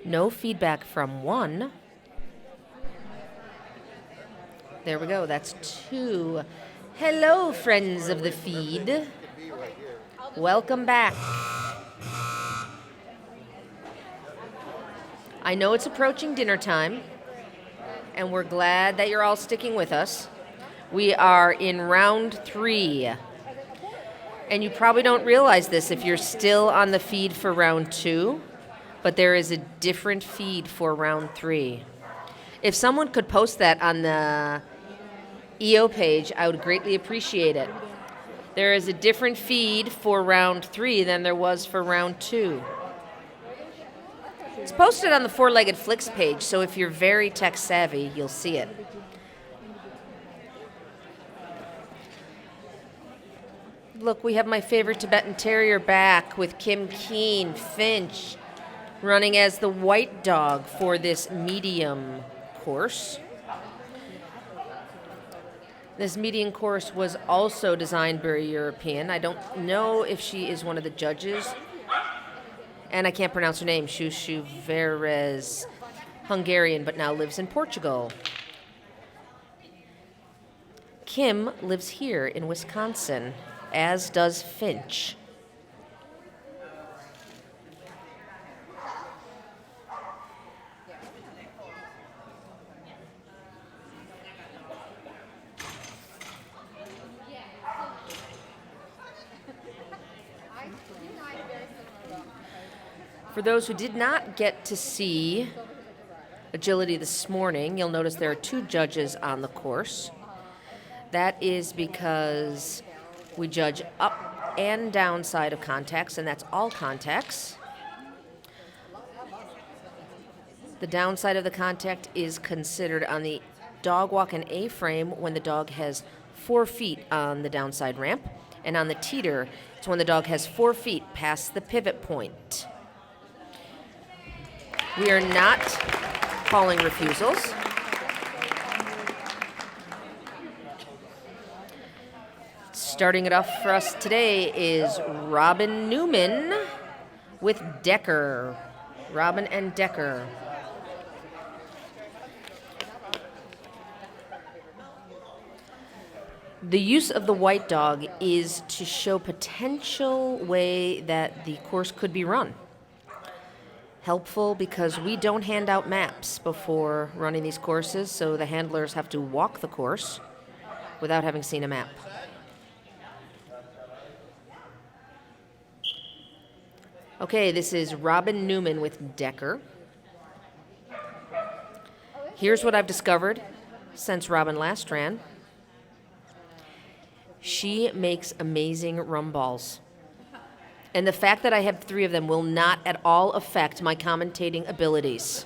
No feedback from 1. There we go. That's 2. Hello, friends of the feed. Welcome back. I know it's approaching dinner time, and we're glad that you're all sticking with us. We are in round 3. And you probably don't realize this if you're still on the feed for round 2, but there is a different feed for round 3. If someone could post that on the EO page, I would greatly appreciate it. There is a different feed for round 3 than there was for round 2. It's posted on the Four-Legged Flicks page, so if you're very tech savvy, you'll see it. Look, we have my favorite Tibetan Terrier back with Kim Keen, Finch, running as the white dog for this medium course. This medium course was also designed by a European. I don't know if she is one of the judges. And I can't pronounce her name, Shushu Verez, Hungarian, but now lives in Portugal. Kim lives here in Wisconsin, as does Finch. For those who did not get to see agility this morning, you'll notice there are 2 judges on the course. That is because we judge up and down side of contacts, and that's all contacts. The downside of the contact is considered on the dog walk and A-frame when the dog has 4 feet on the downside ramp, and on the teeter, it's when the dog has 4 feet past the pivot point. We are not calling refusals. Starting it off for us today is Robin Newman with Decker. Robin and Decker. The use of the white dog is to show potential way that the course could be run. Helpful because we don't hand out maps before running these courses, so the handlers have to walk the course without having seen a map. Okay, this is Robin Newman with Decker. Here's what I've discovered since Robin last ran. She makes amazing rum balls. And the fact that I have 3 of them will not at all affect my commentating abilities.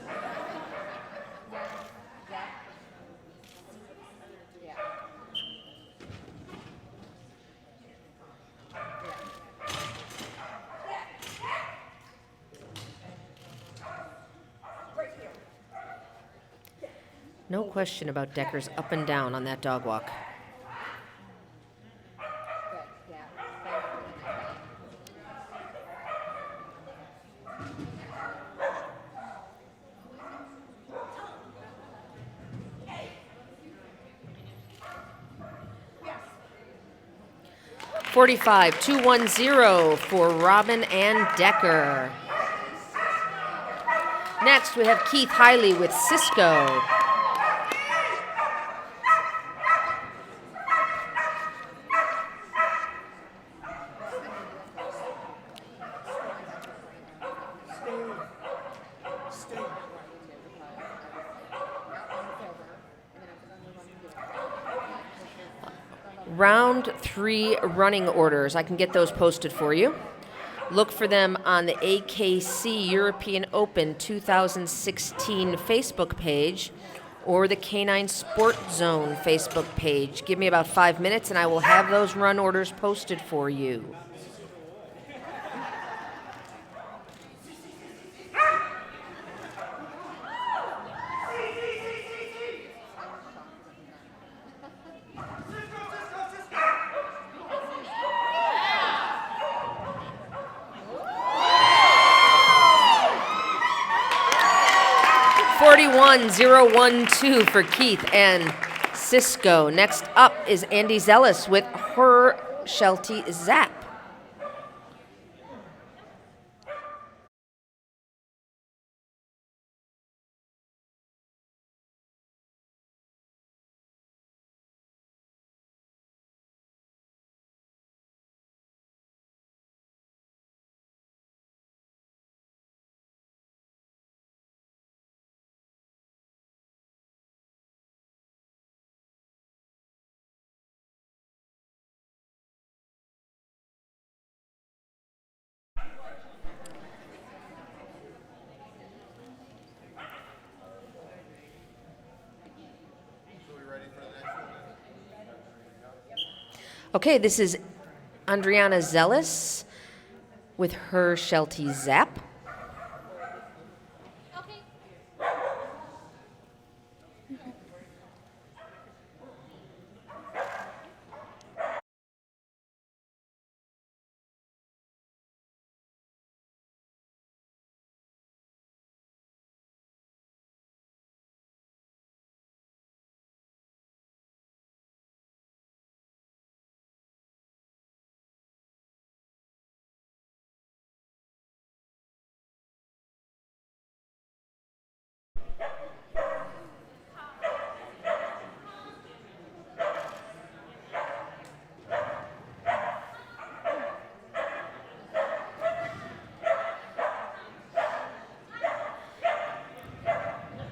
No question about Decker's up and down on that dog walk. $45,210 for Robin and Decker. Next, we have Keith Hiley with Cisco. Round 3 running orders. I can get those posted for you. Look for them on the AKC European Open 2016 Facebook page or the Canine Sport Zone Facebook page. Give me about 5 minutes and I will have those run orders posted for you. 1-0-1-2 for Keith and Cisco. Next up is Andy Zealous with her Sheltie Zap. Okay, this is Andriana Zealous with her Sheltie Zap.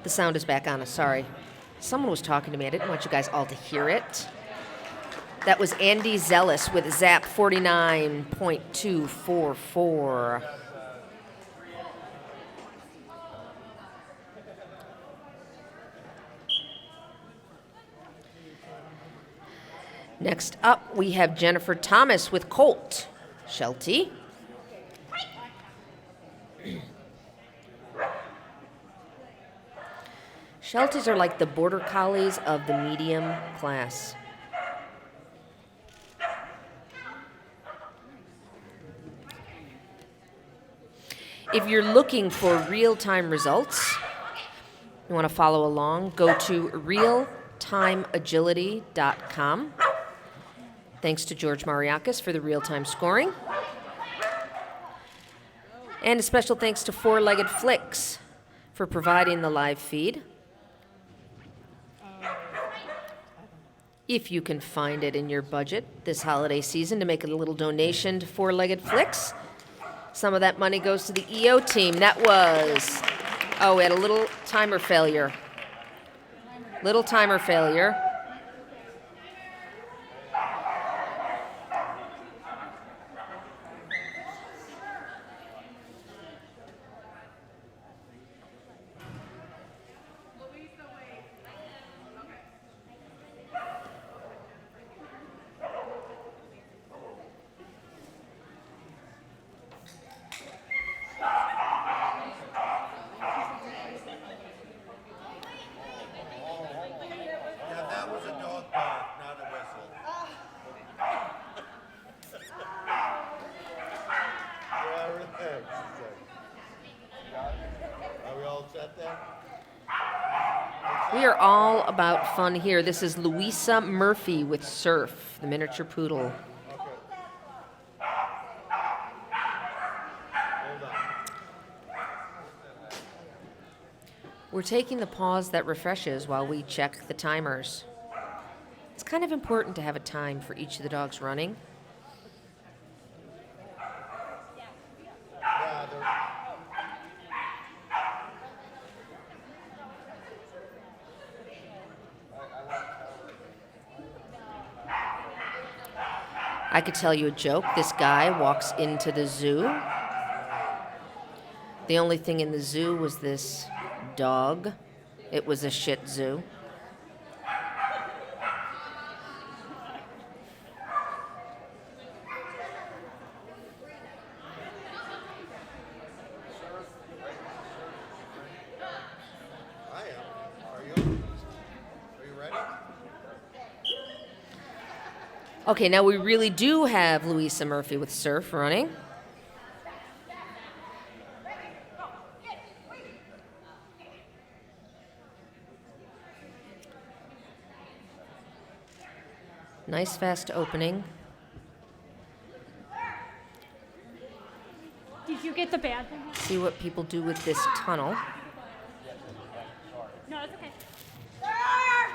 The sound is back on us, sorry. Someone was talking to me. I didn't want you guys all to hear it. That was Andy Zealous with Zap 49.244. Next up, we have Jennifer Thomas with Colt Sheltie. Shelties are like the border collies of the medium class. If you're looking for real-time results, you want to follow along, go to realtimeagility.com. Thanks to George Mariakis for the real-time scoring. And a special thanks to Four Legged Flicks for providing the live feed. If you can find it in your budget this holiday season to make a little donation to Four Legged Flicks, some of that money goes to the EO team. That was, we had a little timer failure. Little timer failure. We are all about fun here. This is Louisa Murphy with Surf, the miniature poodle. We're taking the pause that refreshes while we check the timers. It's kind of important to have a time for each of the dogs running. I could tell you a joke. This guy walks into the zoo. The only thing in the zoo was this dog. It was a Shih Tzu. Okay, now we really do have Louisa Murphy with Surf running. Nice fast opening. Did you get the bad thing? See what people do with this tunnel. No, it's okay.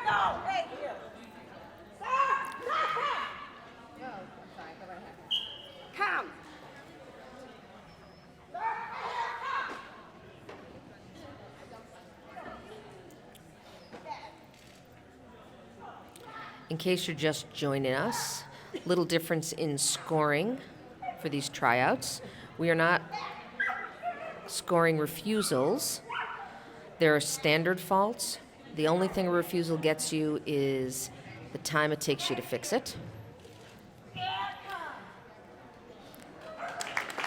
No, hey, here. Come. In case you're just joining us, little difference in scoring for these tryouts. We are not scoring refusals. There are standard faults. The only thing a refusal gets you is the time it takes you to fix it.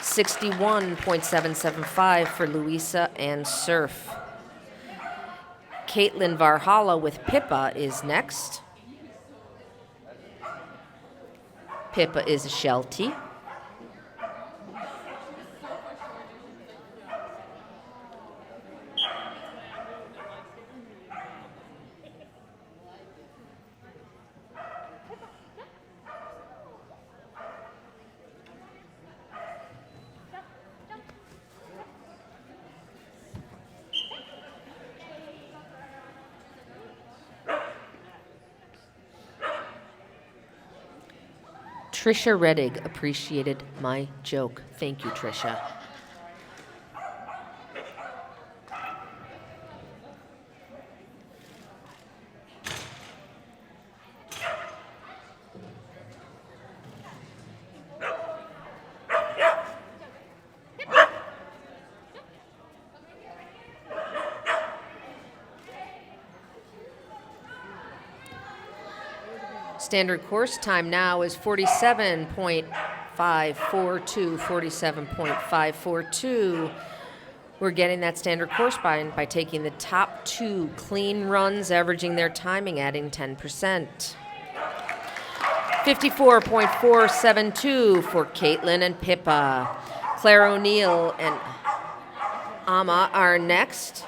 61.775 for Louisa and Surf. Caitlin Varhala with Pippa is next. Pippa is a Sheltie. Trisha Reddig appreciated my joke. Thank you, Trisha. Standard course time now is 47.542, 47.542. We're getting that standard course by taking the top two clean runs, averaging their timing, adding 10%. 54.472 for Caitlin and Pippa. Claire O'Neill and Amma are next.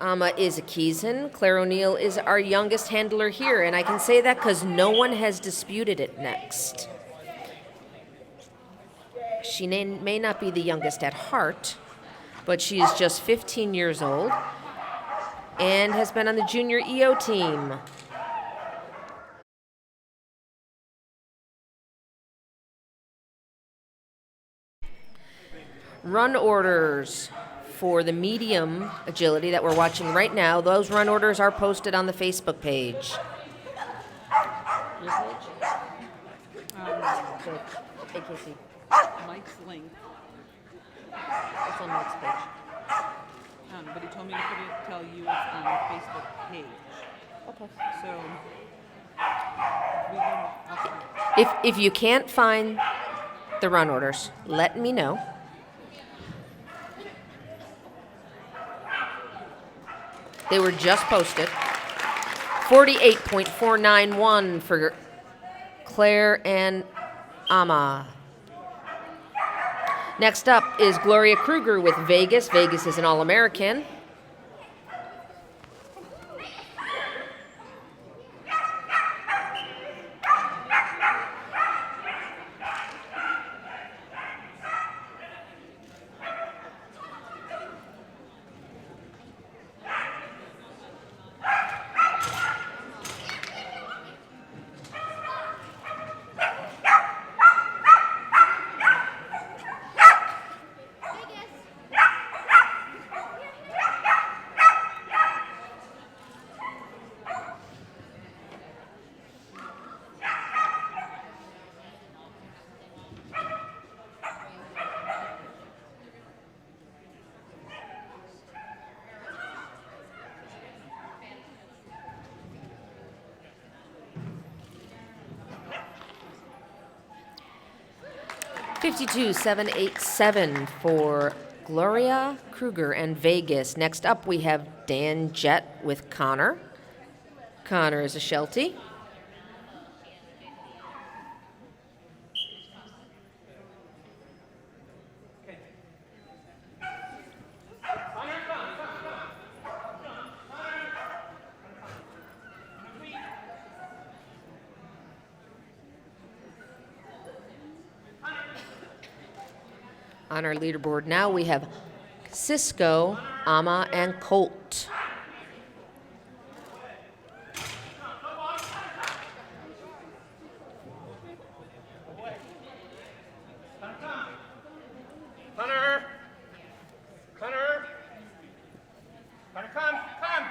Amma is a Keeson. Claire O'Neill is our youngest handler here, and I can say that because no one has disputed it next. She may not be the youngest at heart, but she is just 15 years old and has been on the junior EO team. Run orders for the medium agility that we're watching right now. Those run orders are posted on the Facebook page. Your page? The AKC. Mike's link. It's on Mike's page. But he told me to tell you it's on the Facebook page. Okay. So, we can, If you can't find the run orders, let me know. They were just posted. 48.491 for Claire and Amma. Next up is Gloria Kruger with Vegas. Vegas is an All-American. $52,787 for Gloria Kruger and Vegas. Next up, we have Dan Jett with Connor. Connor is a Sheltie. On our leaderboard now, we have Cisco, Ama, and Colt. Hunter! Hunter! Hunter, come! Come!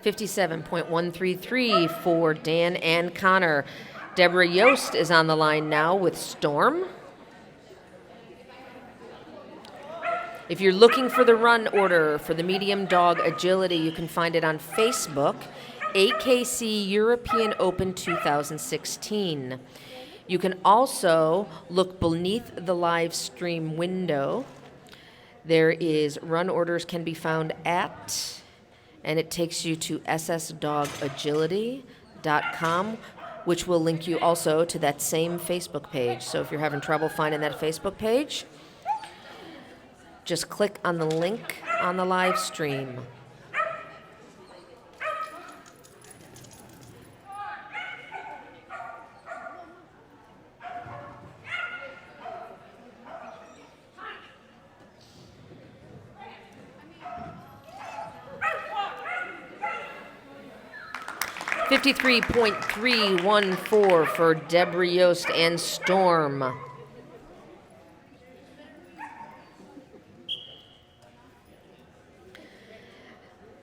57.133 for Dan and Connor. Deborah Yost is on the line now with Storm. If you're looking for the run order for the medium dog agility, you can find it on Facebook, AKC European Open 2016. You can also look beneath the live stream window. There is run orders can be found at, and it takes you to ssdogagility.com, which will link you also to that same Facebook page. So if you're having trouble finding that Facebook page, just click on the link on the live stream. $53.314 for Deborah Yost and Storm.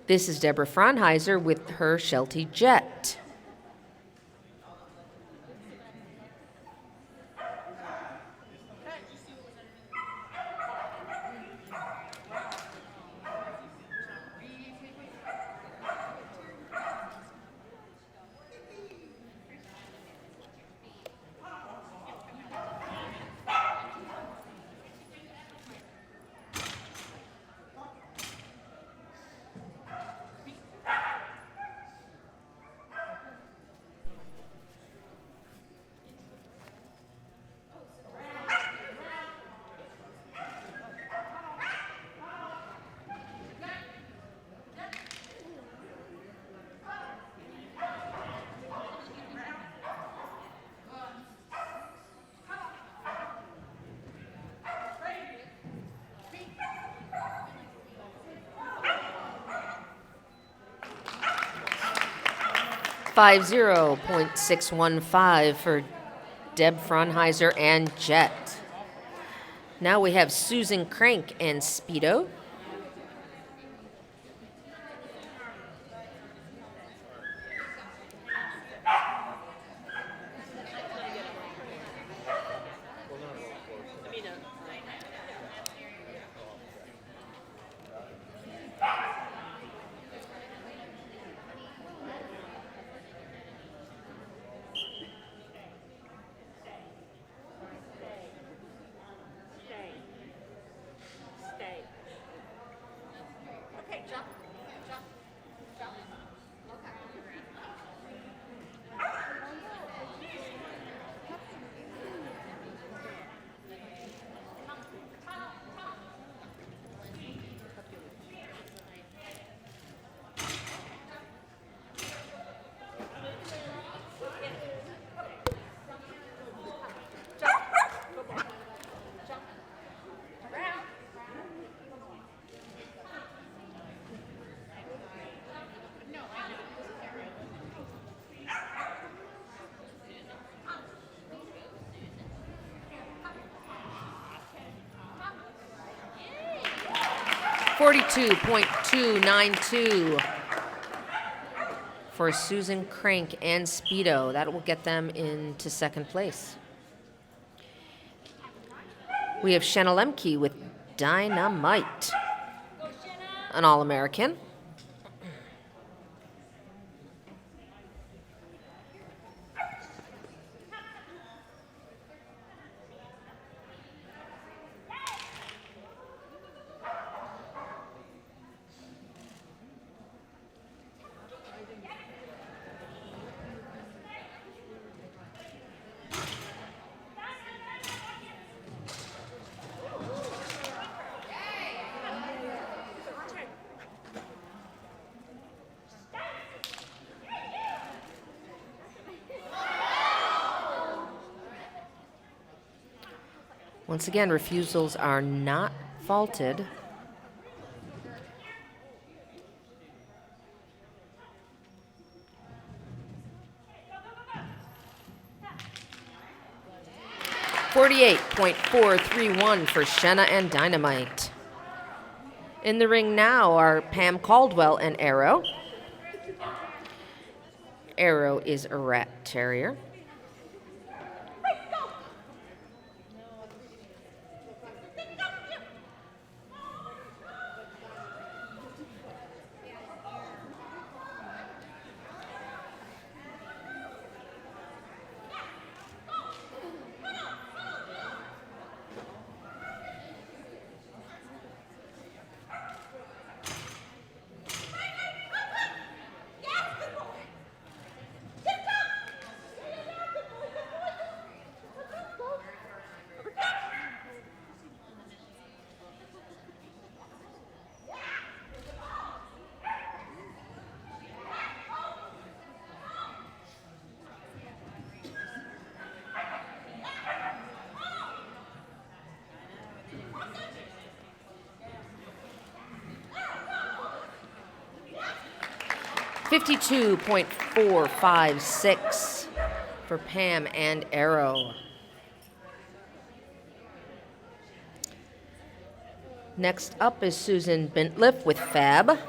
This is Deborah Fraunheiser with her Sheltie Jet. $50.615 for Deb Fraunheiser and Jet. Now we have Susan Crank and Speedo. Okay, jump. Jump. Jump. Okay. 42.292 for Susan Crank and Speedo. That will get them into second place. We have Shanna Lemke with Dynamite, an All-American. Once again, refusals are not faulted. .431 for Shenna and Dynamite. In the ring now are Pam Caldwell and Arrow. Arrow is a rat terrier. .456 for Pam and Arrow. Next up is Susan Bintliff with Fab. Okay,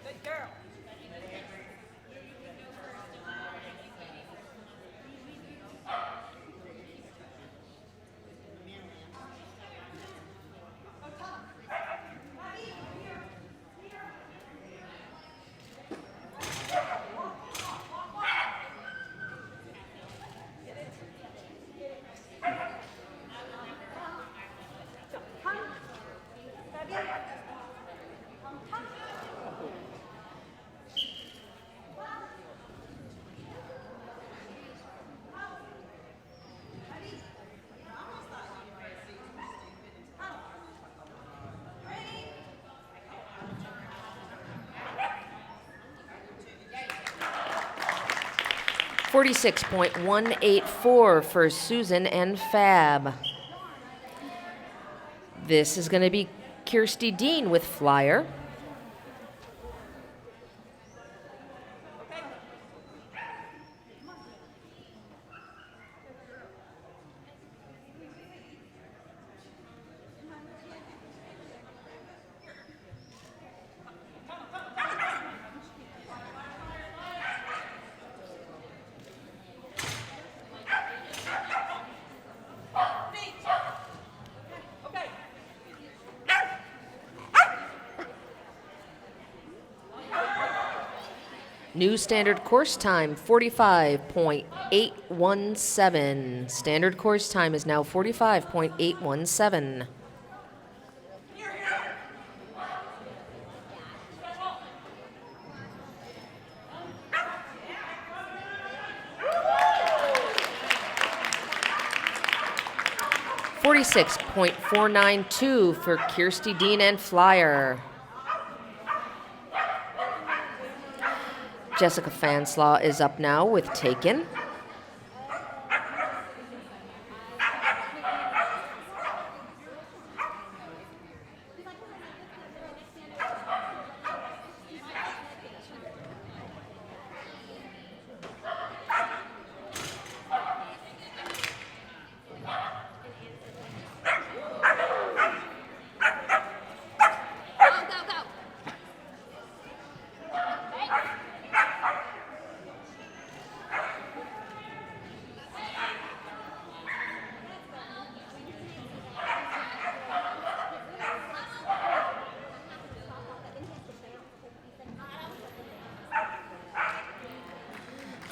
good girl. .46.184 for Susan and Fab. This is going to be Kirsty Dean with Flyer. New standard course time, 45.817. Standard course time is now 45.817. .46.492 for Kirsty Dean and Flyer. Jessica Fanslaw is up now with Taken. Go, go, go.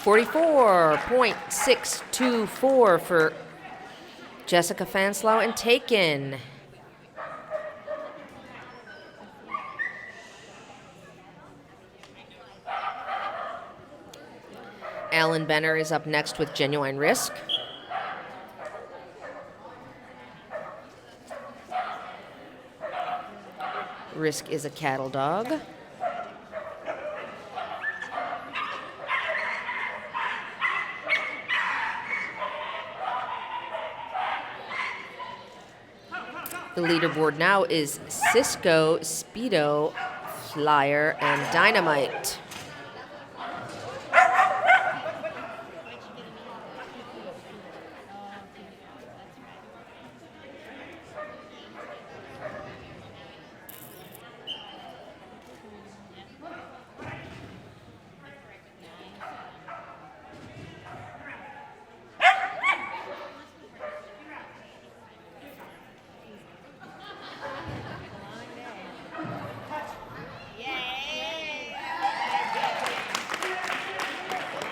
44.624 for Jessica Fanslow and Taken. Alan Benner is up next with Genuine Risk. Risk is a cattle dog. leaderboard now is Cisco, Speedo, Flyer, and Dynamite.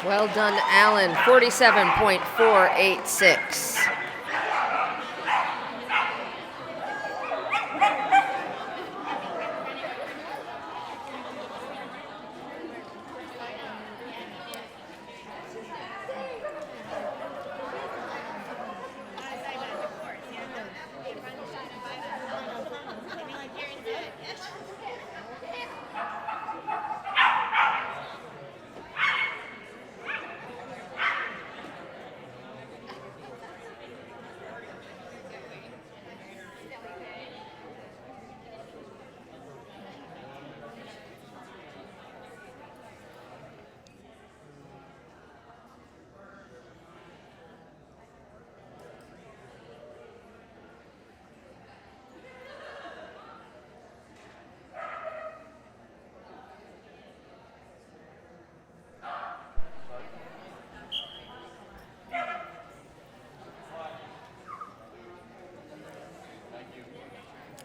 Well done, Alan. 47.486.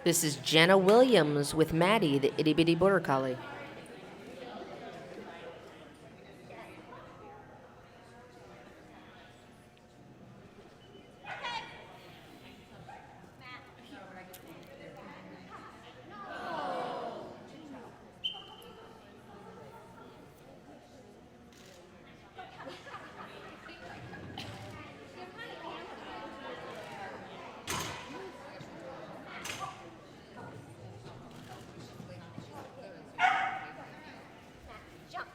This is Jenna Williams with Maddie, the itty bitty border collie. Jump.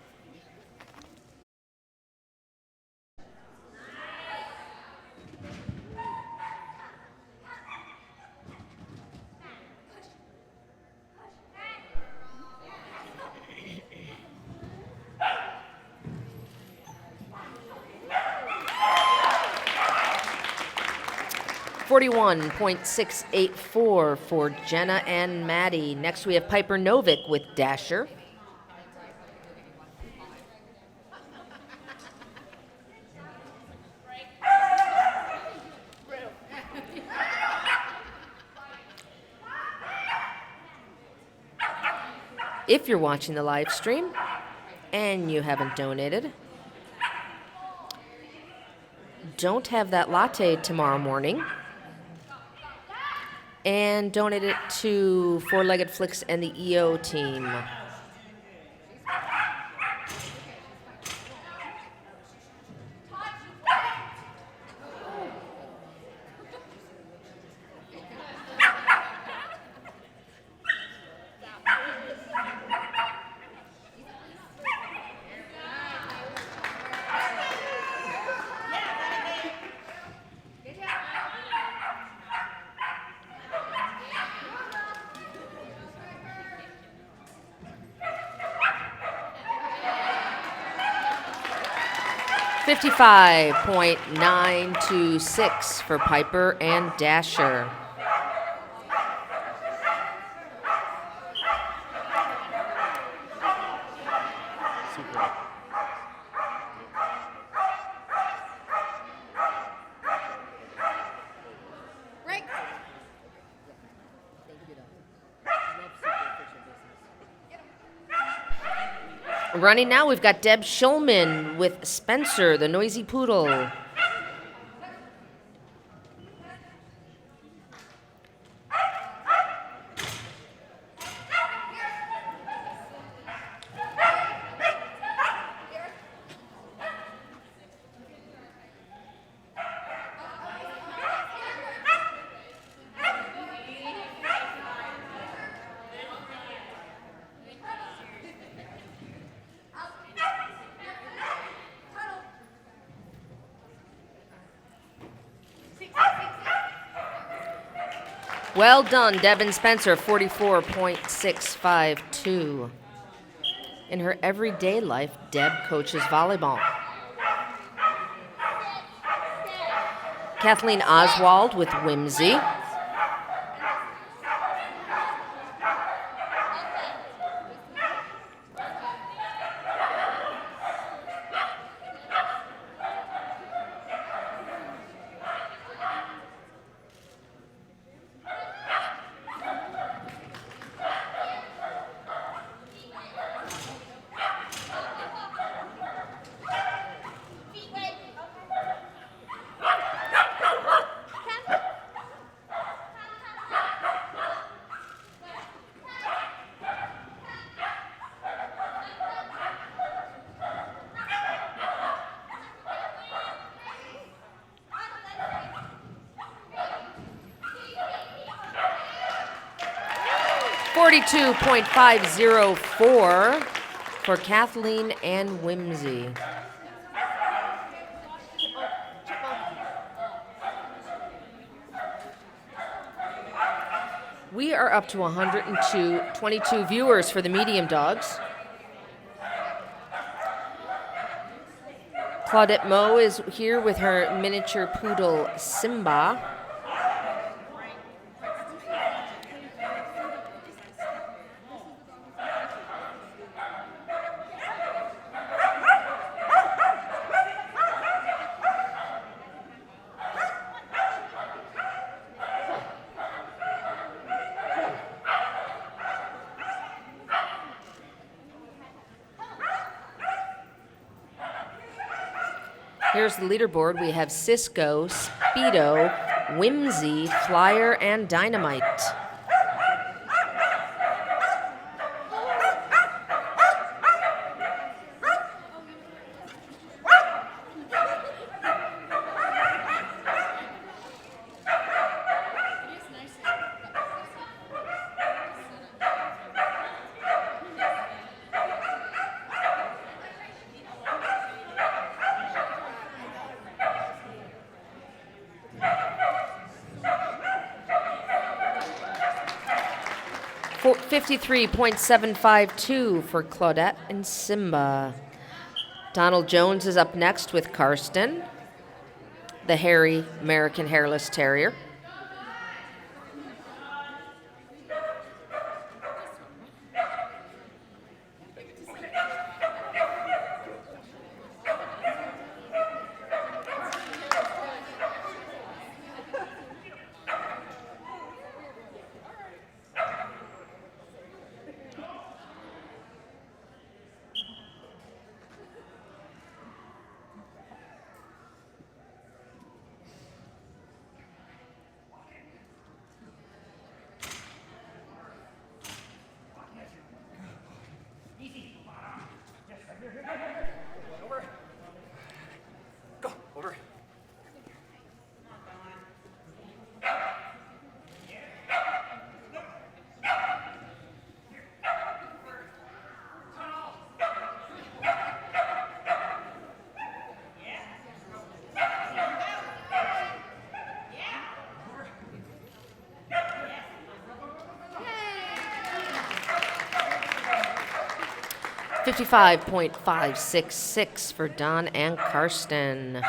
41.684 for Jenna and Maddie. Next we have Piper Novick with Dasher. If you're watching the live stream and you haven't donated, don't have that latte tomorrow morning, and donate it to Four-Legged Flicks and the EO team. $55.926 for Piper and Dasher. Break. Running now, we've got Deb Schulman with Spencer, the noisy poodle. Well done, Devin Spencer, 44.652. In her everyday life, Deb coaches volleyball. Kathleen Oswald with Whimsy. Feet wait. 42.504 for Kathleen and Whimsy. We are up to 122 viewers for the medium dogs. Claudette Moe is here with her miniature poodle Simba. Here's the leaderboard. We have Cisco, Speedo, Whimsy, Flyer, and Dynamite. For 53.752 for Claudette and Simba. Donald Jones is up next with Karsten, the hairy American Hairless Terrier. Over. Go. Over. Yay! 55.566 for Don and Karsten.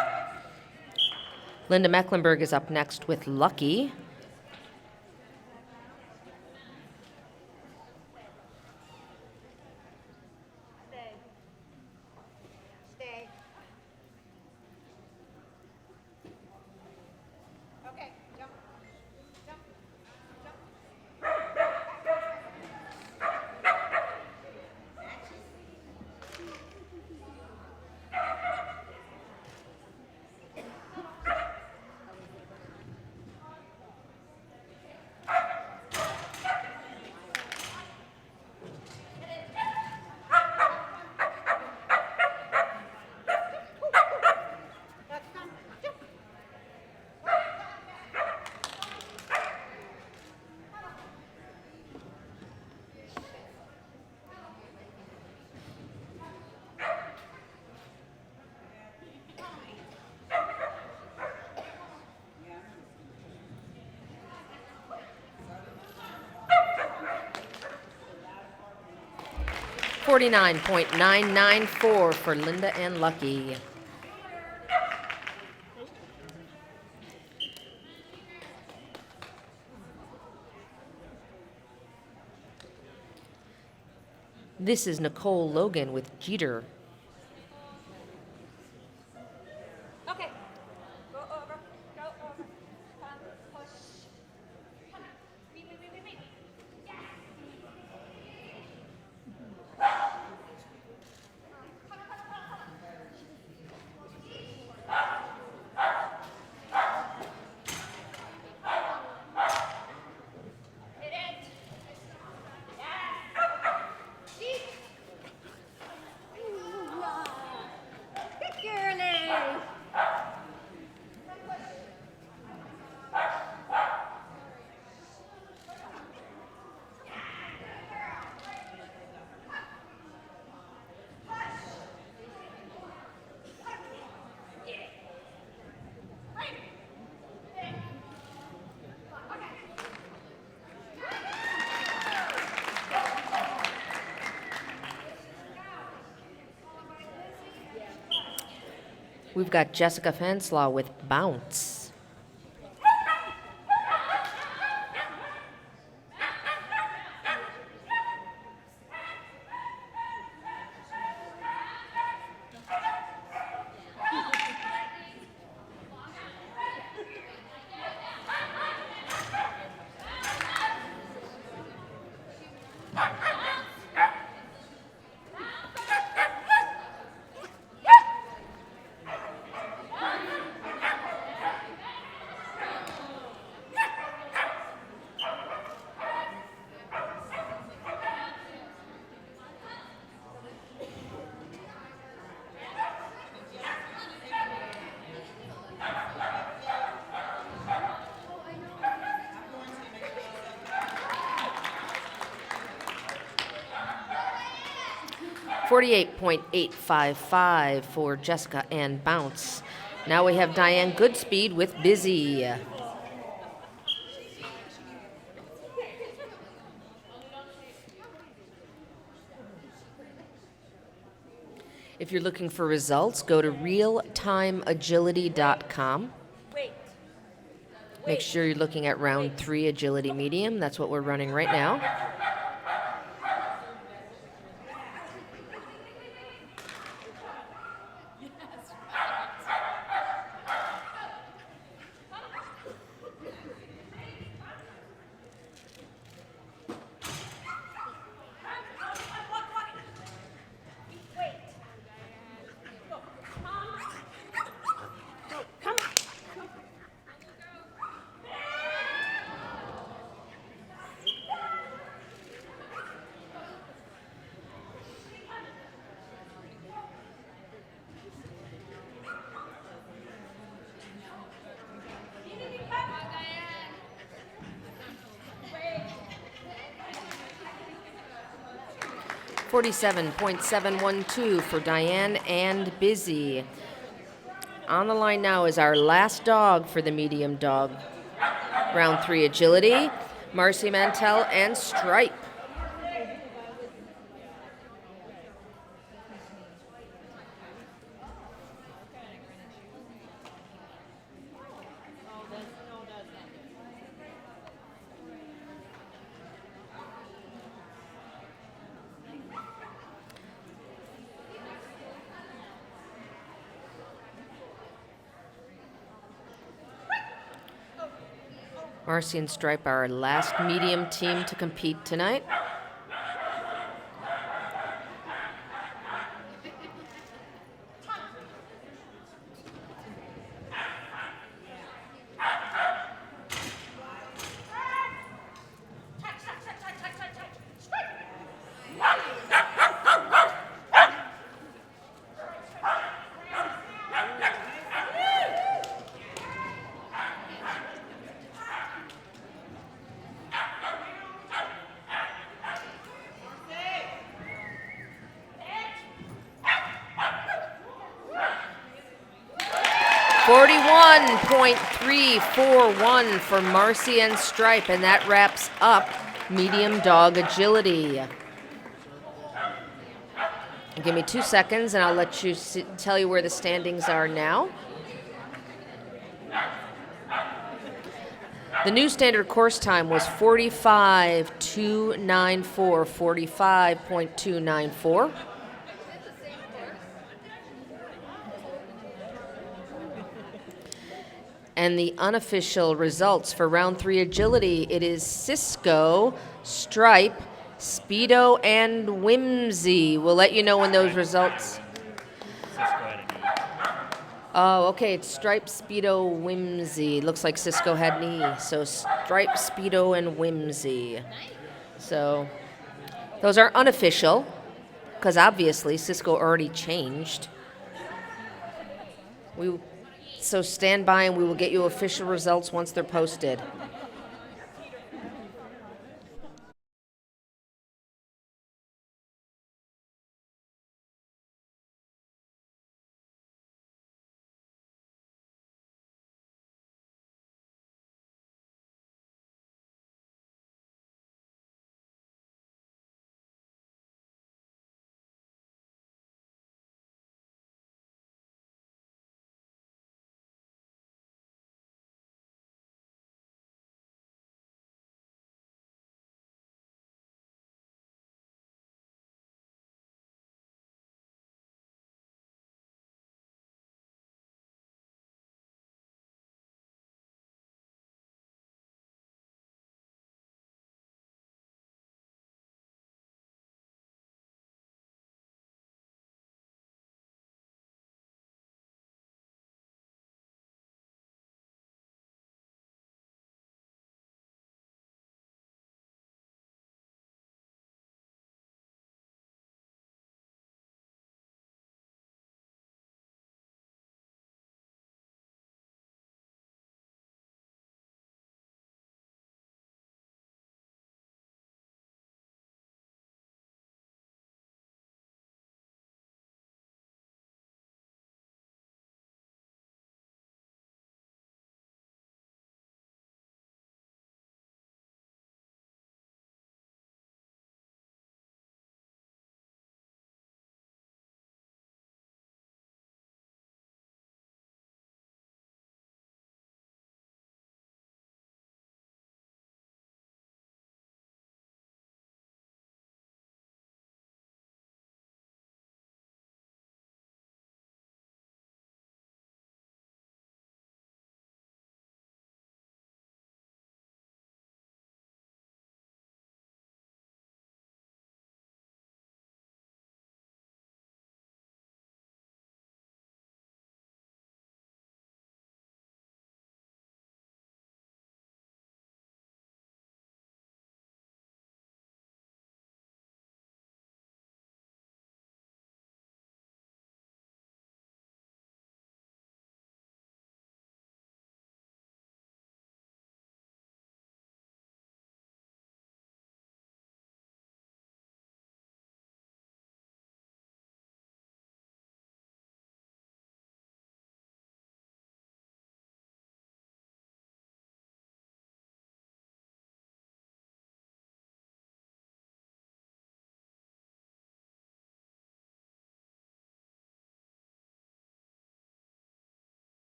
Linda Mecklenburg is up next with Lucky. Stay. Stay. Okay, jump. Jump. Jump. 55.566. 49.994 for Linda and Lucky. This is Nicole Logan with Jeter. Okay. Go over. Go over. Come. Push. Come. Wait. Yes. Hit it. Yes. Deep. Good girlie. We've got Jessica Fanslaw with Bounce. $48.855 for Jessica and Bounce. Now we have Diane Goodspeed with Busy. If you're looking for results, go to realtimeagility.com. Make sure you're looking at round 3 agility medium. That's what we're running right now. Come on. 47.712 for Diane and Busy. On the line now is our last dog for the medium dog. Round 3 agility, Marcy Mantell and Stripe. Marcy and Stripe are our last medium team to compete tonight. .341 for Marcy and Stripe, and that wraps up medium dog agility. Give me 2 seconds and I'll let you tell you where the standings are now. The new standard course time was 45.294, 45.294. And the unofficial results for round 3 agility, it is Cisco, Stripe, Speedo, and Whimsy. We'll let you know when those results. Oh, okay. It's Stripe, Speedo, Whimsy. Looks like Cisco had an E. So Stripe, Speedo, and Whimsy. So those are unofficial because obviously Cisco already changed. So stand by and we will get you official results once they're posted.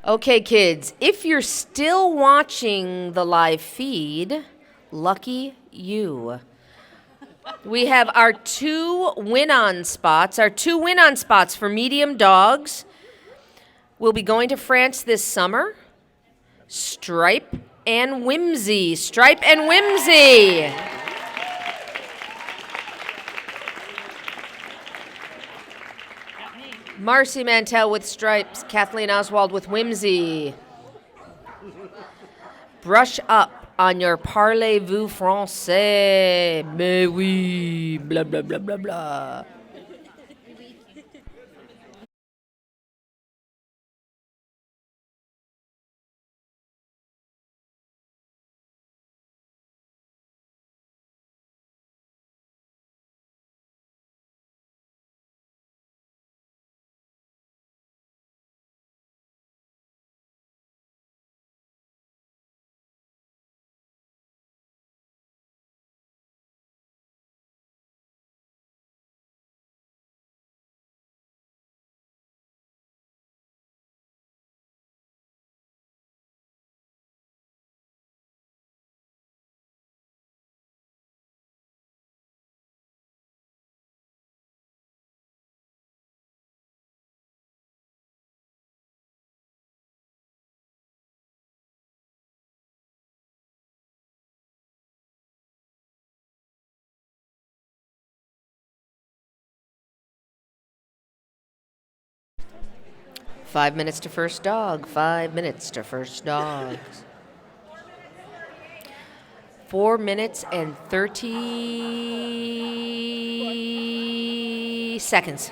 Okay, kids, if you're still watching the live feed, lucky you. We have our two win-on spots for medium dogs. We'll be going to France this summer. Stripe and Whimsy. Stripe and Whimsy. Marcy Mantell with Stripes. Kathleen Oswald with Whimsy. Brush up on your parlez-vous français. Mais oui. Blah, blah, blah, blah, blah. Five minutes to first dog. 5 minutes to first dogs. 4 minutes and 30 seconds.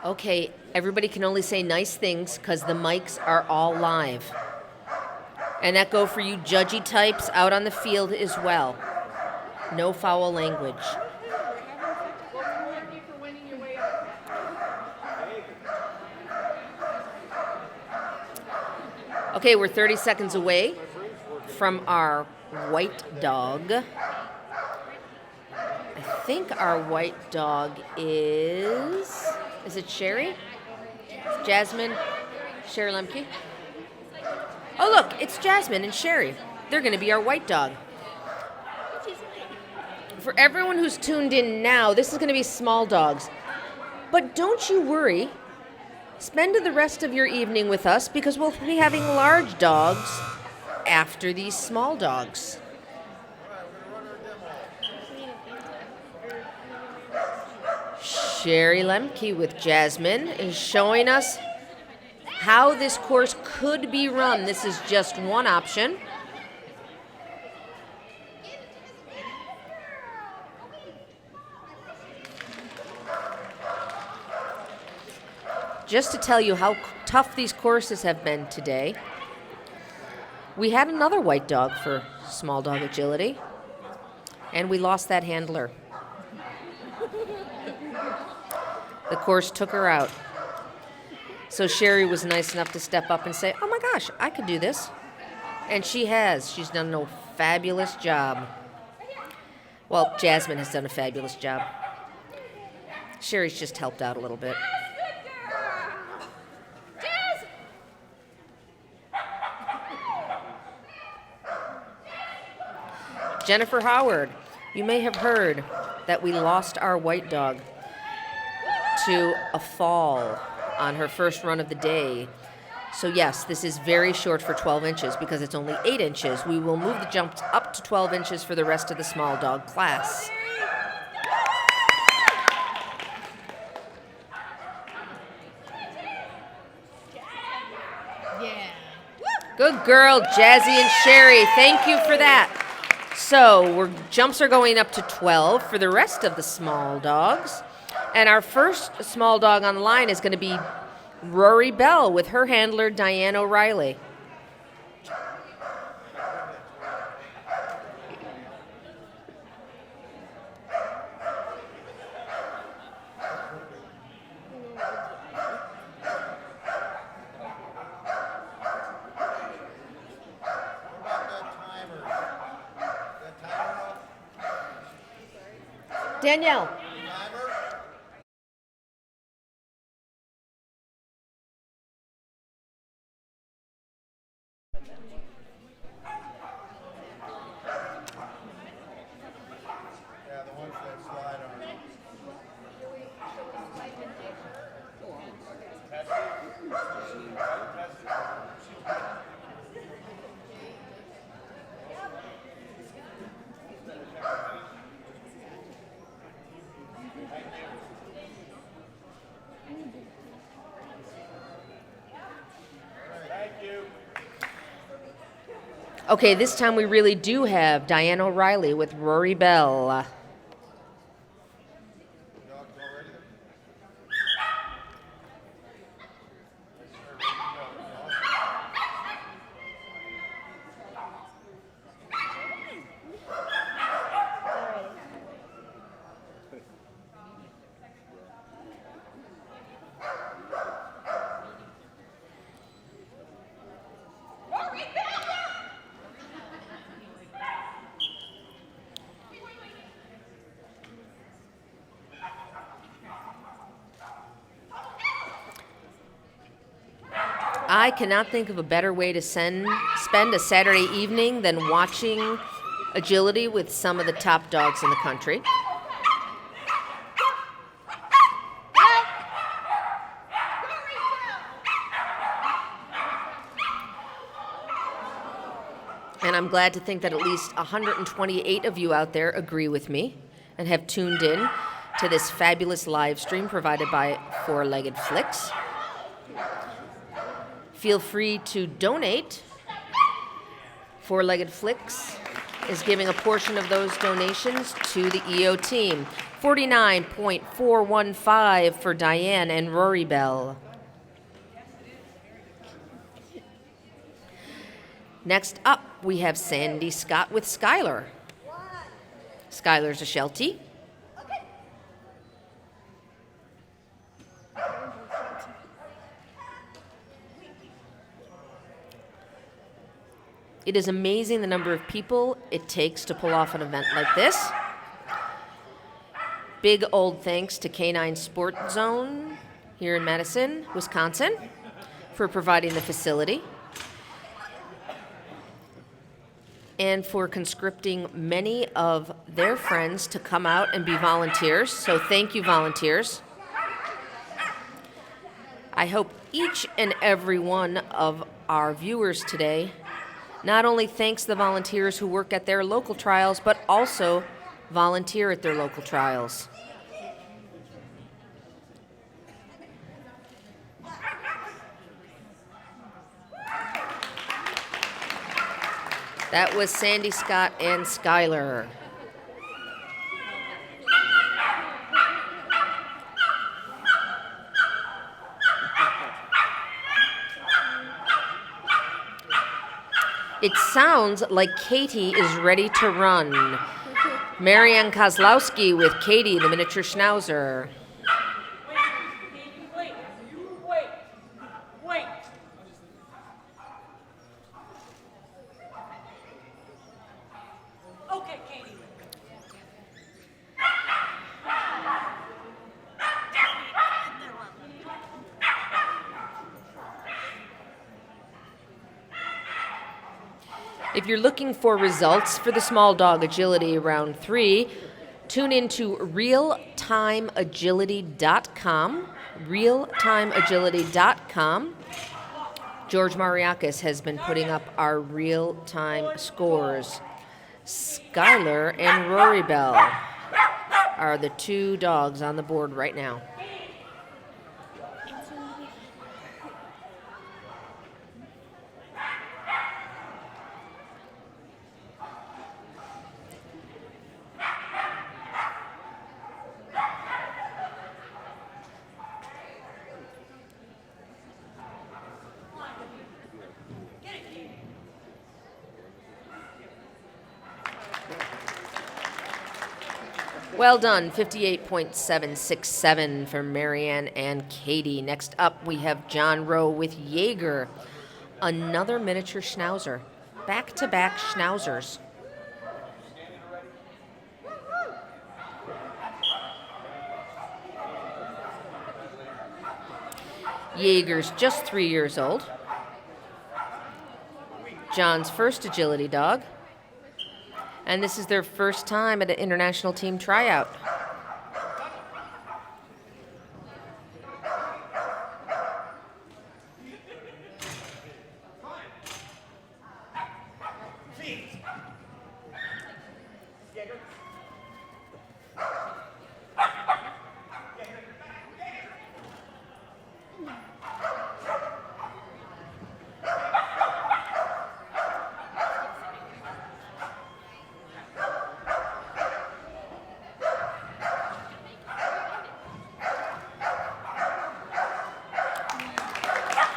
Okay, everybody can only say nice things because the mics are all live. And that go for you judgy types out on the field as well. No foul language. Okay, we're 30 seconds away from our white dog. I think our white dog is it Sherry? Jasmine? Sherry Lemke? Oh, look, it's Jasmine and Sherry. They're going to be our white dog. For everyone who's tuned in now, this is going to be small dogs. But don't you worry. Spend the rest of your evening with us because we'll be having large dogs after these small dogs. Sherry Lemke with Jasmine is showing us how this course could be run. This is just one option. Just to tell you how tough these courses have been today, we had another white dog for small dog agility, and we lost that handler. The course took her out. So Sherry was nice enough to step up and say, oh my gosh, I could do this. And she has. She's done a fabulous job. Well, Jasmine has done a fabulous job. Sherry's just helped out a little bit. Jennifer Howard, you may have heard that we lost our white dog to a fall on her first run of the day. So yes, this is very short for 12 inches because it's only 8 inches. We will move the jumps up to 12 inches for the rest of the small dog class. Yeah. Good girl, Jazzy and Sherry. Thank you for that. So jumps are going up to 12 for the rest of the small dogs. And our first small dog on the line is going to be Rory Bell with her handler, Diane O'Reilly. Danielle. Yeah, the ones that slide on. Thank you. Okay, this time we really do have Diane O'Reilly with Rory Bell. Dogs already? I cannot think of a better way to spend a Saturday evening than watching agility with some of the top dogs in the country. And I'm glad to think that at least 128 of you out there agree with me and have tuned in to this fabulous live stream provided by Four Legged Flicks. Feel free to donate. Four Legged Flicks is giving a portion of those donations to the EO team. 49.415 for Diane and Rory Bell. Next up, we have Sandy Scott with Skylar. Skylar's a Sheltie. It is amazing the number of people it takes to pull off an event like this. Big old thanks to Canine Sport Zone here in Madison, Wisconsin, for providing the facility and for conscripting many of their friends to come out and be volunteers. So thank you, volunteers. I hope each and every one of our viewers today not only thanks the volunteers who work at their local trials, but also volunteer at their local trials. That was Sandy Scott and Skylar. It sounds like Katie is ready to run. Marianne Kozlowski with Katie, the miniature schnauzer. Wait. Okay, Katie. If you're looking for results for the small dog agility round 3, tune into realtimeagility.com. Realtimeagility.com. George Mariakis has been putting up our real-time scores. Skylar and Rory Bell are the two dogs on the board right now. Well done, 58.767 for Marianne and Katie. Next up, we have John Rowe with Jaeger, another miniature schnauzer. Back-to-back schnauzers. Jaeger's just 3 years old. John's first agility dog. And this is their first time at an international team tryout.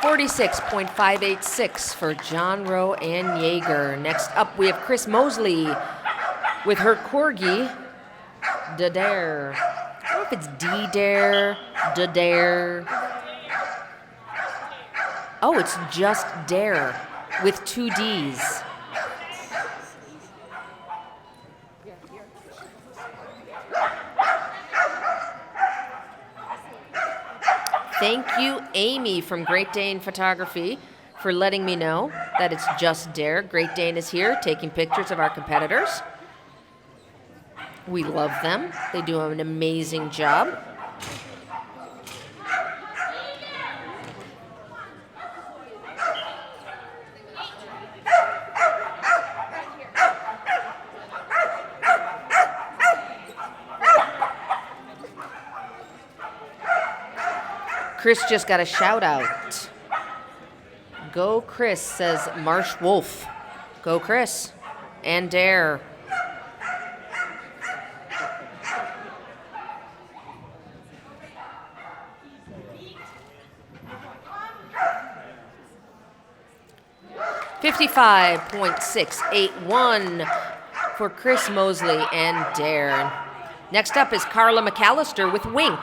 $46.586 for John Rowe and Jaeger. Next up, we have Chris Mosley with her corgi, Dare. I don't know if it's D-Dare, Dare. Oh, it's just Dare with 2 Ds. Thank you, Amy from Great Dane Photography, for letting me know that it's just Dare. Great Dane is here taking pictures of our competitors. We love them. They do an amazing job. Chris just got a shout out. Go Chris, says Marsh Wolf. Go Chris. and Dare. .681 for Chris Mosley and Dare. Next up is Carla McAllister with Wink.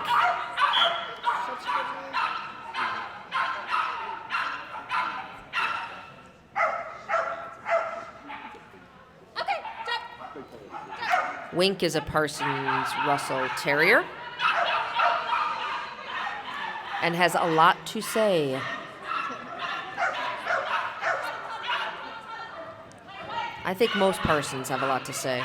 Okay, stop. Wink is a Parsons Russell Terrier and has a lot to say. I think most Parsons have a lot to say.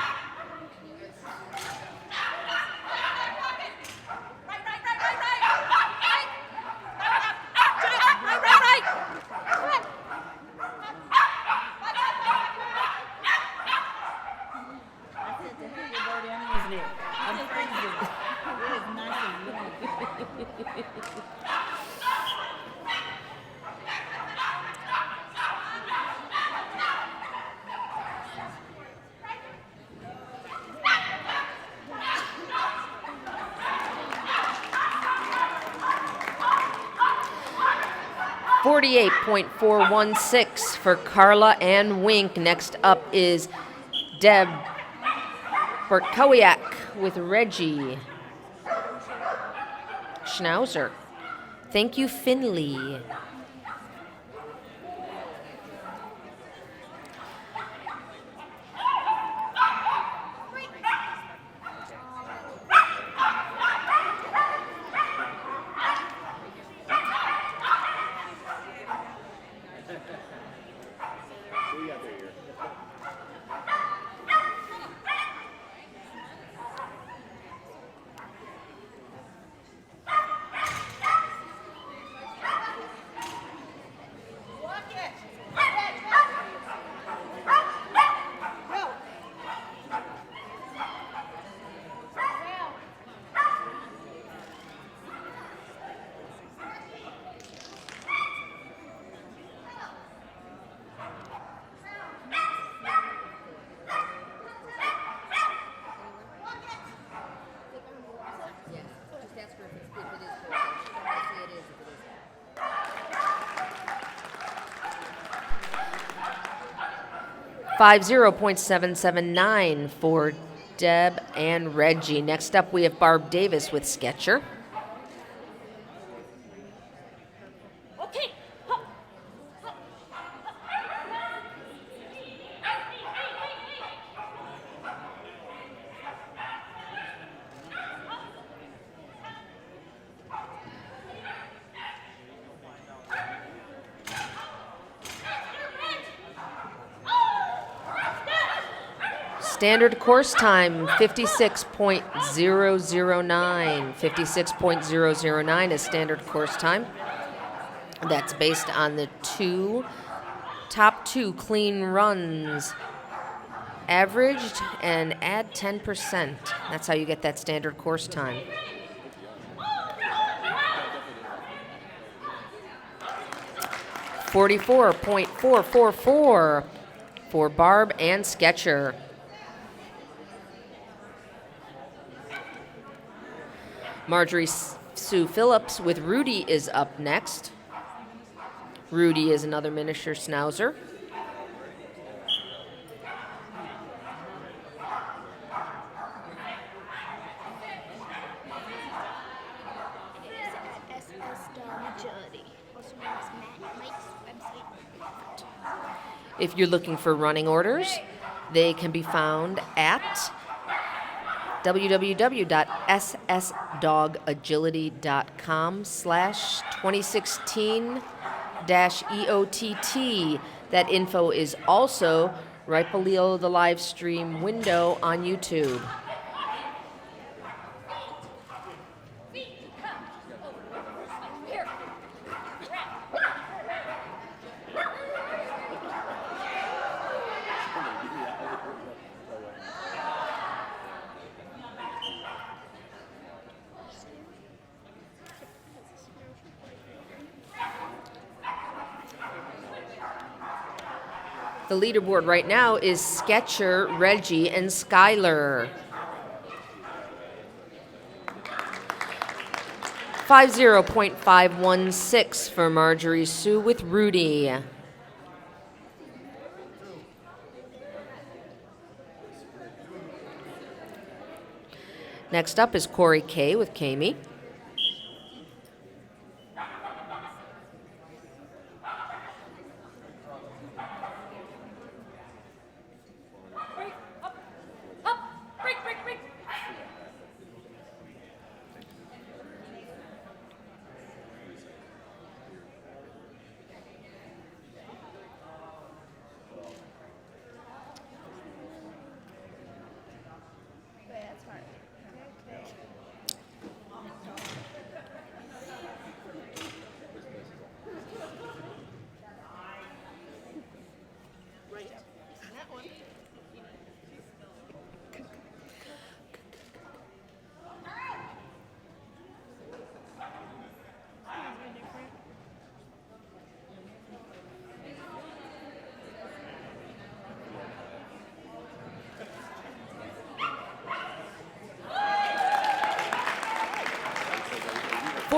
Isn't it? I'm freezing. It is nice and warm. 48.416 for Carla and Wink. Next up is Deb Berkowiak with Reggie. Schnauzer. Thank you, Finley. Who you got there here? 50.779 for Deb and Reggie. Next up, we have Barb Davis with Sketcher. Okay. 56.009. Standard course time, 56.009. 56.009 is standard course time. That's based on the top two clean runs averaged and add 10%. That's how you get that standard course time. .444 for Barb and Sketcher. Marjorie Sue Phillips with Rudy is up next. Rudy is another miniature schnauzer. If you're looking for running orders, they can be found at www.ssdogagility.com/2016-EOTT. That info is also right below the live stream window on YouTube. The leaderboard right now is Sketcher, Reggie, and Skylar. 50.516 for Marjorie Sue with Rudy. Next up is Corey K with Kami. Break. Up. Up. Break, break, break.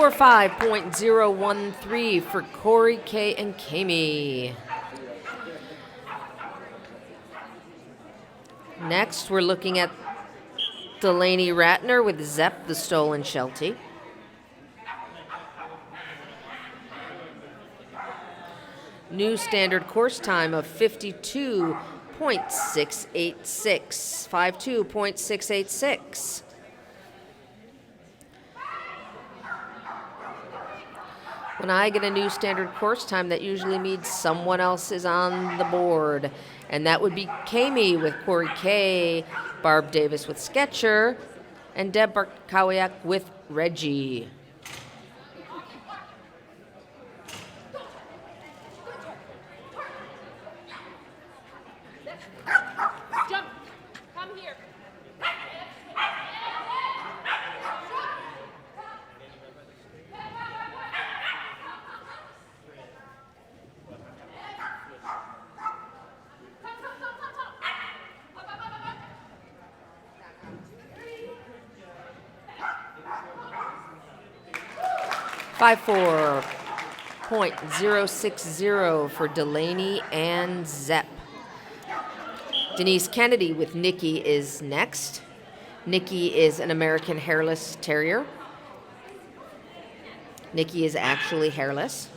45.013 for Corey K and Kami. Next, we're looking at Delaney Ratner with Zepp the Stolen Sheltie. New standard course time of 52.686. 52.686. When I get a new standard course time, that usually means someone else is on the board. And that would be Kami with Corey K, Barb Davis with Sketcher, and Deb Bartkowiak with Reggie. Jump. Come here. 54.060 for Delaney and Zepp. Denise Kennedy with Nikki is next. Nikki is an American hairless terrier. Nikki is actually hairless,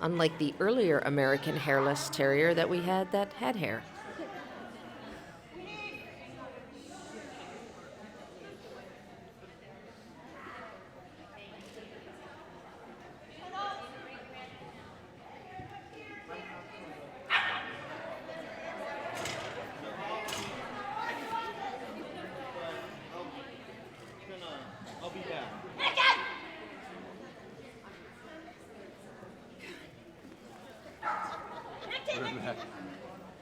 unlike the earlier American hairless terrier that we had that had hair. I'll be back.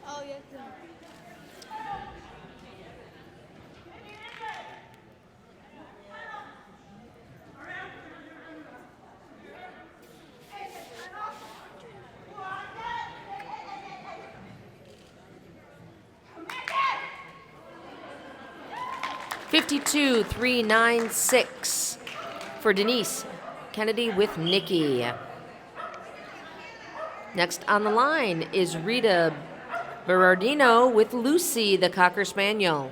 Oh, yes. 52.396 for Denise Kennedy with Nikki. Next on the line is Rita Berardino with Lucy, the Cocker Spaniel.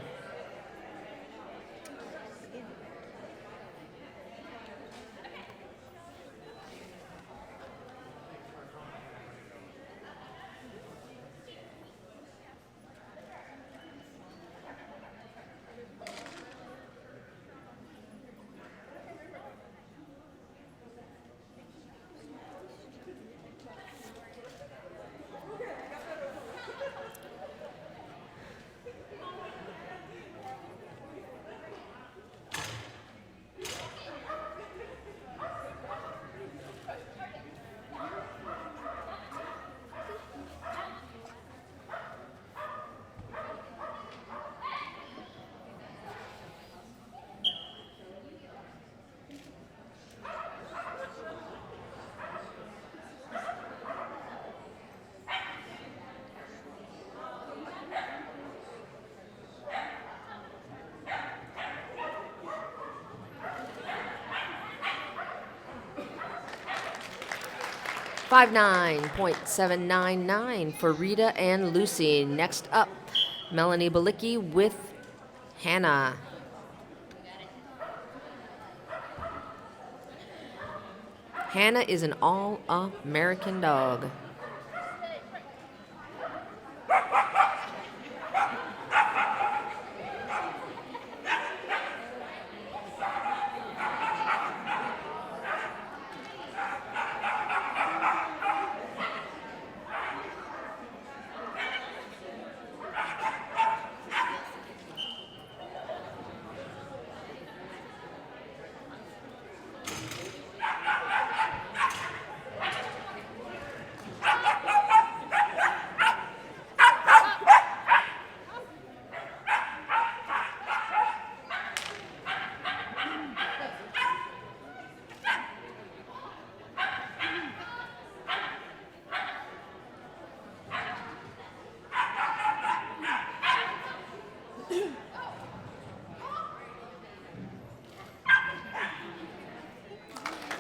59.799 for Rita and Lucy. Next up, Melanie Balicki with Hannah. Hannah is an all-American dog.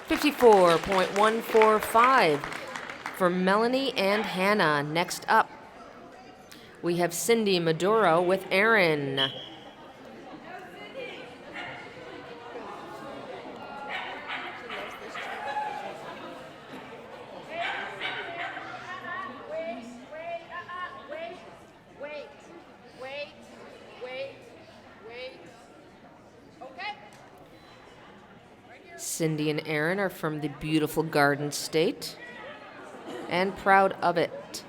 $54.145 for Melanie and Hannah. Next up, we have Cindy Maduro with Aaron. Cindy and Aaron are from the beautiful Garden State and proud of it.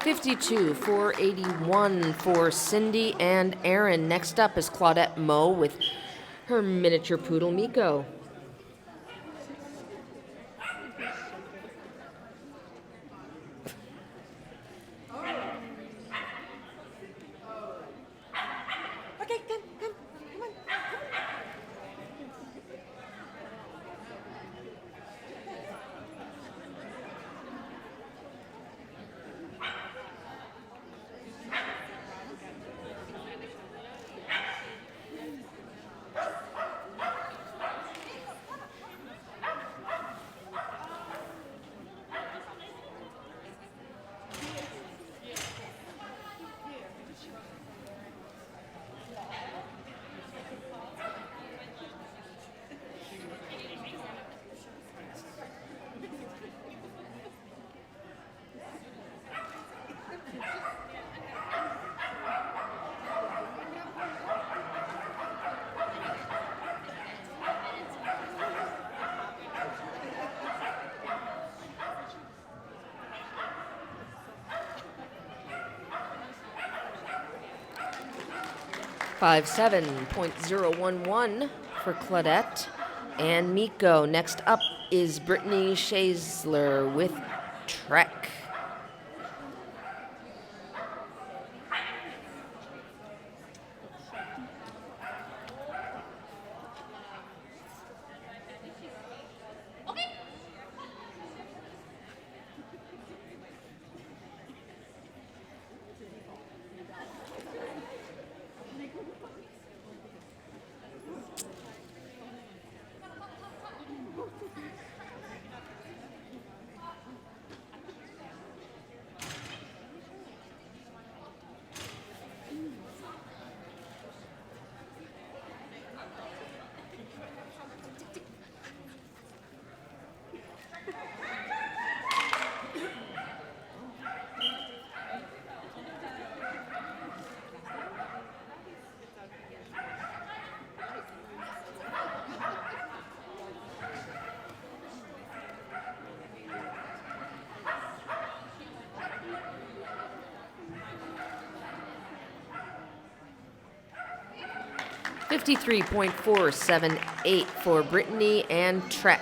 $52,481 for Cindy and Aaron. Next up is Claudette Moe with her miniature poodle Miko. $57.011 for Claudette and Miko. Next up is Brittany Shazler with Trek. 53.478 for Brittany and Tret.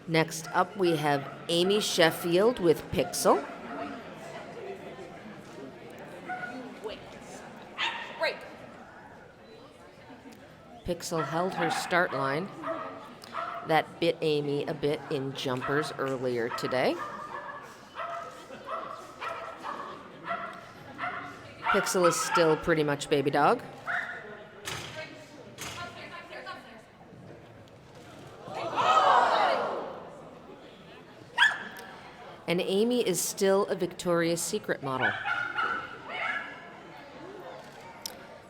Next up, we have Amy Sheffield with Pixel. Break. Pixel held her start line. That bit Amy a bit in jumpers earlier today. Pixel is still pretty much baby dog. And Amy is still a Victoria's Secret model.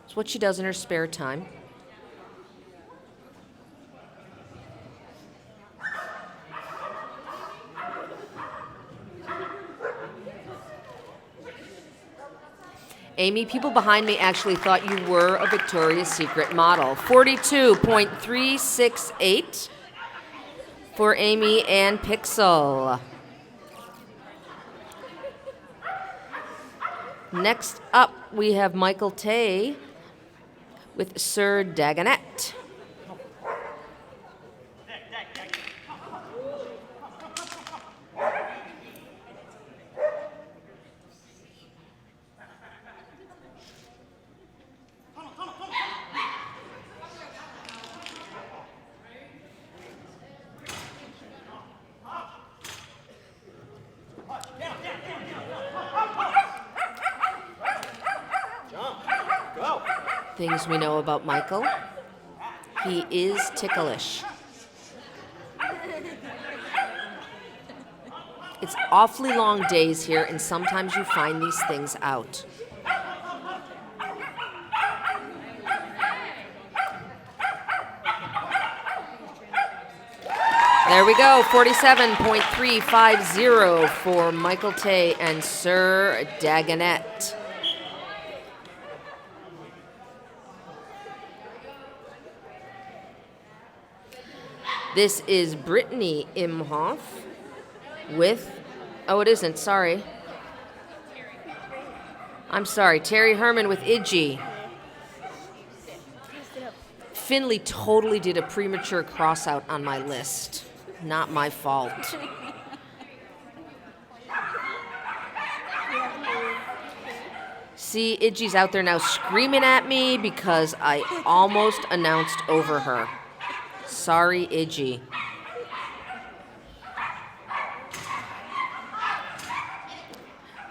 It's what she does in her spare time. Amy, people behind me actually thought you were a Victoria's Secret model. 42.368 for Amy and Pixel. Next up, we have Michael Tay with Sir Dagonet. Things we know about Michael. He is ticklish. It's awfully long days here, and sometimes you find these things out. There we go, 47.350 for Michael Tay and Sir Dagonet. This is Brittany Imhoff with, oh, it isn't, sorry. I'm sorry, Terry Herman with Idgie. Finley totally did a premature cross out on my list. Not my fault. See, Idgie's out there now screaming at me because I almost announced over her. Sorry, Idgie.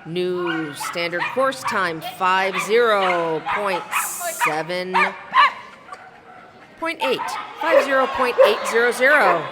New standard course time, 50.7.8. 50.800.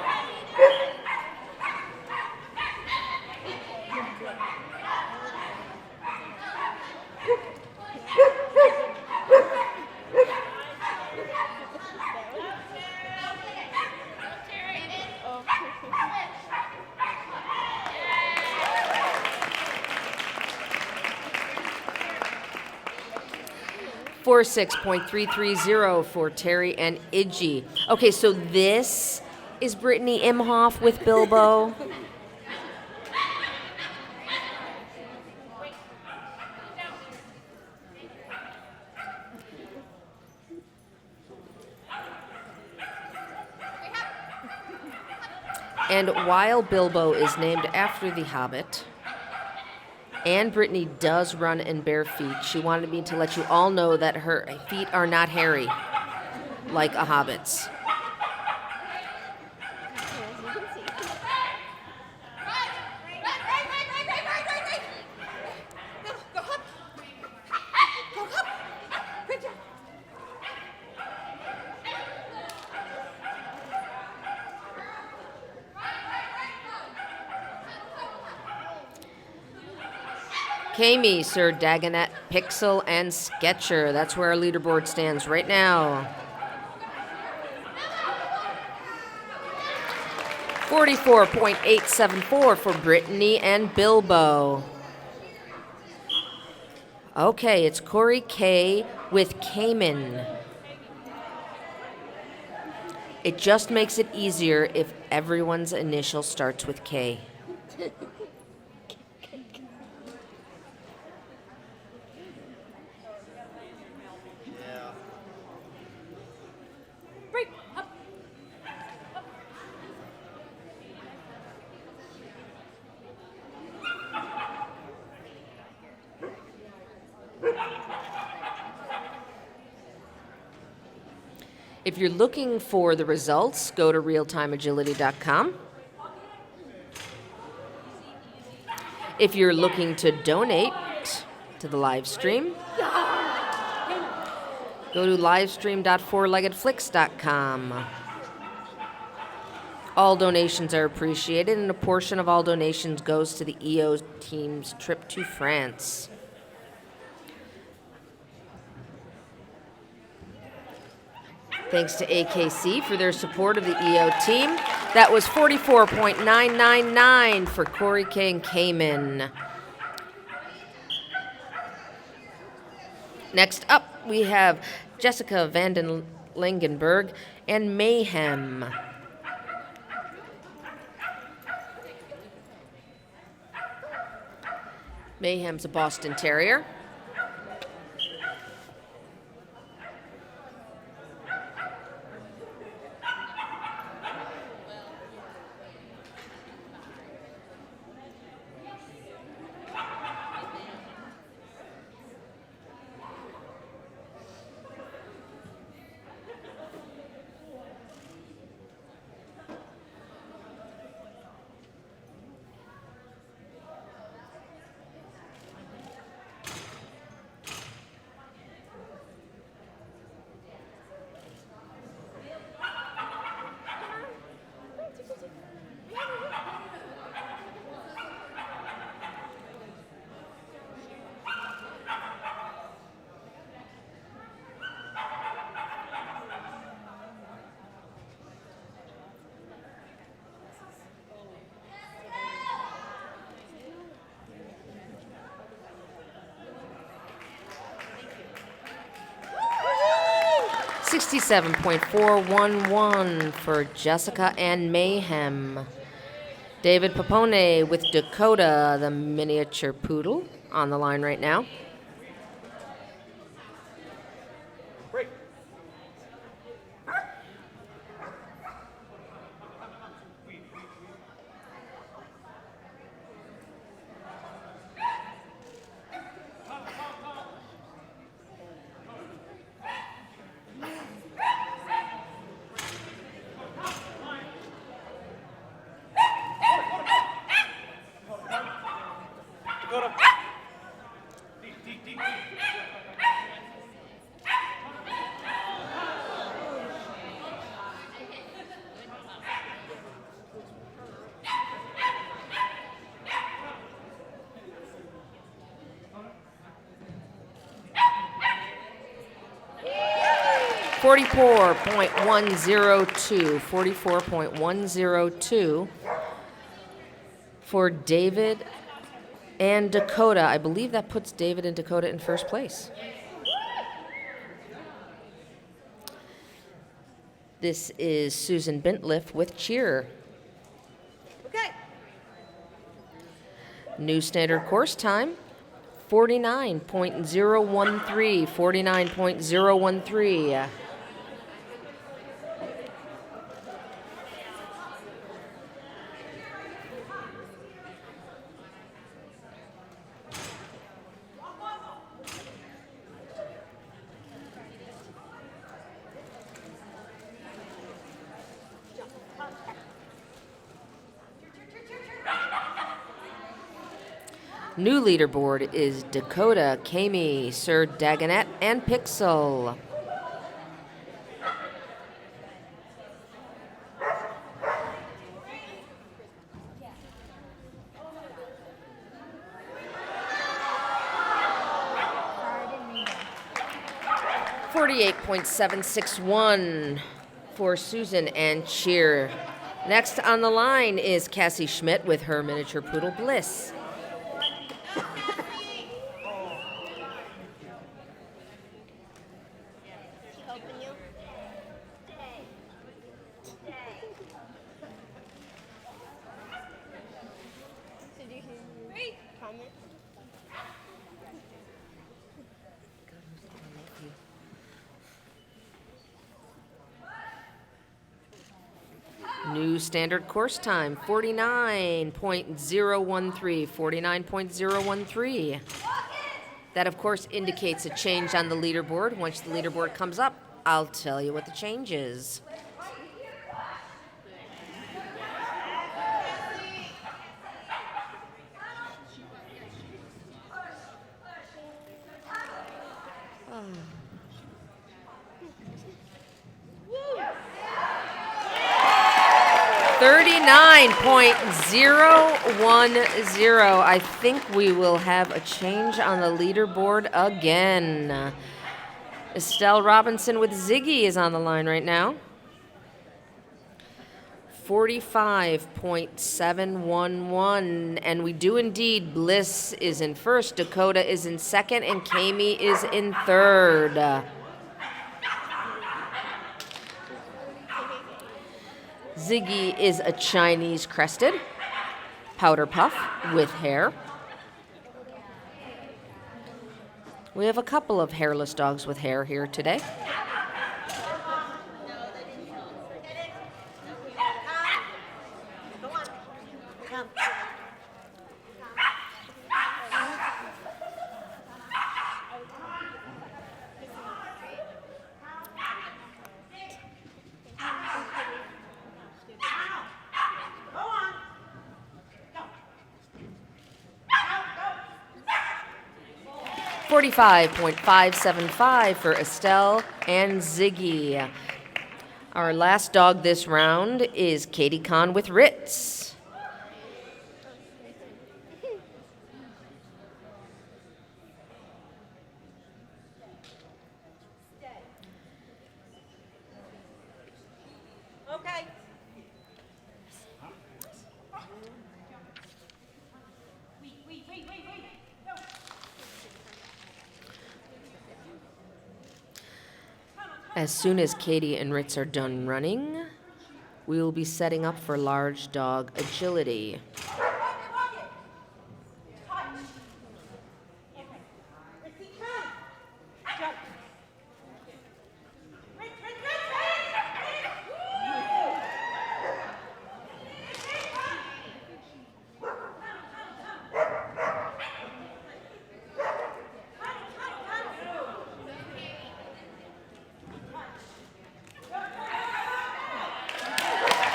For 6.330 for Terry and Idgie. Okay, so this is Brittany Imhoff with Bilbo. And while Bilbo is named after the Hobbit, and Brittany does run in bare feet, she wanted me to let you all know that her feet are not hairy like a hobbit's. Kami, Sir Dagonet, Pixel, and Sketcher. That's where our leaderboard stands right now. 44.874 for Brittany and Bilbo. Okay, it's Corey K with Cayman. It just makes it easier if everyone's initial starts with K. If you're looking for the results, go to realtimeagility.com. If you're looking to donate to the live stream, go to livestream.fourleggedflix.com. All donations are appreciated, and a portion of all donations goes to the EO team's trip to France. Thanks to AKC for their support of the EO team. That was 44.999 for Corey K. and Cayman. Next up, we have Jessica Vanden Langenberg and Mayhem. Mayhem's a Boston Terrier. $67.411 for Jessica and Mayhem. David Papone with Dakota, the miniature poodle, on the line right now. Break. 44.102 for David and Dakota. I believe that puts David and Dakota in first place. This is Susan Bintliff with Cheer. Okay. New standard course time, 49.013, 49.013. 'New leaderboard is Dakota, Kami, Sir Dagonet, and Pixel. $48.761 for Susan and Cheer. Next on the line is Cassie Schmidt with her miniature poodle Bliss. New standard course time, 49.013, 49.013. That, of course, indicates a change on the leaderboard once the leaderboard comes up. I'll tell you what the change is. Oh. 39.010. I think we will have a change on the leaderboard again. Estelle Robinson with Ziggy is on the line right now. 45.711. And we do indeed. Bliss is in first, Dakota is in second, and Kami is in third. Ziggy is a Chinese crested powder puff with hair. We have a couple of hairless dogs with hair here today. Come. 45.575 for Estelle and Ziggy. Our last dog this round is Katie Kahn with Ritz. Okay. As soon as Katie and Ritz are done running, we will be setting up for large dog agility. Jump.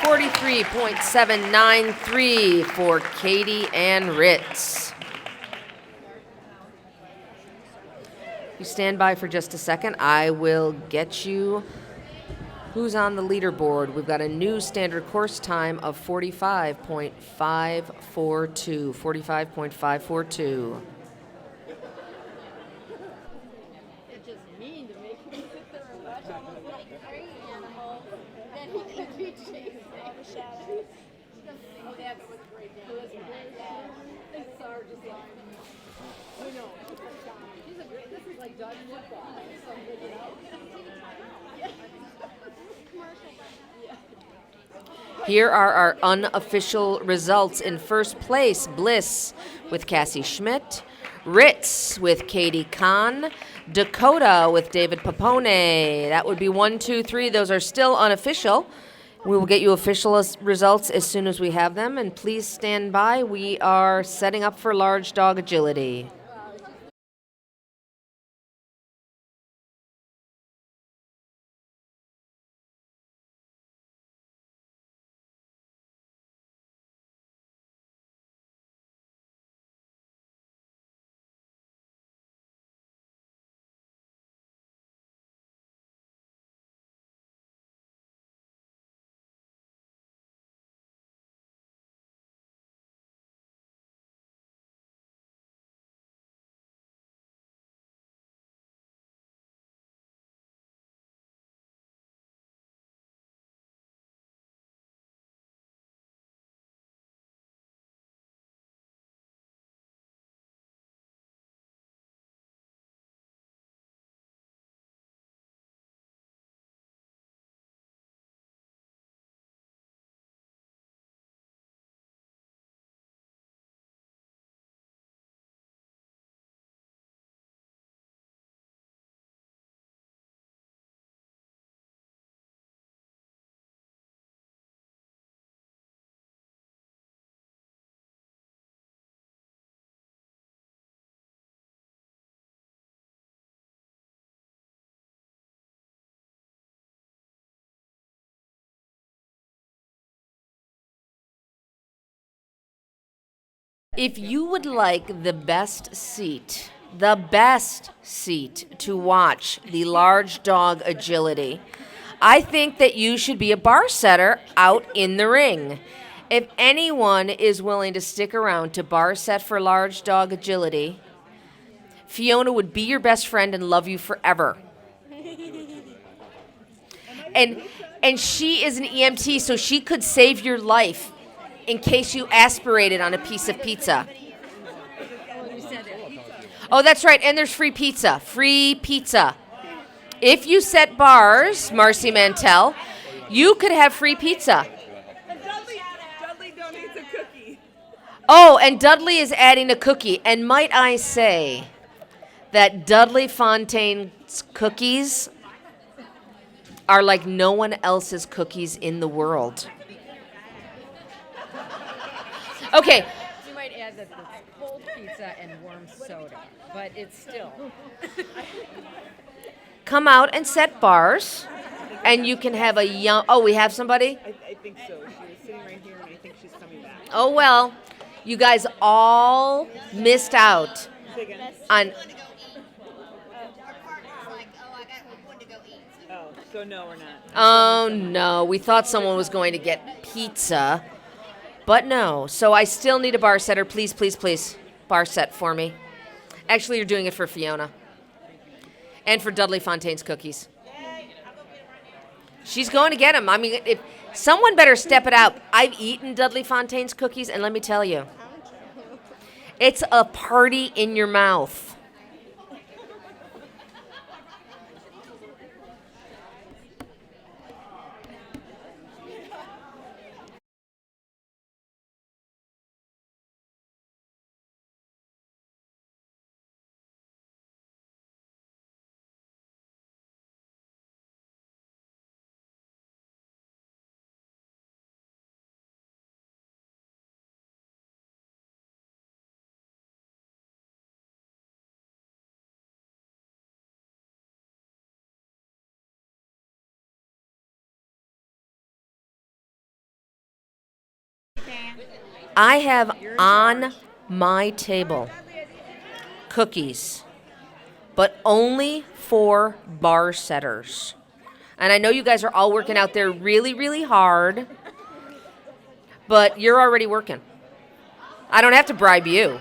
43.793 for Katie and Ritz. You stand by for just a second. I will get you who's on the leaderboard. We've got a new standard course time of 45.542. 45.542. It's just mean to make him sit there and watch all those little prey animals. Then he can be chasing all the shadows. Oh, that was great. It was great. Yeah. And Sarah just like, I know. She's a great, this is like dog football. So good, you know? Here are our unofficial results. In first place, Bliss with Cassie Schmidt, Ritz with Katie Kahn, Dakota with David Papone. That would be 1, 2, 3. Those are still unofficial. We will get you official results as soon as we have them. And please stand by. We are setting up for large dog agility. If you would like the best seat to watch the large dog agility, I think that you should be a bar setter out in the ring. If anyone is willing to stick around to bar set for large dog agility, Fiona would be your best friend and love you forever. And she is an EMT, so she could save your life in case you aspirated on a piece of pizza. Oh, that's right, and there's free pizza. Free pizza. If you set bars, Marcy Mantell, you could have free pizza. And Dudley donates a cookie. Oh, and Dudley is adding a cookie. And might I say that Dudley Fontaine's cookies are like no one else's cookies in the world. Okay. You might add that it's cold pizza and warm soda, but it's still. Come out and set bars, and you can have a young. Oh, we have somebody? I think so. She was sitting right here, and I think she's coming back. Oh, well, you guys all missed out Say again. on. Oh, so no, we're not. Oh, no. We thought someone was going to get pizza, but no. So I still need a bar setter. Please, please, please. Bar set for me. Actually, you're doing it for Fiona. And for Dudley Fontaine's cookies. She's going to get them. I mean, if someone better step it out. I've eaten Dudley Fontaine's cookies, and let me tell you, it's a party in your mouth. I have on my table cookies, but only for bar setters. And I know you guys are all working out there really, really hard, but you're already working. I don't have to bribe you.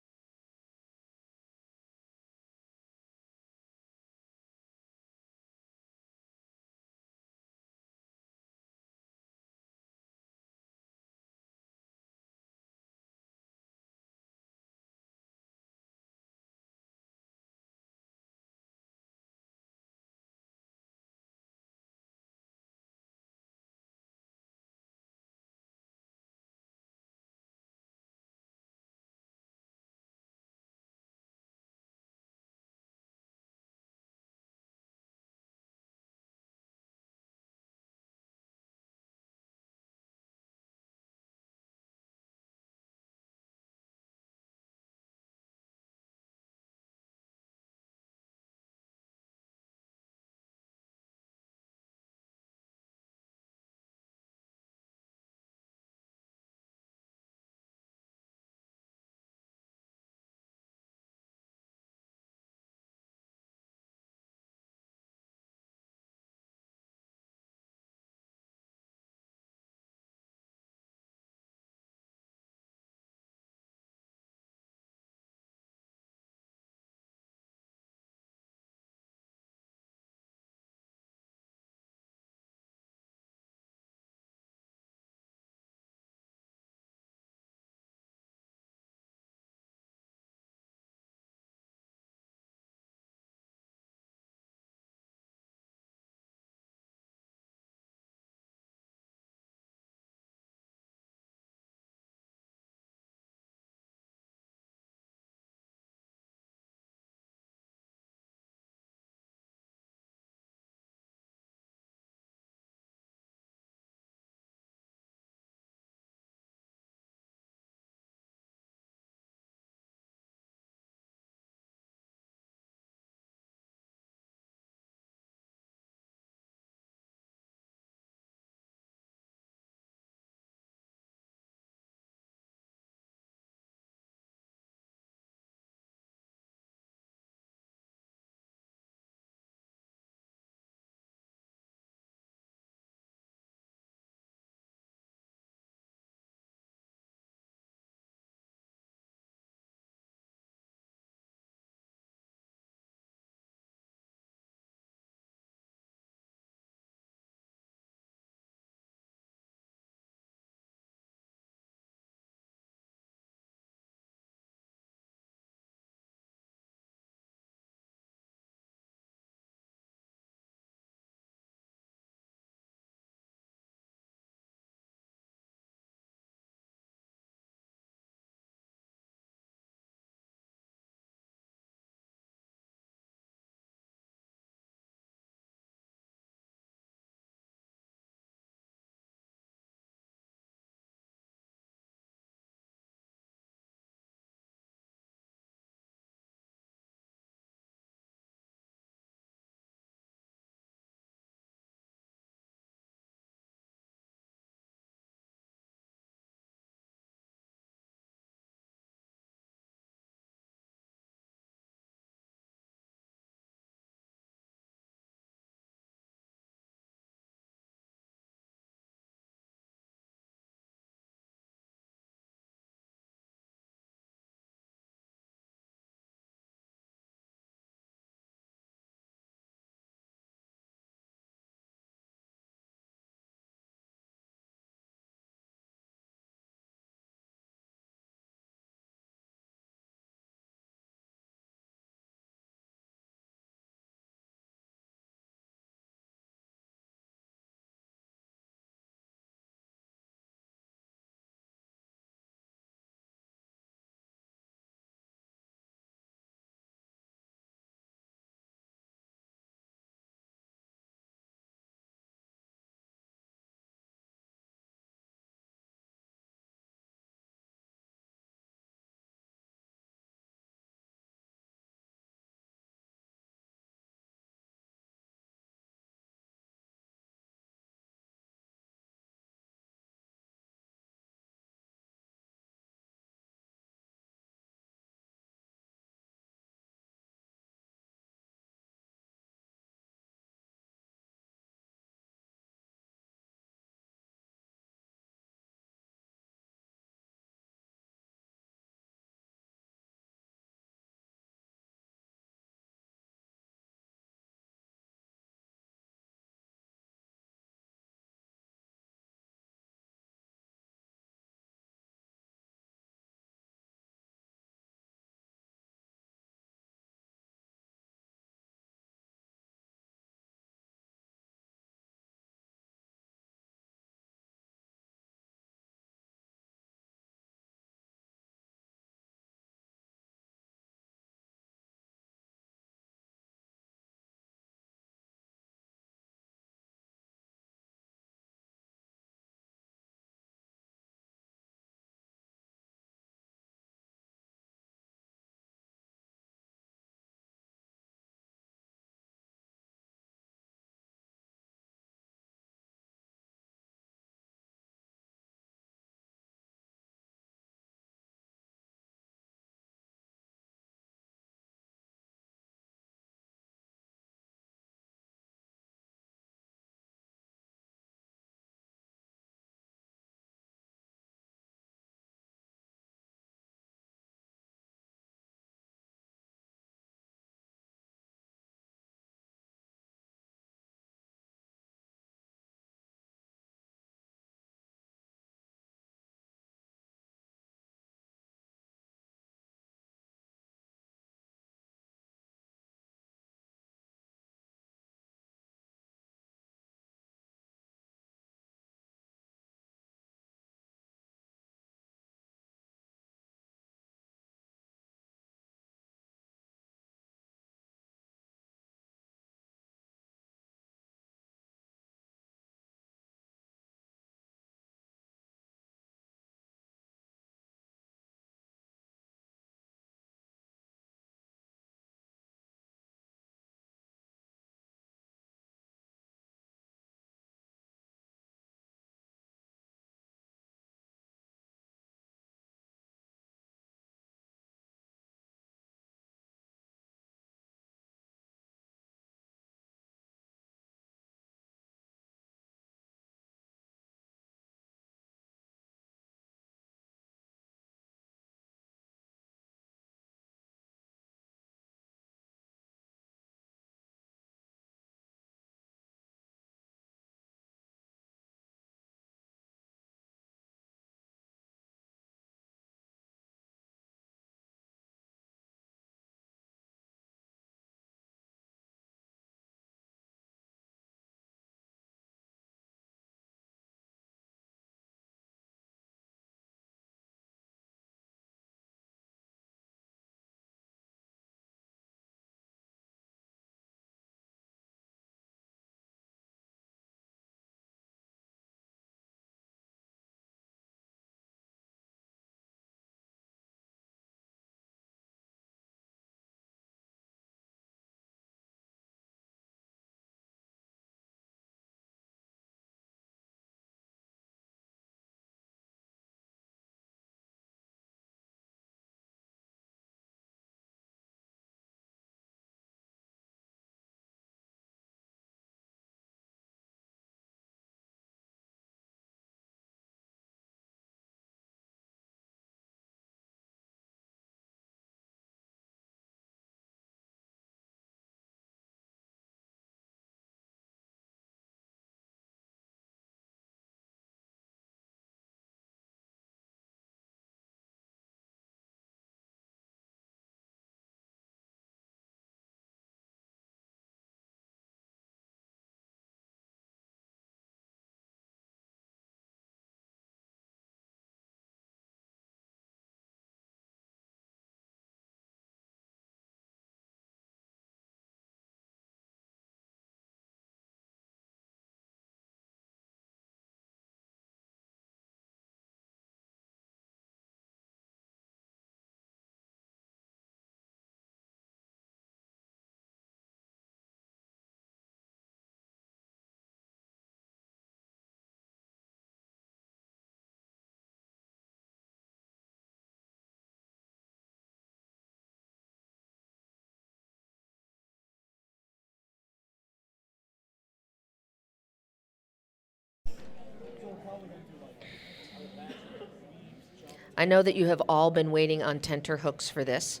I know that you have all been waiting on tenterhooks for this.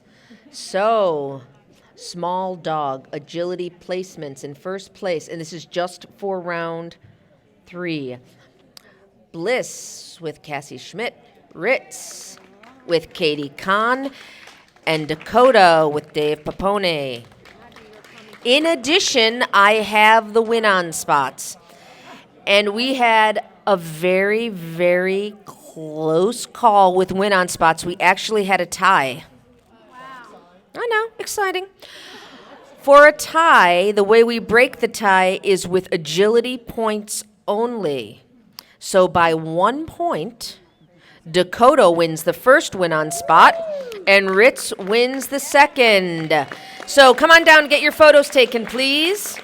So, small dog agility placements in first place, and this is just for round 3. Bliss with Cassie Schmidt, Ritz with Katie Kahn, and Dakota with Dave Papone. In addition, I have the win-on spots. And we had a very, very close call with win-on spots. We actually had a tie. I know, exciting. For a tie, the way we break the tie is with agility points only. So by 1 point, Dakota wins the first win-on spot, and Ritz wins the second. So come on down and get your photos taken, please.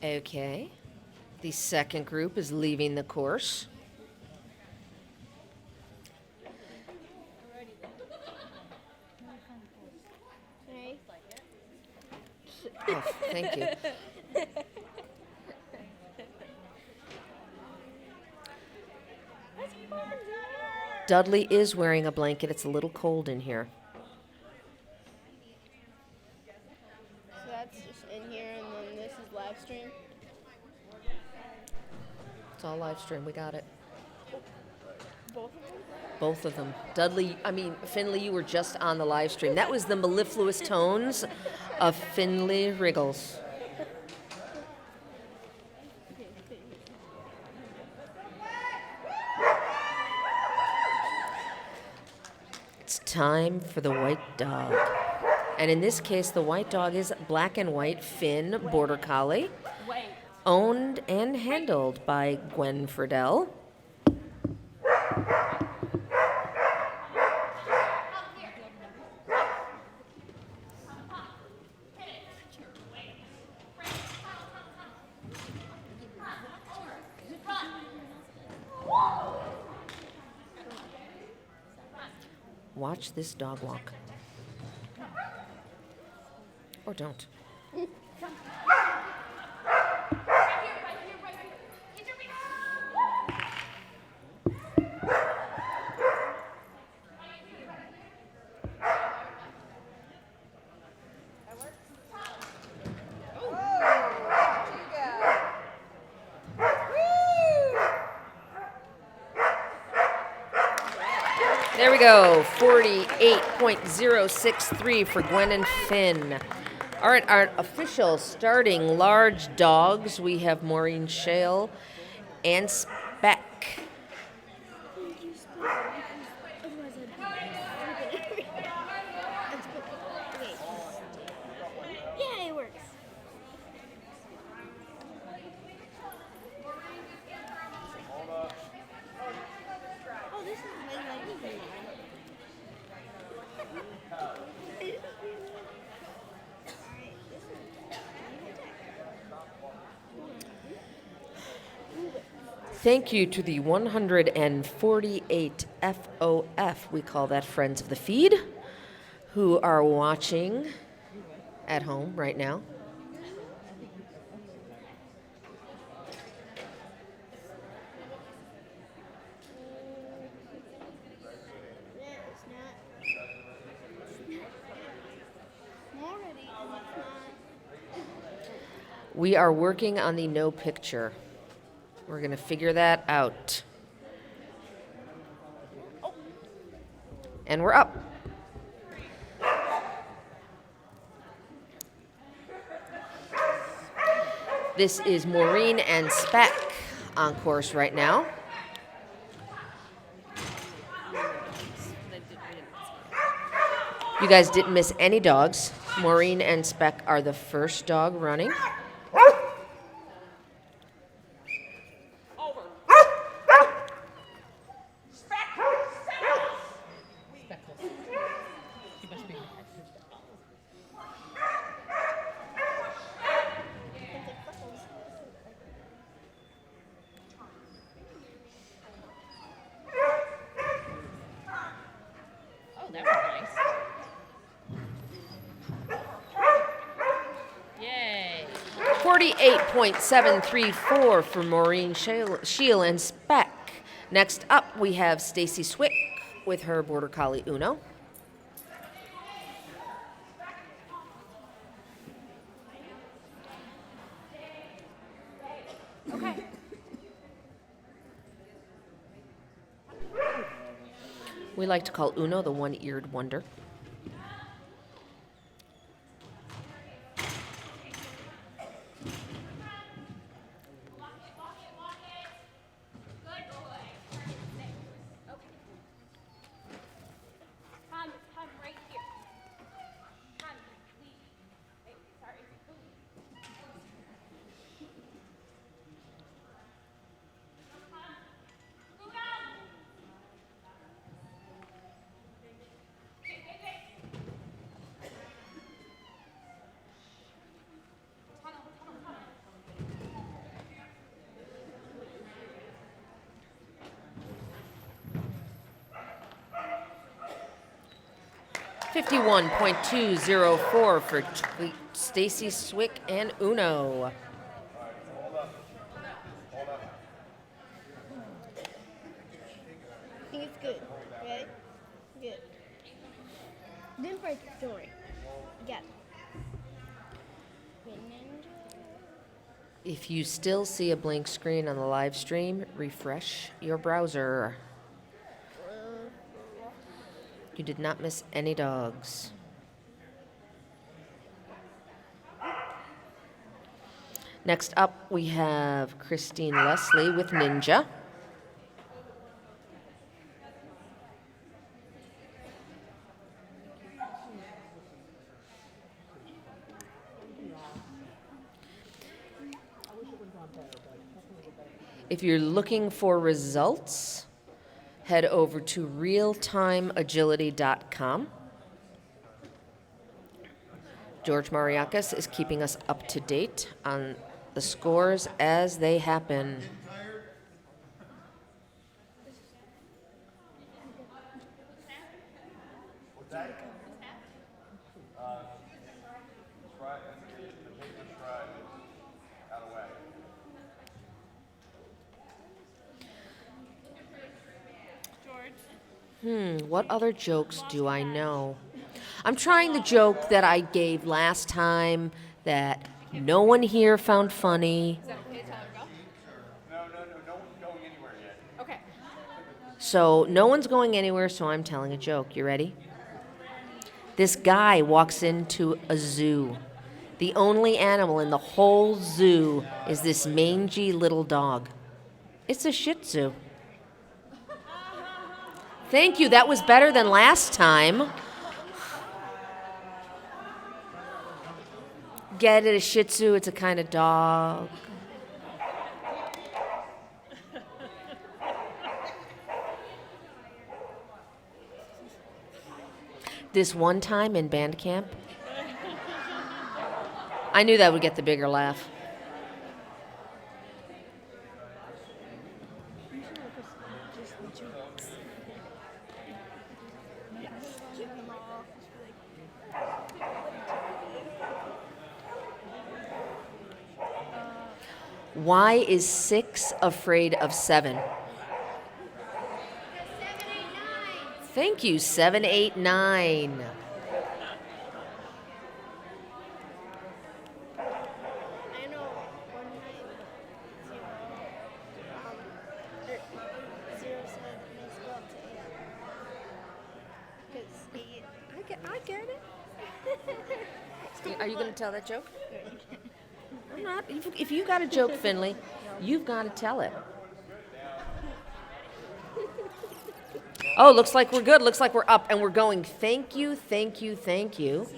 Okay. The second group is leaving the course. Oh, thank you. Dudley is wearing a blanket. It's a little cold in here. So that's just in here, and then this is live stream. It's all live stream. We got it. Both of them? Both of them. Finley, you were just on the live stream. That was the mellifluous tones of Finley Wriggles. It's time for the white dog. And in this case, the white dog is black and white Finn Border Collie, owned and handled by Gwen Friedel. Watch this dog walk. Or don't. There we go, 48.063 for Gwen and Finn. All right, our official starting large dogs, we have Maureen Shale and Speck. Yeah, it works. Oh, this is way lighter than mine. Thank you to the 148 FOF, we call that Friends of the Feed, who are watching at home right now. We are working on the no picture. We're going to figure that out. And we're up. This is Maureen and Speck on course right now. You guys didn't miss any dogs. Maureen and Speck are the first dog running. Oh, that was nice. Yay. 48.734 for Maureen Scheel and Speck. Next up, we have Stacy Swick with her Border Collie Uno. We like to call Uno the one-eared wonder. 51.204 for Stacy Swick and Uno. I think it's good, right? Good. Didn't break the story. You got it. If you still see a blank screen on the live stream, refresh your browser. You did not miss any dogs. Next up, we have Christine Leslie with Ninja. If you're looking for results, head over to realtimeagility.com. George Mariakis is keeping us up to date on the scores as they happen. What other jokes do I know? I'm trying the joke that I gave last time that no one here found funny. Is that okay, Tyler? Go? No one's going anywhere yet. Okay. So no one's going anywhere, so I'm telling a joke. You ready? This guy walks into a zoo. The only animal in the whole zoo is this mangy little dog. It's a Shih Tzu. Thank you. That was better than last time. Get it? A Shih Tzu. It's a kind of dog. This one time in band camp, I knew that would get the bigger laugh. Why is 6 afraid of 7? Thank you, 789. I know one night, zero said let's go up to 8. Because 8. I get it. Are you going to tell that joke? I'm not. If you got a joke, Finley, you've got to tell it. Oh, looks like we're good. Looks like we're up and we're going. Thank you, thank you, thank you.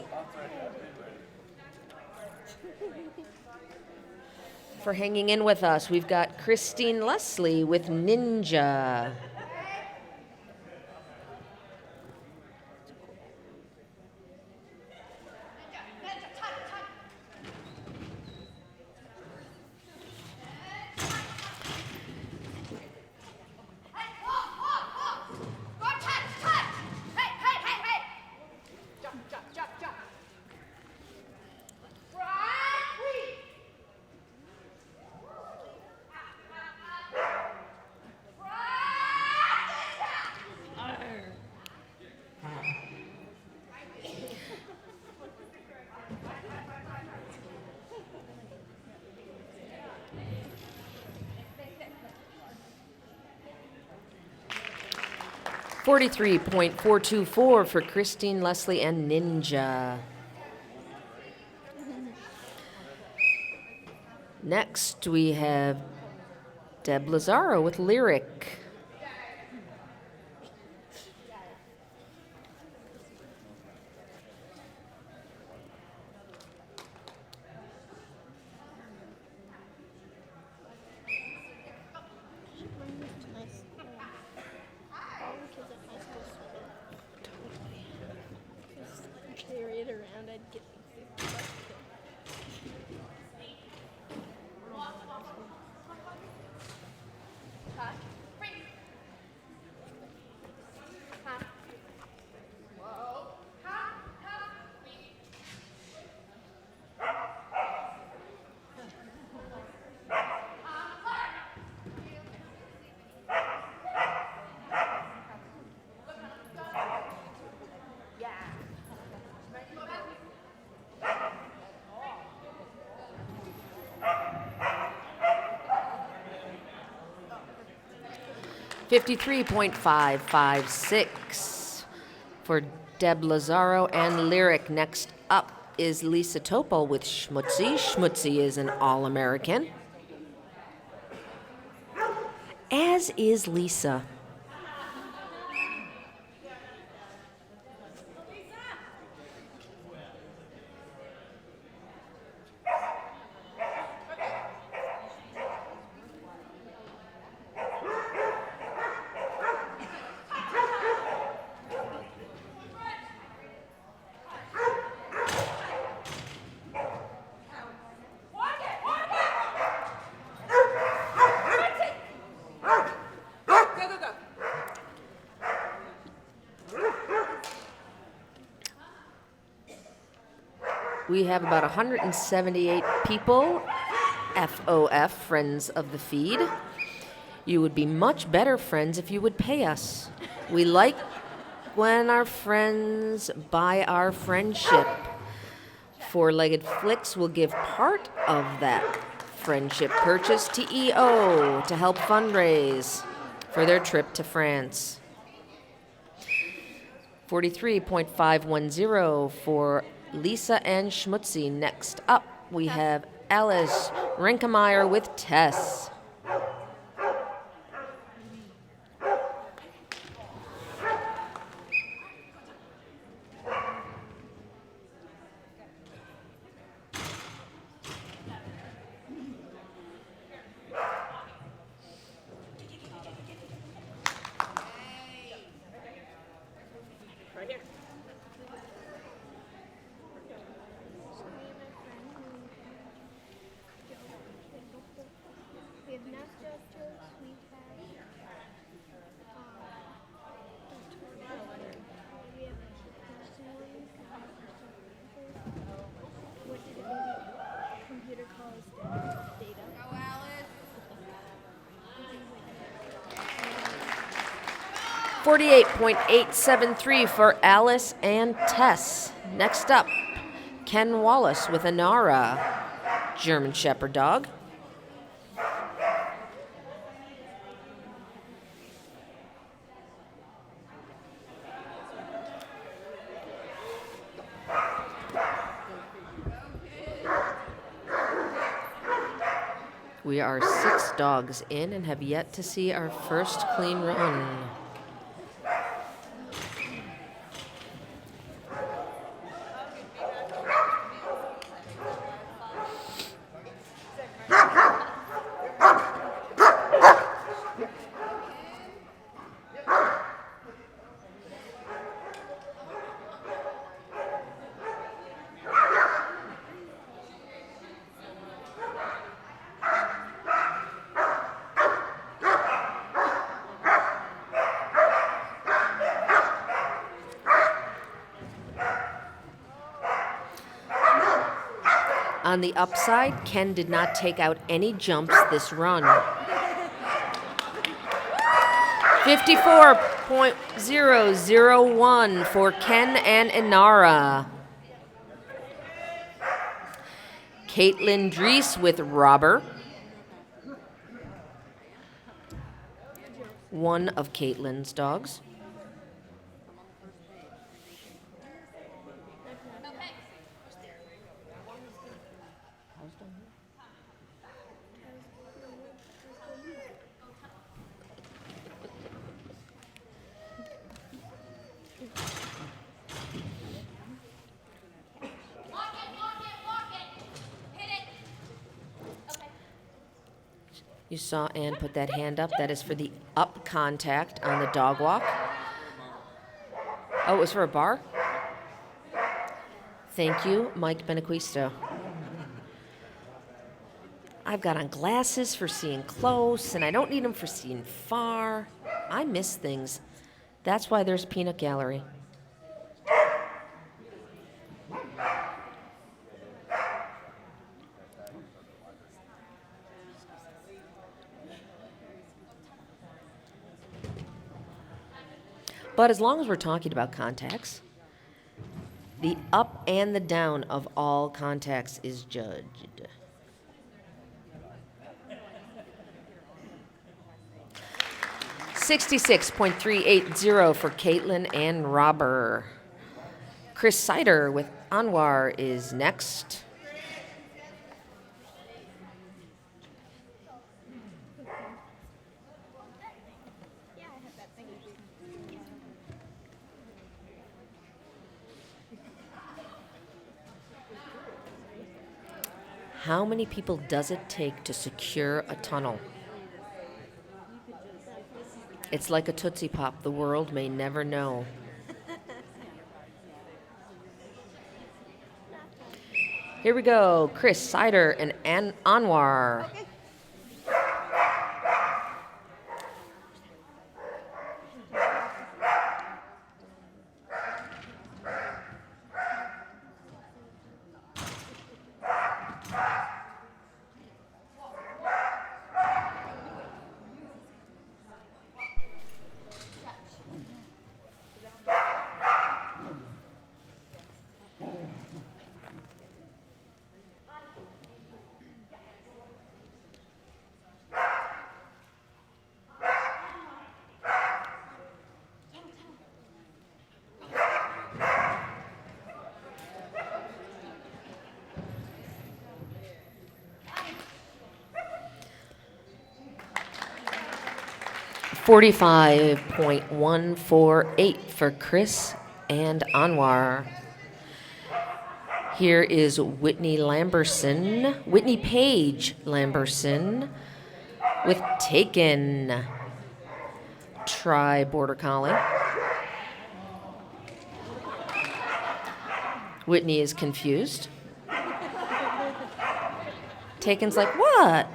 For hanging in with us. We've got Christine Leslie with Ninja. .424 for Christine Leslie and Ninja. Next, we have Deb Lazaro with Lyric. Carry it around, I'd get $50. 53.556 for Deb Lazaro and Lyric. Next up is Lisa Topol with Schmutzy. Schmutzy is an All-American, as is Lisa. We have about 178 people, FOF, friends of the feed. You would be much better friends if you would pay us. We like when our friends buy our friendship. Four-Legged Flicks will give part of that friendship purchase to EO to help fundraise for their trip to France. 43.510 for Lisa and Schmutzy. Next up, we have Alice Renkemeyer with Tess. We have Nasdaq jokes, we have we have what did it computer calls data? Go Alice! 48.873 for Alice and Tess. Next up, Ken Wallace with Anara, German Shepherd dog. We are 6 dogs in and have yet to see our first clean run. On the upside, Ken did not take out any jumps this run. 54.001 for Ken and Inara. Caitlin Drees with Robber. One of Caitlin's dogs. You saw Ann put that hand up. That is for the up contact on the dog walk. Oh, it was for a bar? Thank you, Mike Benequisto. I've got on glasses for seeing close, and I don't need them for seeing far. I miss things. That's why there's Peanut Gallery. But as long as we're talking about contacts, the up and the down of all contacts is judged. 66.380 for Caitlin and Robber. Chris Sider with Anwar is next. Yeah, I have that thing. How many people does it take to secure a tunnel? It's like a Tootsie Pop. The world may never know. Here we go. Chris Sider and Anwar. 45.148 for Chris and Anwar. Here is Whitney Page Lamberson with Taken. Try Border Collie. Whitney is confused. Taken's like, what?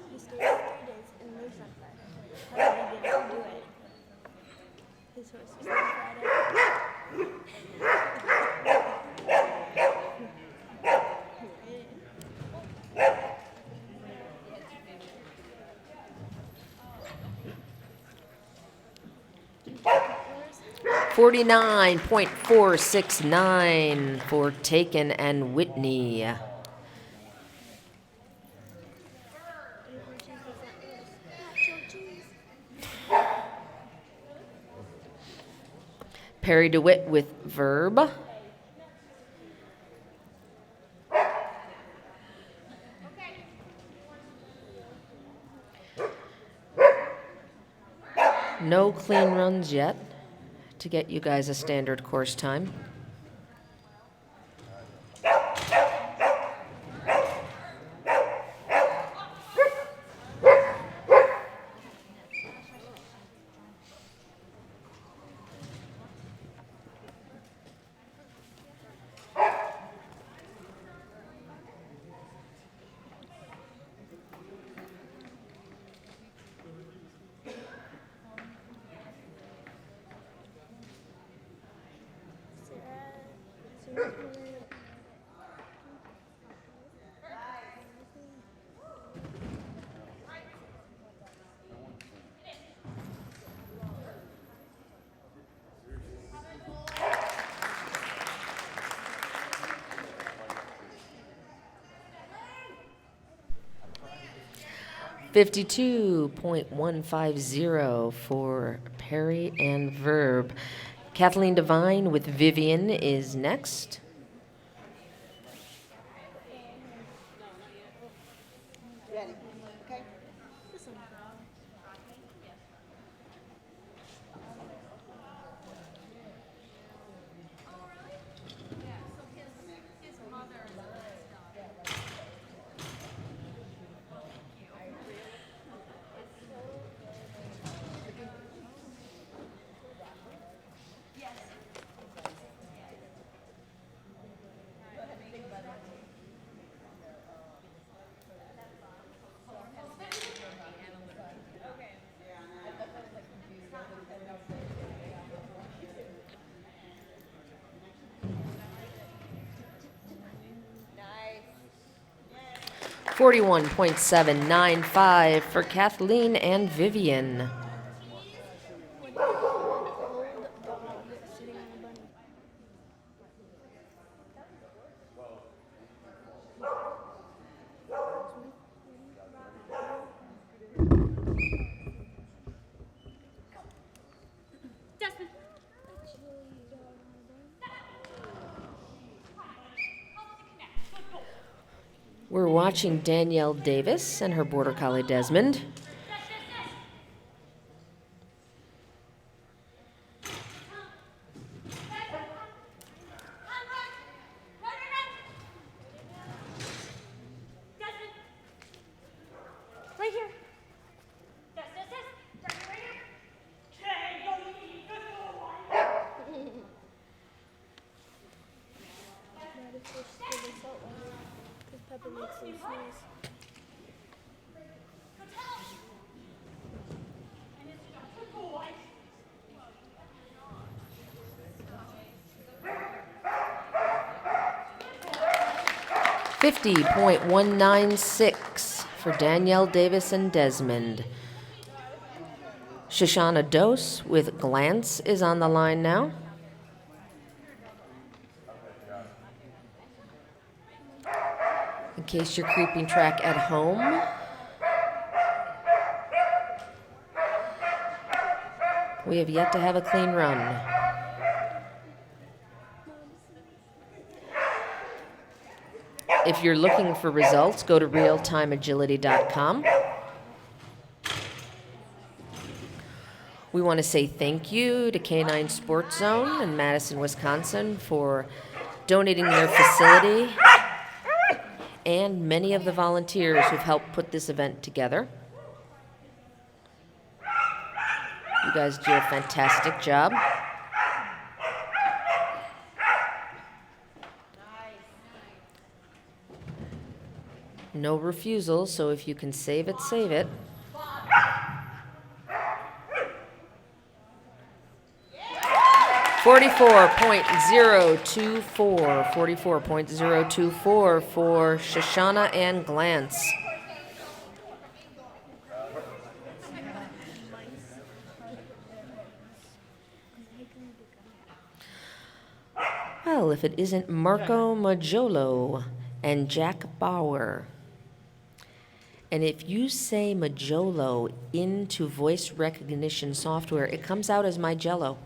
He stays 3 days and lives on Friday. How did he get to do it? His horse was on Friday. 49.469 for Taken and Whitney. Perry DeWitt with Verb. No clean runs yet to get you guys a standard course time. Sarah 52.150 for Perry and Verb. Kathleen Devine with Vivian is next. 41.795 for Kathleen and Vivian. What is an old dog sitting on a bunny? '" We're watching Danielle Davis and her Border Collie Desmond. Right here. Yes. Right here. Okay, go eat. Good boy. Not if they're still in salt water. Because Pepper makes them sneeze. Good boy. 50.196 for Danielle Davis and Desmond. Shoshana Dose with Glance is on the line now. In case you're keeping track at home, we have yet to have a clean run. If you're looking for results, go to realtimeagility.com. We want to say thank you to K9 Sports Zone in Madison, Wisconsin for donating their facility and many of the volunteers who've helped put this event together. You guys do a fantastic job. No refusal, so if you can save it, save it. $44.024 for Shoshana and Glance. Well, if it isn't Marco Majolo and Jack Bauer. And if you say Majolo into voice recognition software, it comes out as my Jello.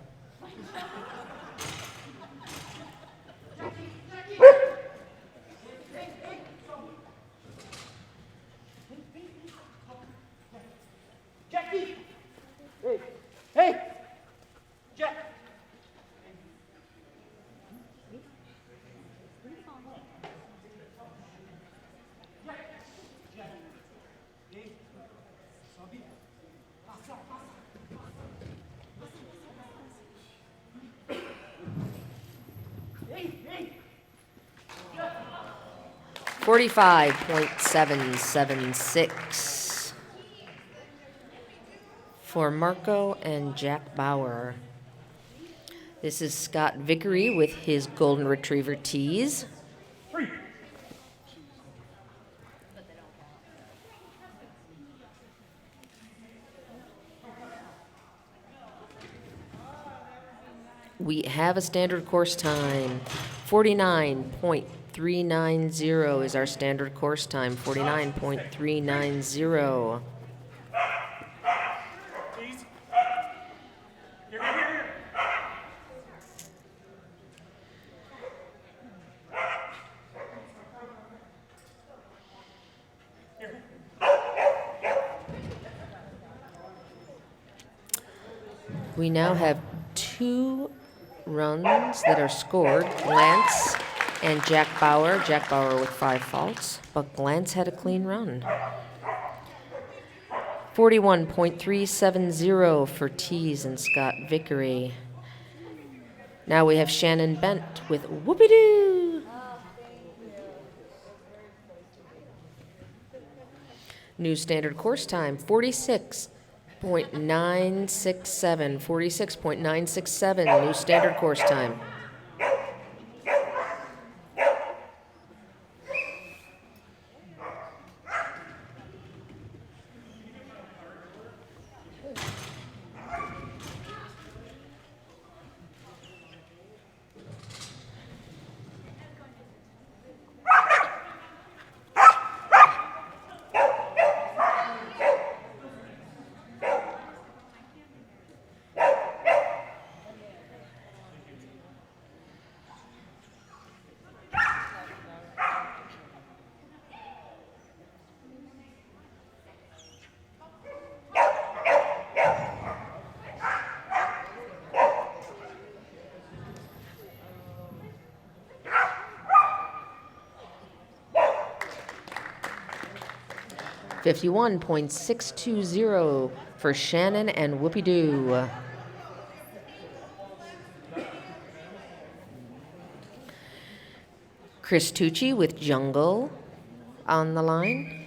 Jackie! Hey! Jack! $45.776 for Marco and Jack Bauer. This is Scott Vickery with his Golden Retriever tees. We have a standard course time. 49.390 is our standard course time. 49.390. Please. Here. We now have two runs that are scored. Glance and Jack Bauer. Jack Bauer with 5 faults, but Glance had a clean run. 41.370 for Tees and Scott Vickery. Now we have Shannon Bent with Whoopie-Doo. New standard course time, 46.967. 46.967, new standard course time. 51.620 for Shannon and Whoopie Doo. Chris Tucci with Jungle on the line.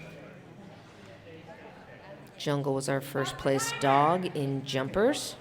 Jungle was our first place dog in jumpers.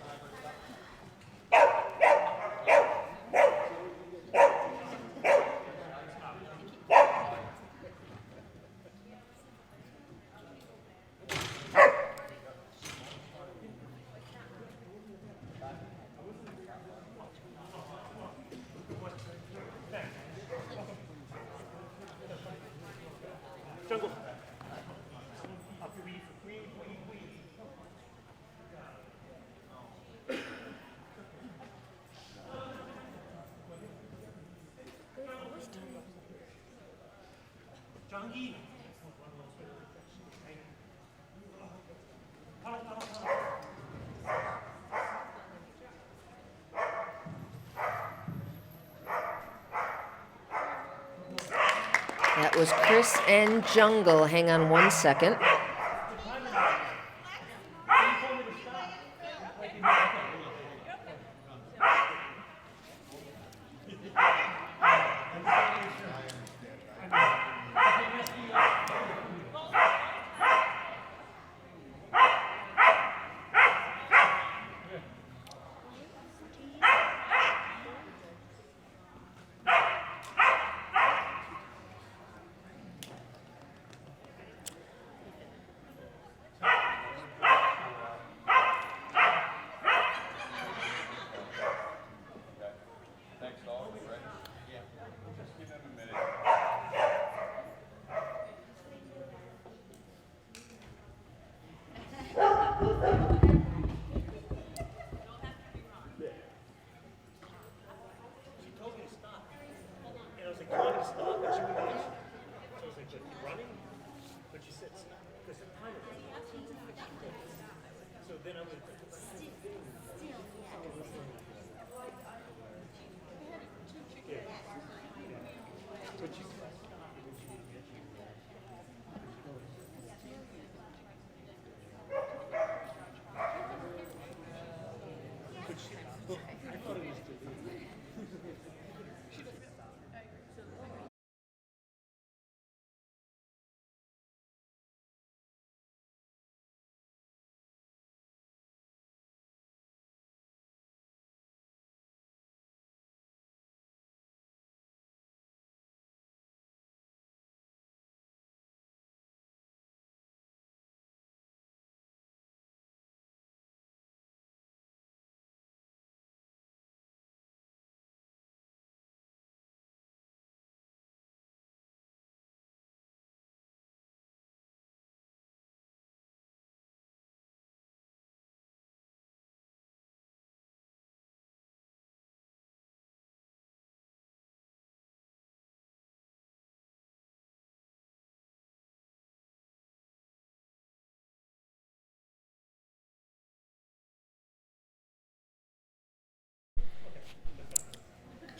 That was Chris and Jungle. Hang on 1 second.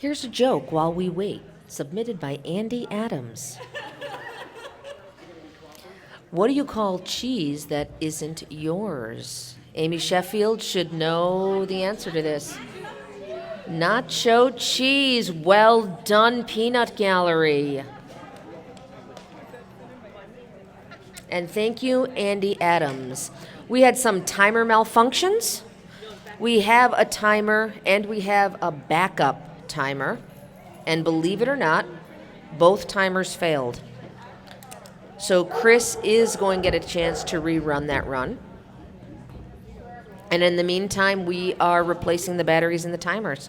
Here's a joke while we wait, submitted by Andy Adams. What do you call cheese that isn't yours? Amy Sheffield should know the answer to this. Nacho cheese. Well done, Peanut Gallery. And thank you, Andy Adams. We had some timer malfunctions. We have a timer and we have a backup timer. And believe it or not, both timers failed. So Chris is going to get a chance to rerun that run. And in the meantime, we are replacing the batteries in the timers.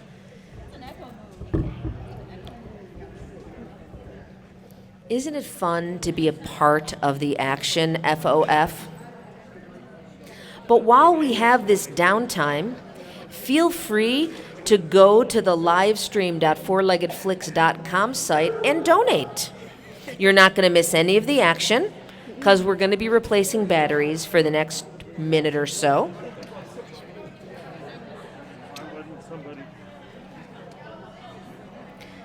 Isn't it fun to be a part of the action, FOF? But while we have this downtime, feel free to go to the livestream.fourleggedflix.com site and donate. You're not going to miss any of the action because we're going to be replacing batteries for the next minute or so.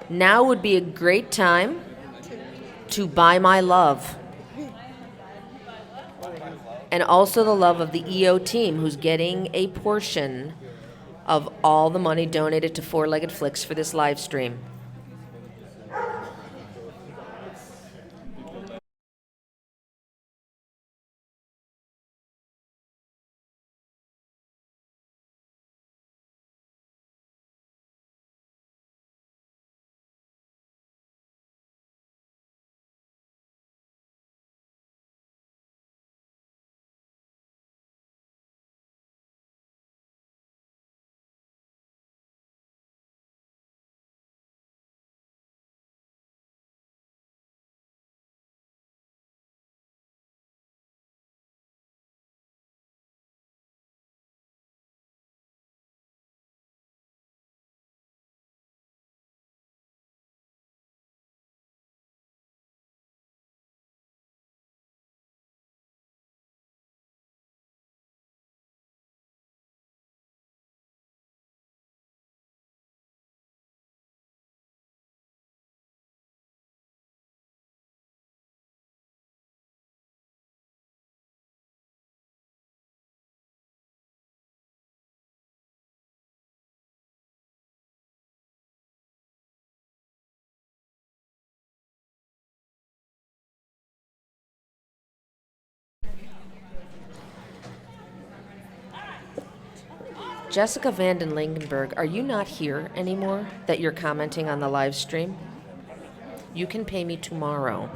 Now would be a great time to buy my love. and also the love of the EO team, who's getting a portion of all the money donated to Four Legged Flicks for this live stream. Jessica Vanden Langenberg, are you not here anymore that you're commenting on the live stream? You can pay me tomorrow.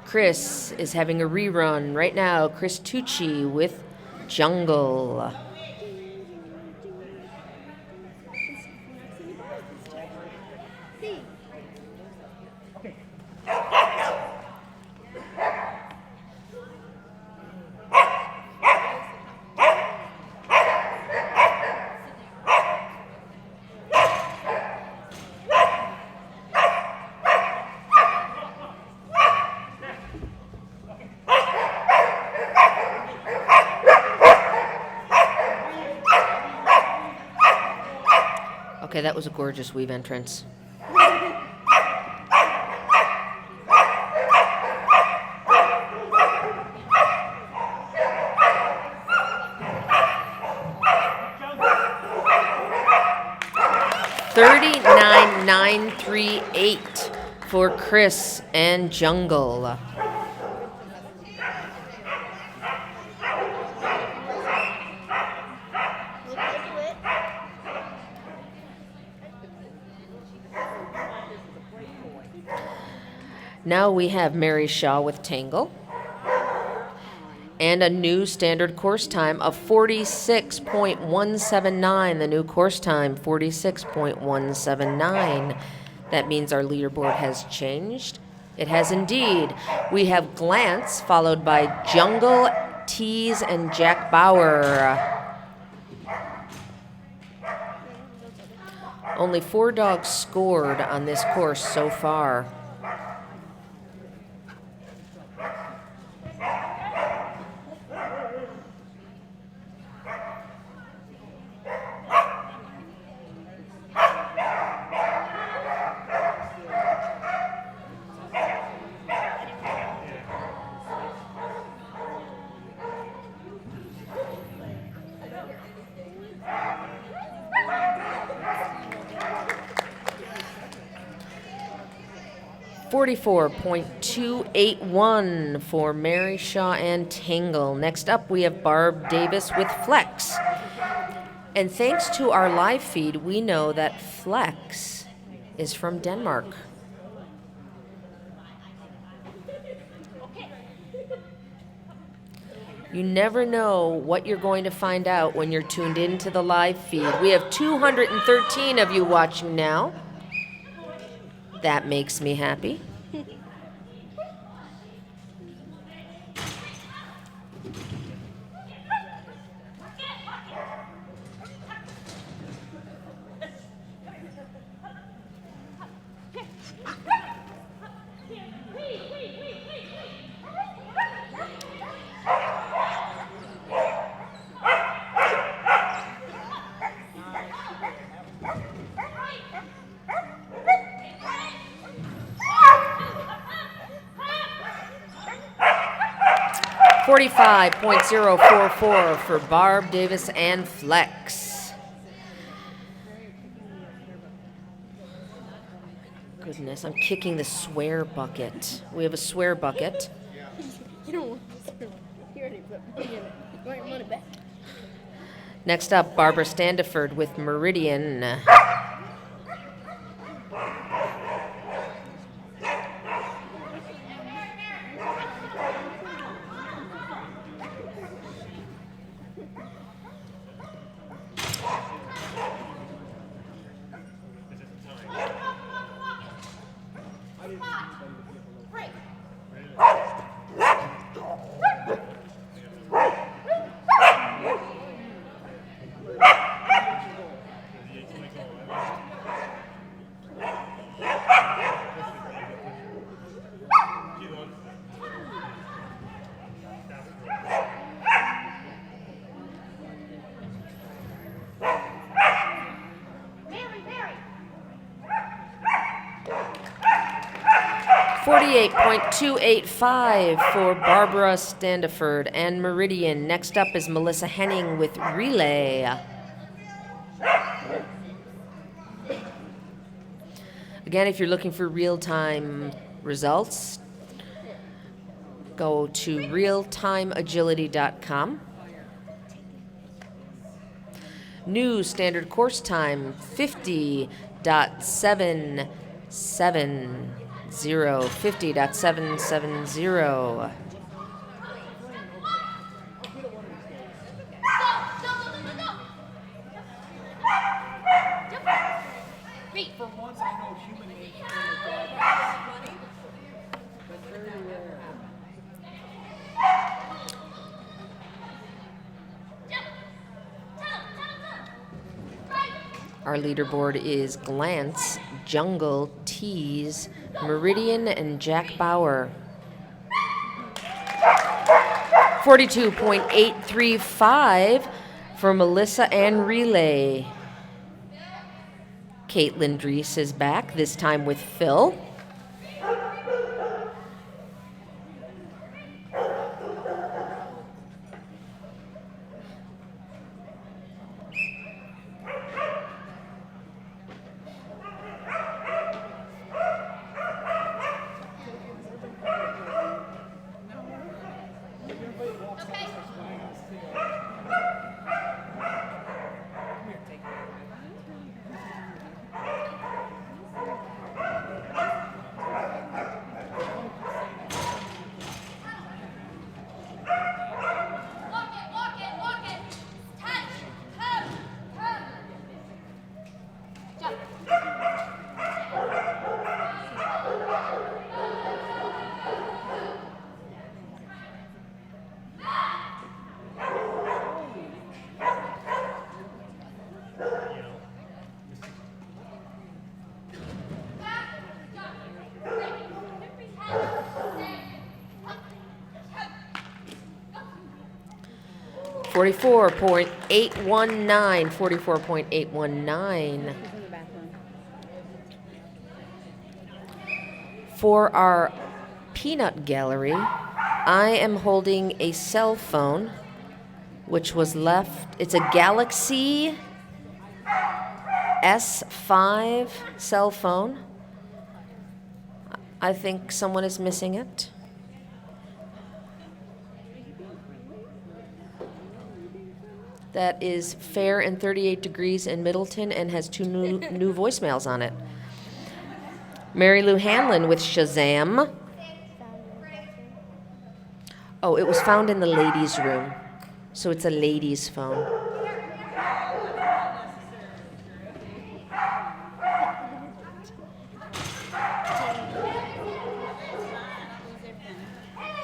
Chris is having a rerun right now. Chris Tucci with Jungle. Okay, that was a gorgeous weave entrance. $39,938 for Chris and Jungle. Now we have Mary Shaw with Tangle. And a new standard course time of 46.179. The new course time, 46.179. That means our leaderboard has changed. It has indeed. We have Glance, followed by Jungle, Tease, and Jack Bauer. Only 4 dogs scored on this course so far. $44.281 for Mary Shaw and Tangle. Next up, we have Barb Davis with Flex. And thanks to our live feed, we know that Flex is from Denmark. You never know what you're going to find out when you're tuned into the live feed. We have 213 of you watching now. That makes me happy. 45.044 for Barb, Davis, and Flex. Goodness, I'm kicking the swear bucket. We have a swear bucket. You don't want this. You already put money in it. You want your money back. Next up, Barbara Standiford with Meridian. 48.285 for Barbara Standiford and Meridian. Next up is Melissa Henning with Relay. Again, if you're looking for real-time results, go to realtimeagility.com. New standard course time, 50.770. 50.770. For once, I know human age is but very rare. Our leaderboard is Glance, Jungle, Tease, Meridian, and Jack Bauer. 42.835 for Melissa and Relay. Caitlin Drees is back, this time with Phil. $44.819. For our peanut gallery, I am holding a cell phone, which was left. It's a Galaxy S5 cell phone. I think someone is missing it. That is fair and 38 degrees in Middleton and has two new voicemails on it. Mary Lou Hanlon with Shazam. Oh, it was found in the ladies' room. So it's a ladies' phone.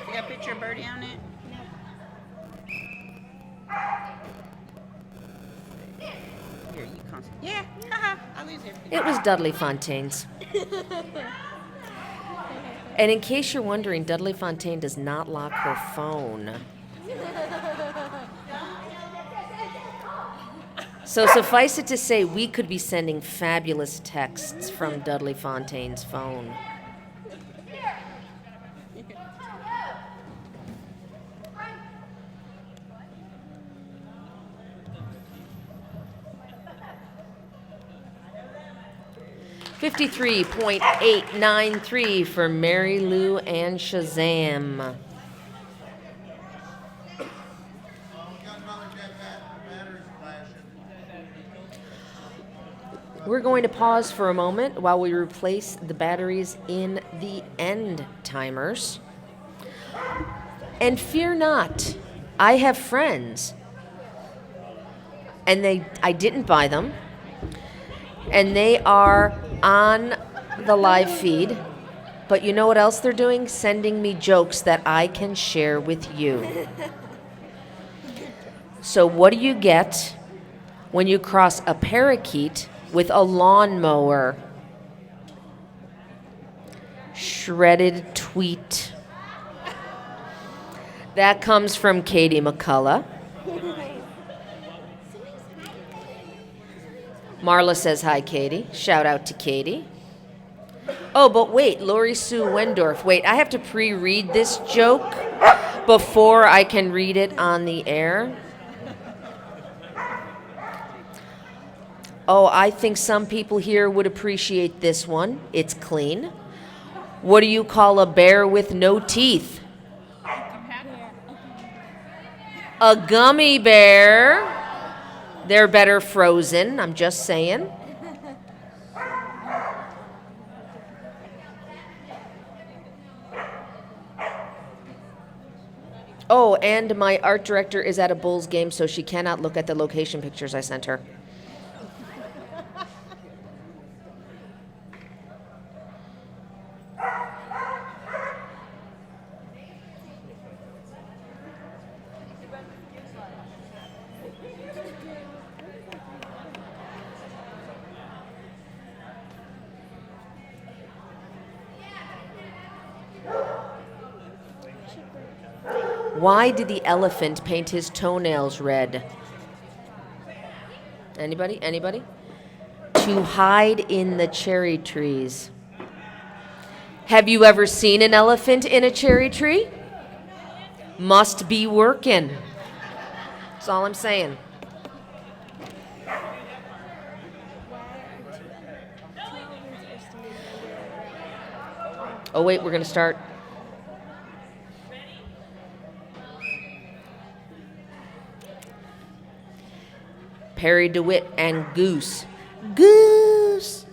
You got a picture of Birdie on it? Here, you constantly. Yeah, haha, I lose everything. It was Dudley Fontaine's. And in case you're wondering, Dudley Fontaine does not lock her phone. So suffice it to say, we could be sending fabulous texts from Dudley Fontaine's phone. 53.893 for Mary Lou and Shazam. We're going to pause for a moment while we replace the batteries in the end timers. And fear not, I have friends, and I didn't buy them, and they are on the live feed. But you know what else they're doing? Sending me jokes that I can share with you. So what do you get when you cross a parakeet with a lawnmower? Shredded tweet. That comes from Katie McCullough. Marla says hi, Katie. Shout out to Katie. Oh, but wait, Lori Sue Wendorf. Wait, I have to pre-read this joke before I can read it on the air. Oh, I think some people here would appreciate this one. It's clean. What do you call a bear with no teeth? A gummy bear. They're better frozen, I'm just saying. Oh, and my art director is at a Bulls game, so she cannot look at the location pictures I sent her. Why did the elephant paint his toenails red? Anybody? Anybody? To hide in the cherry trees. Have you ever seen an elephant in a cherry tree? Must be working. That's all I'm saying. Oh, wait, we're going to start. Perry DeWitt and Goose. Goose!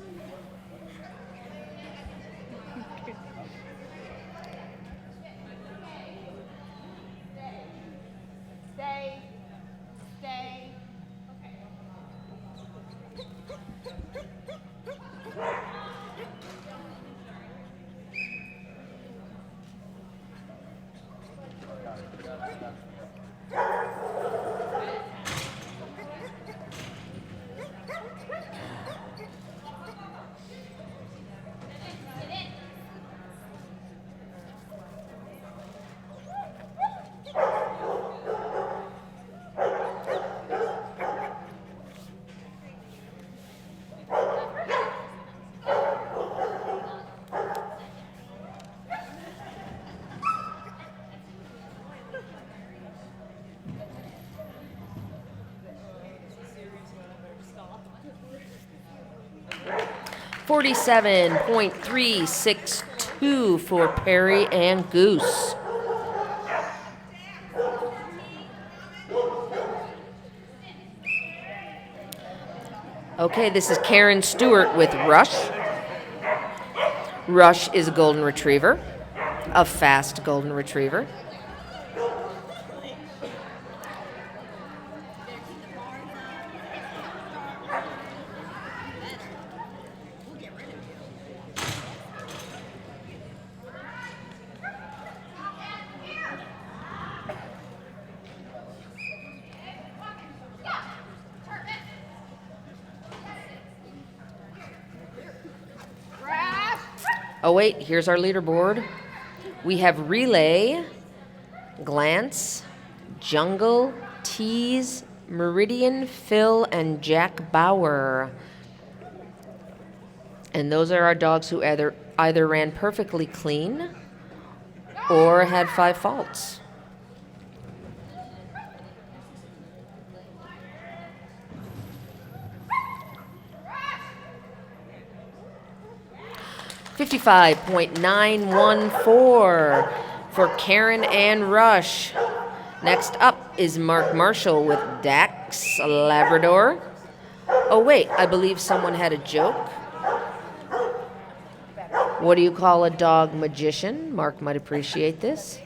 Stay. Stay. 47.362 for Perry and Goose. Okay, this is Karen Stewart with Rush. Rush is a golden retriever, a fast golden retriever. Oh wait, here's our leaderboard. We have Relay, Glance, Jungle, Tease, Meridian, Phil, and Jack Bauer. And those are our dogs who either ran perfectly clean or had 5 faults. 55.914 for Karen and Rush. Next up is Mark Marshall with Dax Labrador. Oh, wait, I believe someone had a joke. What do you call a dog magician? Mark might appreciate this.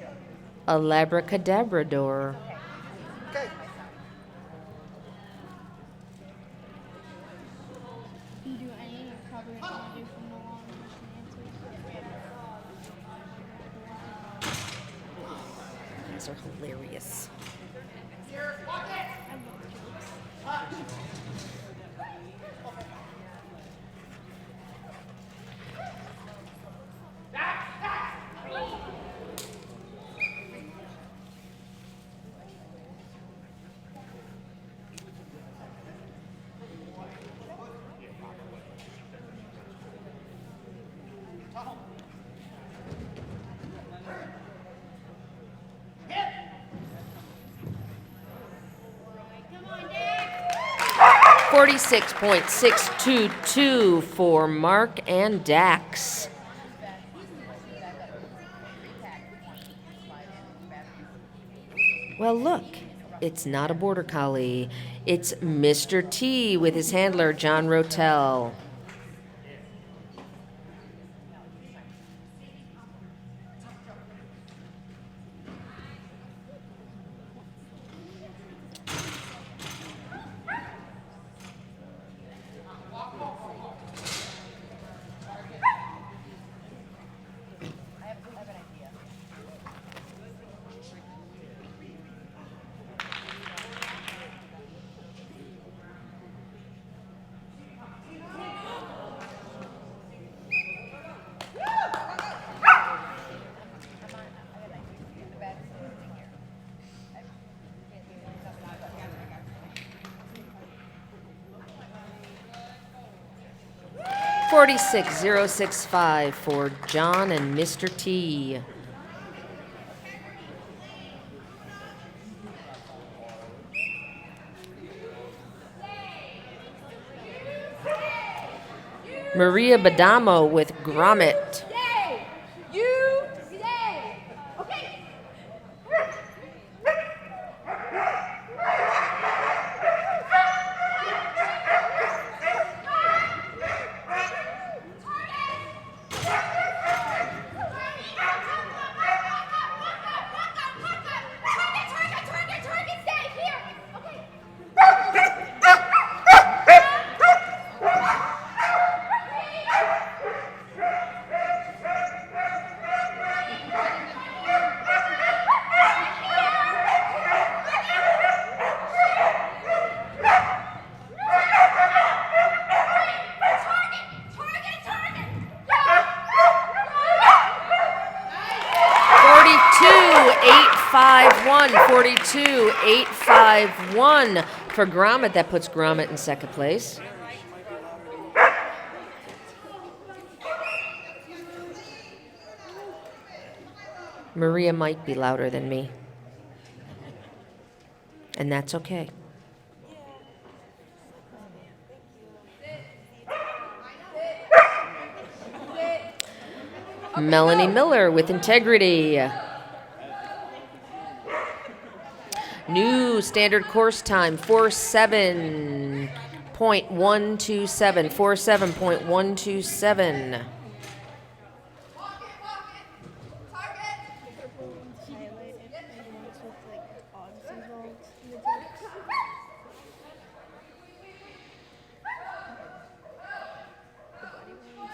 A labracadabrador. You do any, probably what you do from the long These are hilarious. answers. 46.622 for Mark and Dax. Well, look, it's not a border collie. It's Mr. T with his handler, John Rotel. $46,065 for John and Mr. T. Maria Badamo with Gromit. Stay! You stay! Okay? Target, stay here! Okay. 42,851 for Gromit. That puts Gromit in second place. Maria might be louder than me. And that's okay. Melanie Miller with Integrity. New standard course time, 47.127. 47.127. Highlight if maybe ones with like odds involved in the jokes. The buddy ones.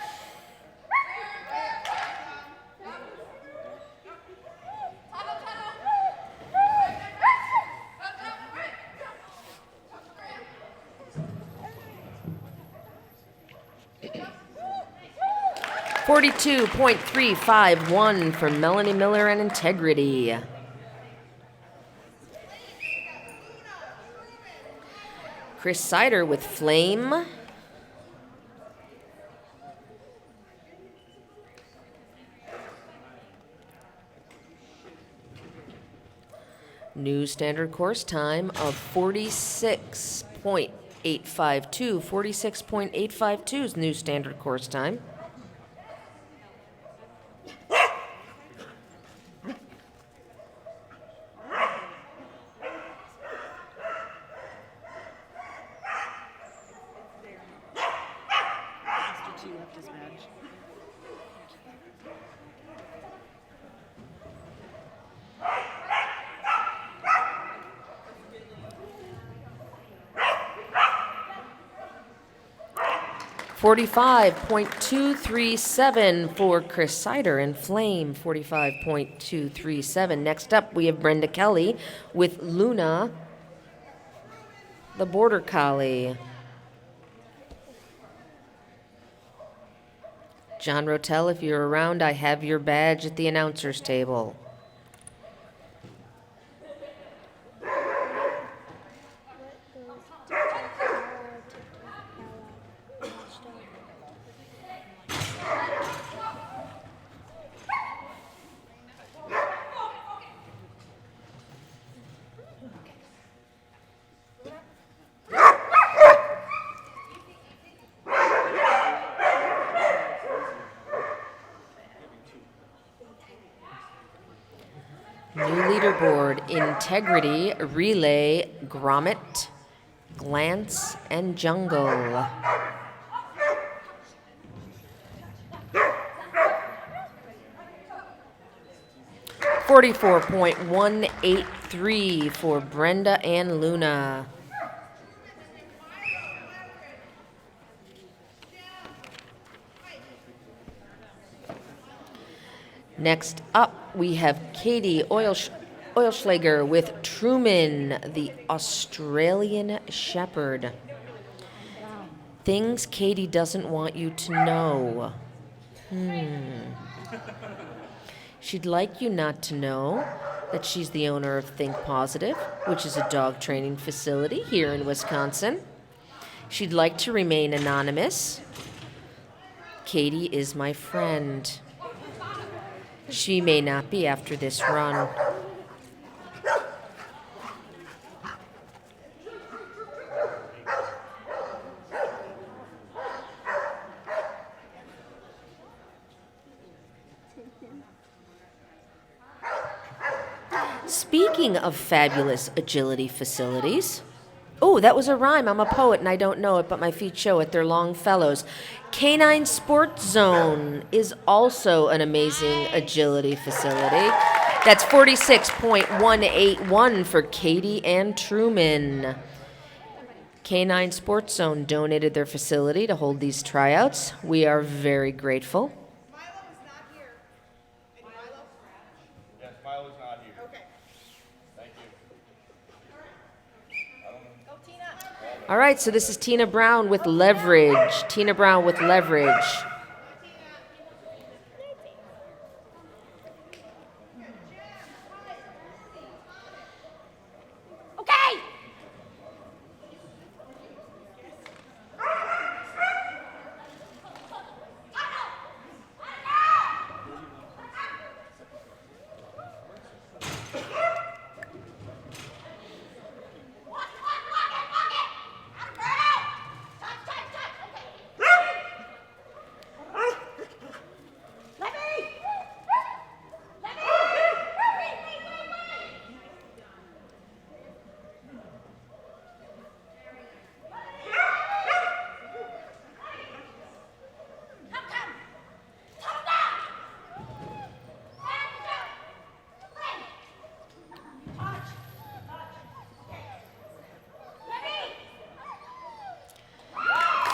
$42.351 for Melanie Miller and Integrity. Chris Sider with Flame. New standard course time of 46.852. 46.852 is new standard course time. 45.237 for Chris Sider and Flame, 45.237. Next up, we have Brenda Kelly with Luna, the Border Collie. John Rotel, if you're around, I have your badge at the announcer's table. New leaderboard: Integrity, Relay, Grommet, Glance, and Jungle. $44.183 for Brenda and Luna. Next up, we have Katie Oilschlager with Truman, the Australian Shepherd. Things Katie doesn't want you to know. She'd like you not to know that she's the owner of Think Positive, which is a dog training facility here in Wisconsin. She'd like to remain anonymous. Katie is my friend. She may not be after this run. Speaking of fabulous agility facilities, oh, that was a rhyme. I'm a poet and I don't know it, but my feet show it. They're Longfellows. Canine Sports Zone is also an amazing agility facility. That's 46.181 for Katie and Truman. Canine Sports Zone donated their facility to hold these tryouts. We are very grateful. Yes, Milo's not here. Okay. Thank you. All right, so this is Tina Brown with Leverage. Tina Brown with Leverage. Okay.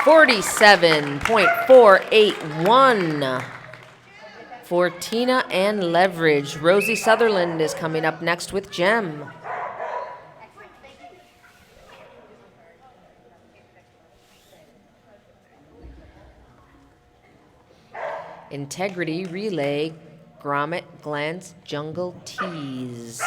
47.481 for Tina and Leverage. Rosie Sutherland is coming up next with Gem. Integrity, Relay, Grommet, Glance, Jungle, Tease.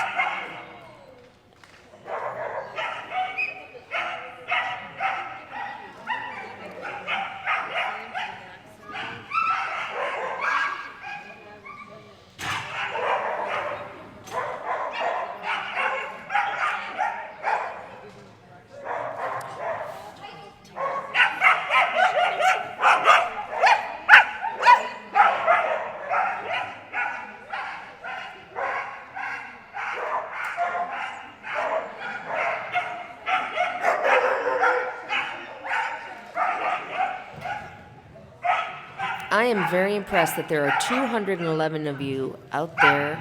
I am very impressed that there are 211 of you out there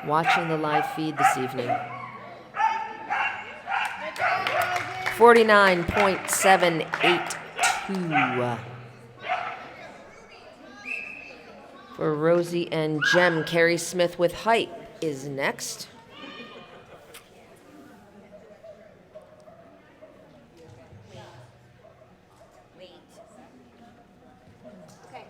watching the live feed this evening. 49.782. For Rosie and Jem, Carrie Smith with height is next. Okay.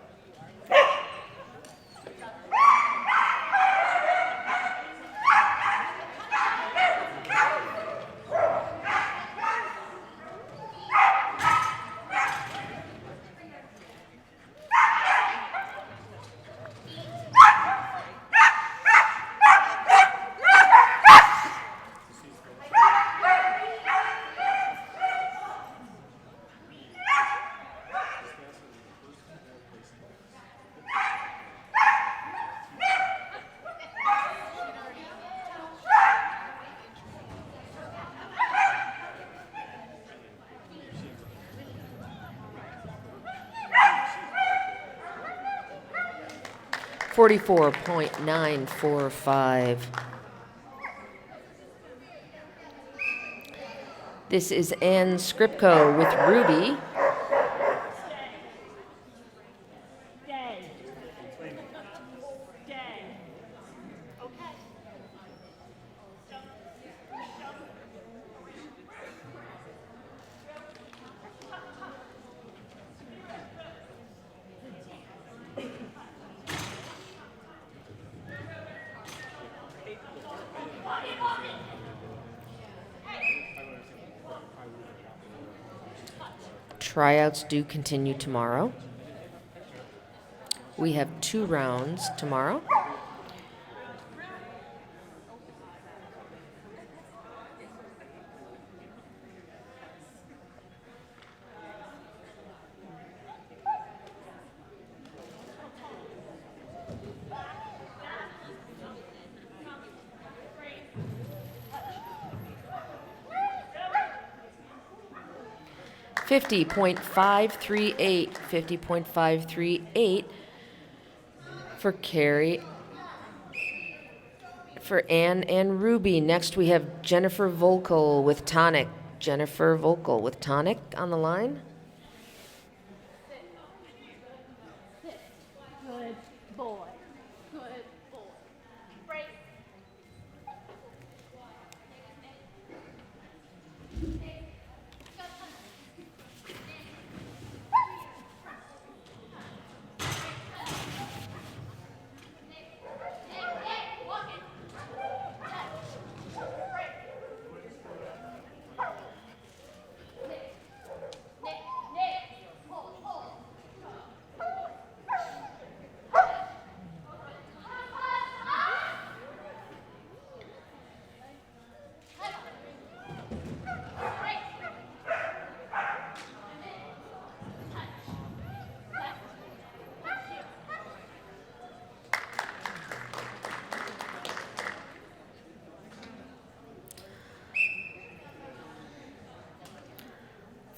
44.945. This is Ann Skripko with Ruby. Stay. Stay. Okay. 'Tryouts do continue tomorrow. We have 2 rounds tomorrow. $50.538 for Carrie, for Ann and Ruby. Next we have Jennifer Volkel with Tonic. Jennifer Volkel with Tonic on the line. Good boy. Good boy. Break.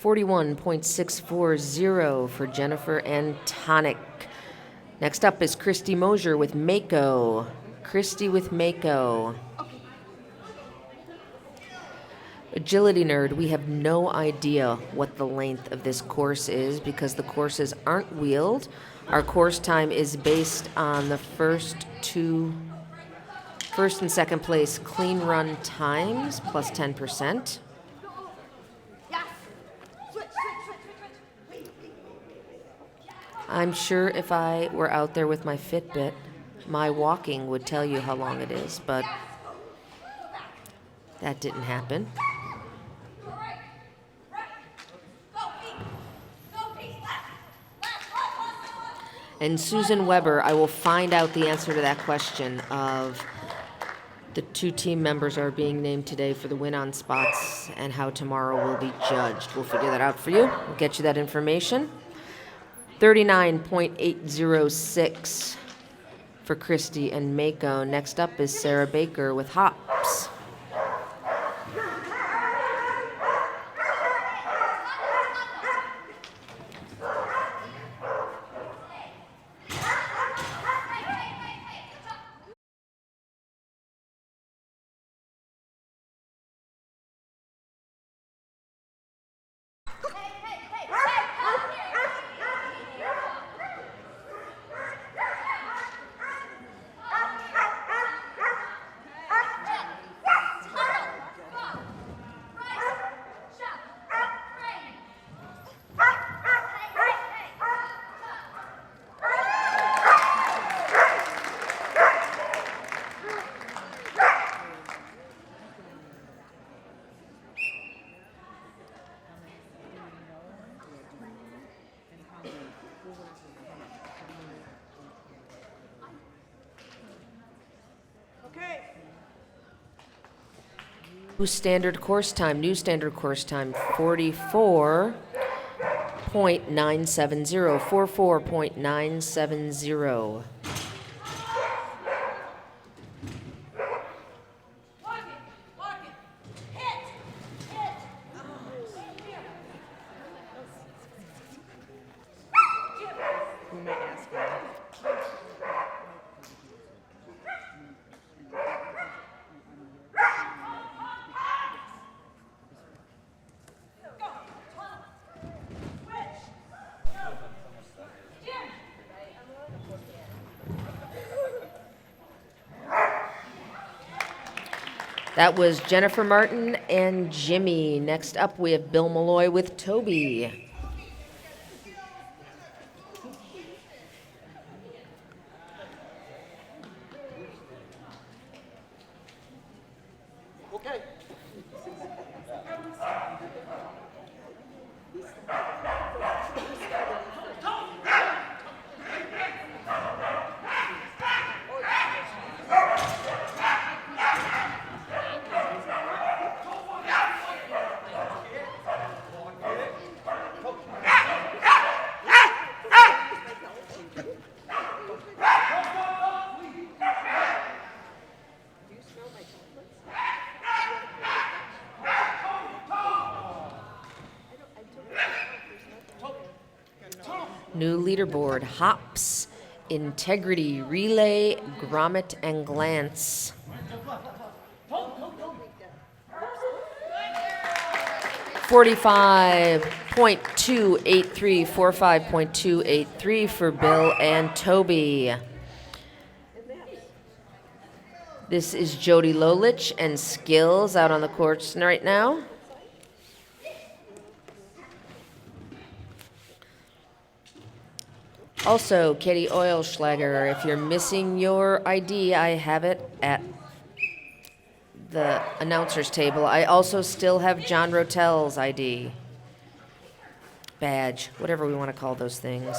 $41.640 for Jennifer and Tonic. Next up is Christy Mosier with Mako. Christy with Mako. Agility Nerd, we have no idea what the length of this course is because the courses aren't wheeled. Our course time is based on the first and second place clean run times plus 10%. I'm sure if I were out there with my Fitbit, my walking would tell you how long it is, but that didn't happen. And Susan Weber, I will find out the answer to that question of the 2 team members are being named today for the win-on spots and how tomorrow will be judged. We'll figure that out for you. We'll get you that information. 39.806 for Christy and Mako. Next up is Sarah Baker with Hops. New standard course time, 44.970, 44.970. Who am I asking? That was Jennifer Martin and Jimmy. Next up, we have Bill Malloy with Toby. Okay. New leaderboard, hops, integrity, relay, grommet, and glance. .283, 45.283 for Bill and Toby. This is Jody Lolich and Skills out on the courts right now. Also, Katie Oilschlager, if you're missing your ID, I have it at the announcer's table. I also still have John Rotel's ID. Badge, whatever we want to call those things.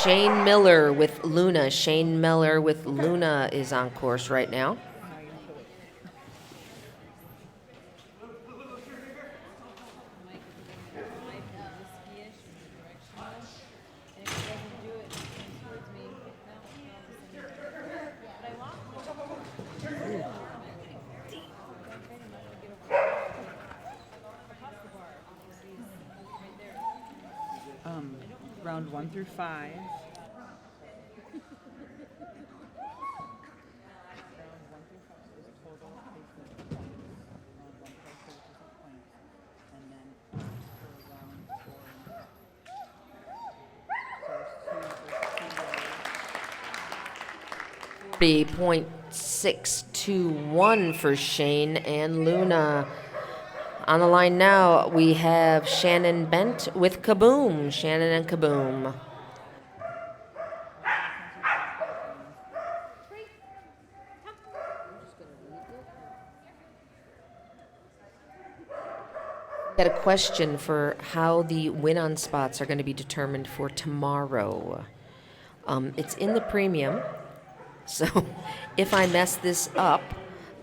Shane Miller with Luna. Shane Miller with Luna is on course right now. Round 1 through 5. .621 for Shane and Luna. On the line now, we have Shannon Bent with Kaboom. Shannon and Kaboom. Got a question for how the win-on spots are going to be determined for tomorrow. It's in the premium, so if I mess this up,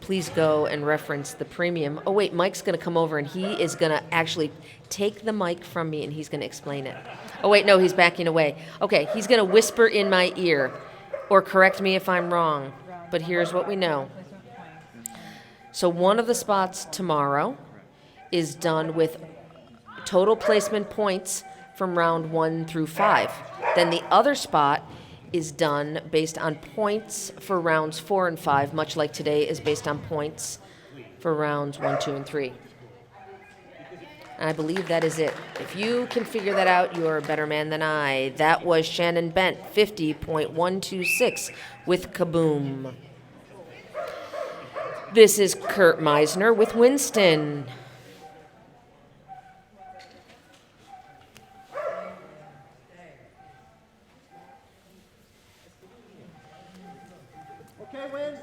please go and reference the premium. Oh wait, Mike's going to come over and he is going to actually take the mic from me and he's going to explain it. Oh wait, no, he's backing away. Okay, he's going to whisper in my ear or correct me if I'm wrong, but here's what we know. So one of the spots tomorrow is done with total placement points from round 1 through 5. Then the other spot is done based on points for rounds 4 and 5, much like today is based on points for rounds 1, 2, and 3. And I believe that is it. If you can figure that out, you're a better man than I. That was Shannon Bent, 50.126 with Kaboom. This is Kurt Meisner with Winston. Okay, Win.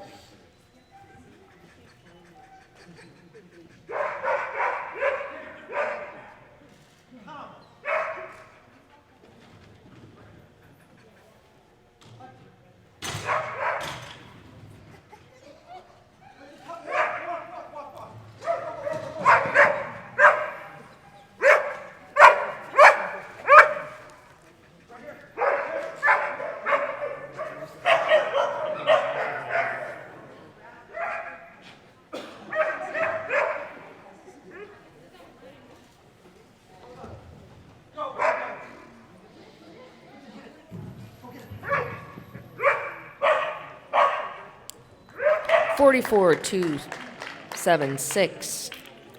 Forty-four 276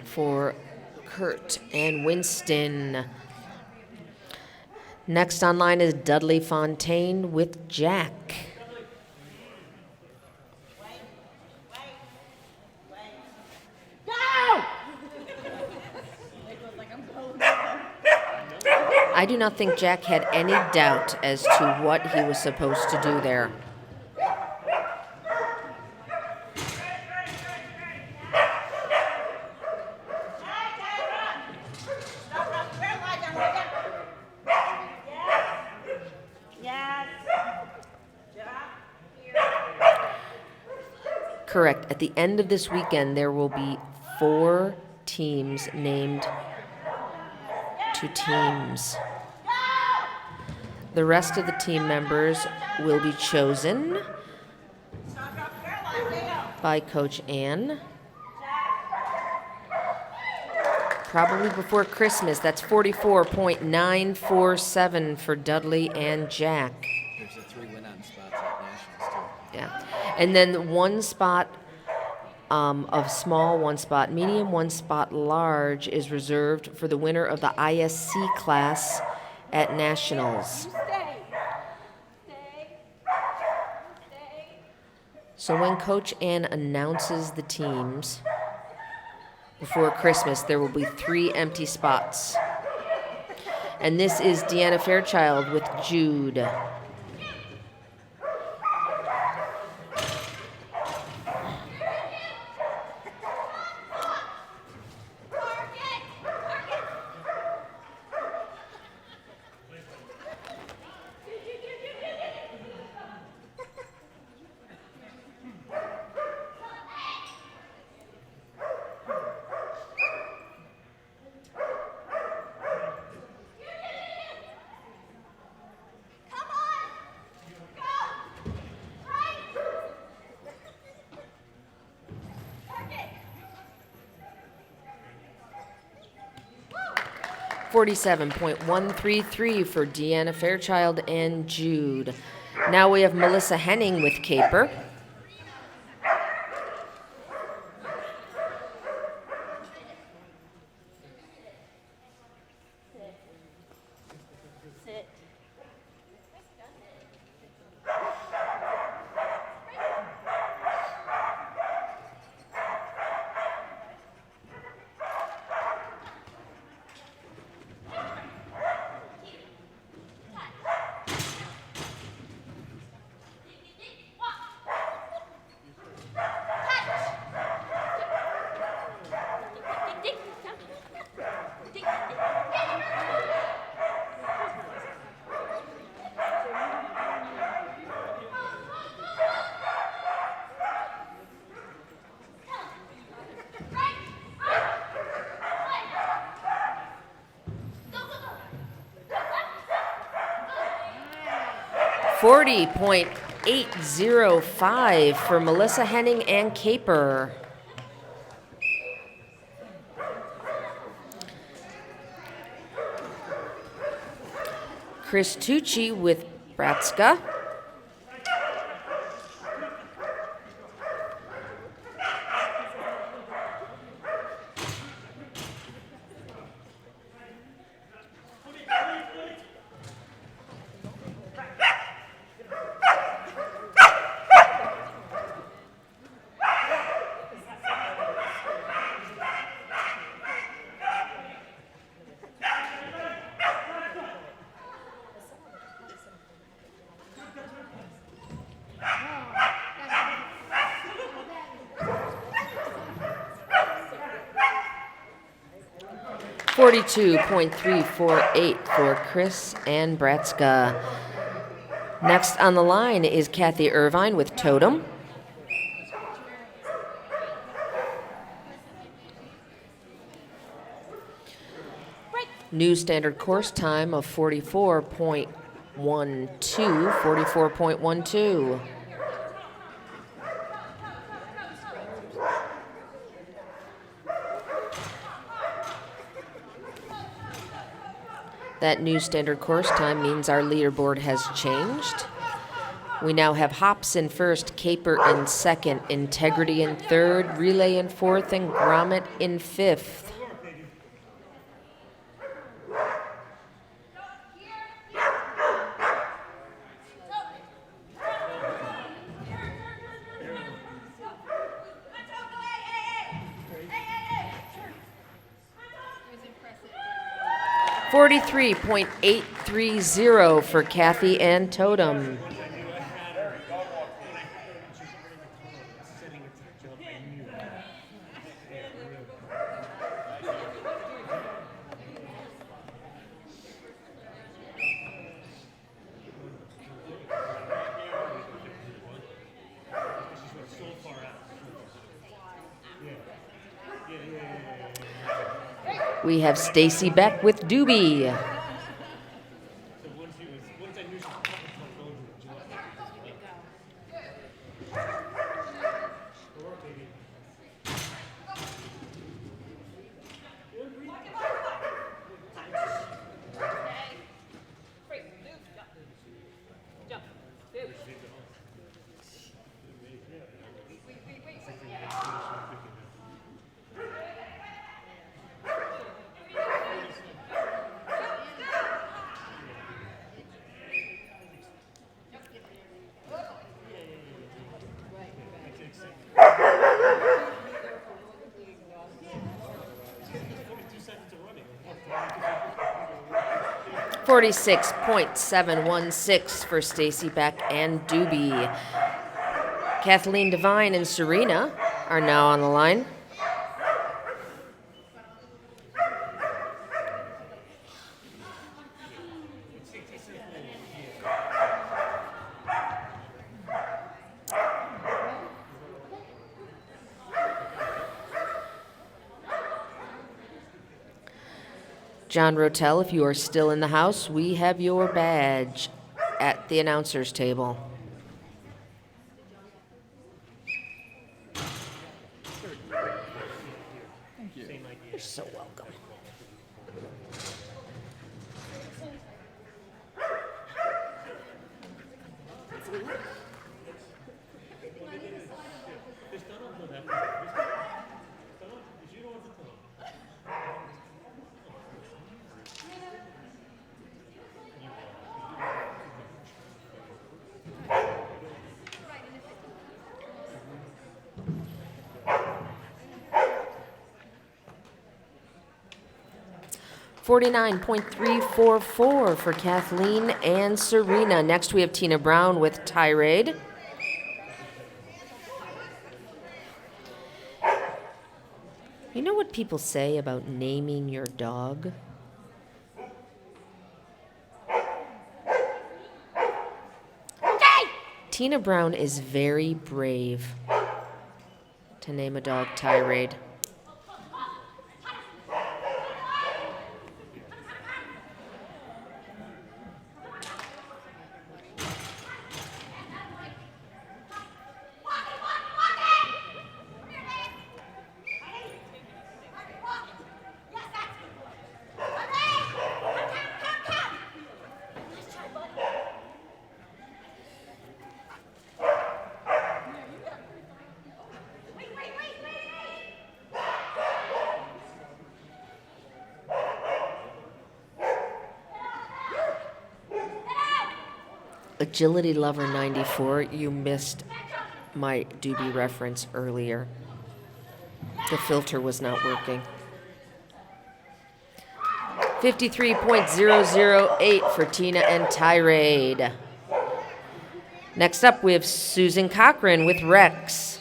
for Kurt and Winston. Next online is Dudley Fontaine with Jack. I do not think Jack had any doubt as to what he was supposed to do there. Correct. At the end of this weekend, there will be 4 teams named to teams. The rest of the team members will be chosen by Coach Ann. Probably before Christmas. That's 44.947 for Dudley and Jack. There's a 3 win-on spots at Nationals, too. Yeah. And then 1 spot of small, 1 spot medium, 1 spot large is reserved for the winner of the ISC class at Nationals. So when Coach Ann announces the teams before Christmas, there will be 3 empty spots. And this is Deanna Fairchild with Jude. Come on! Go! Right! Target! 47.133 for Deanna Fairchild and Jude. Now we have Melissa Henning with Caper. Sit. 40.805 for Melissa Henning and Caper. Chris Tucci with Bratska. 42.348 for Chris and Bratska. Next on the line is Kathy Irvine with Totem. New standard course time of 44.12, 44.12. That new standard course time means our leaderboard has changed. We now have Hops in first, Caper in second, Integrity in third, Relay in fourth, and Grommet in fifth. It was impressive. 43.830 for Kathy and Totem. We have Stacy Beck with Doobie. Jump. Move. 46.716 for Stacy Beck and Doobie. Kathleen Devine and Serena are now on the line. John Rotel, if you are still in the house, we have your badge at the announcer's table. You're so welcome. $49.344 for Kathleen and Serena. Next, we have Tina Brown with Tirade. You know what people say about naming your dog? Tina Brown is very brave to name a dog Tirade. Agility Lover 94, you missed my Doobie reference earlier. The filter was not working. 53.008 for Tina and Tirade. Next up, we have Susan Cochran with Rex.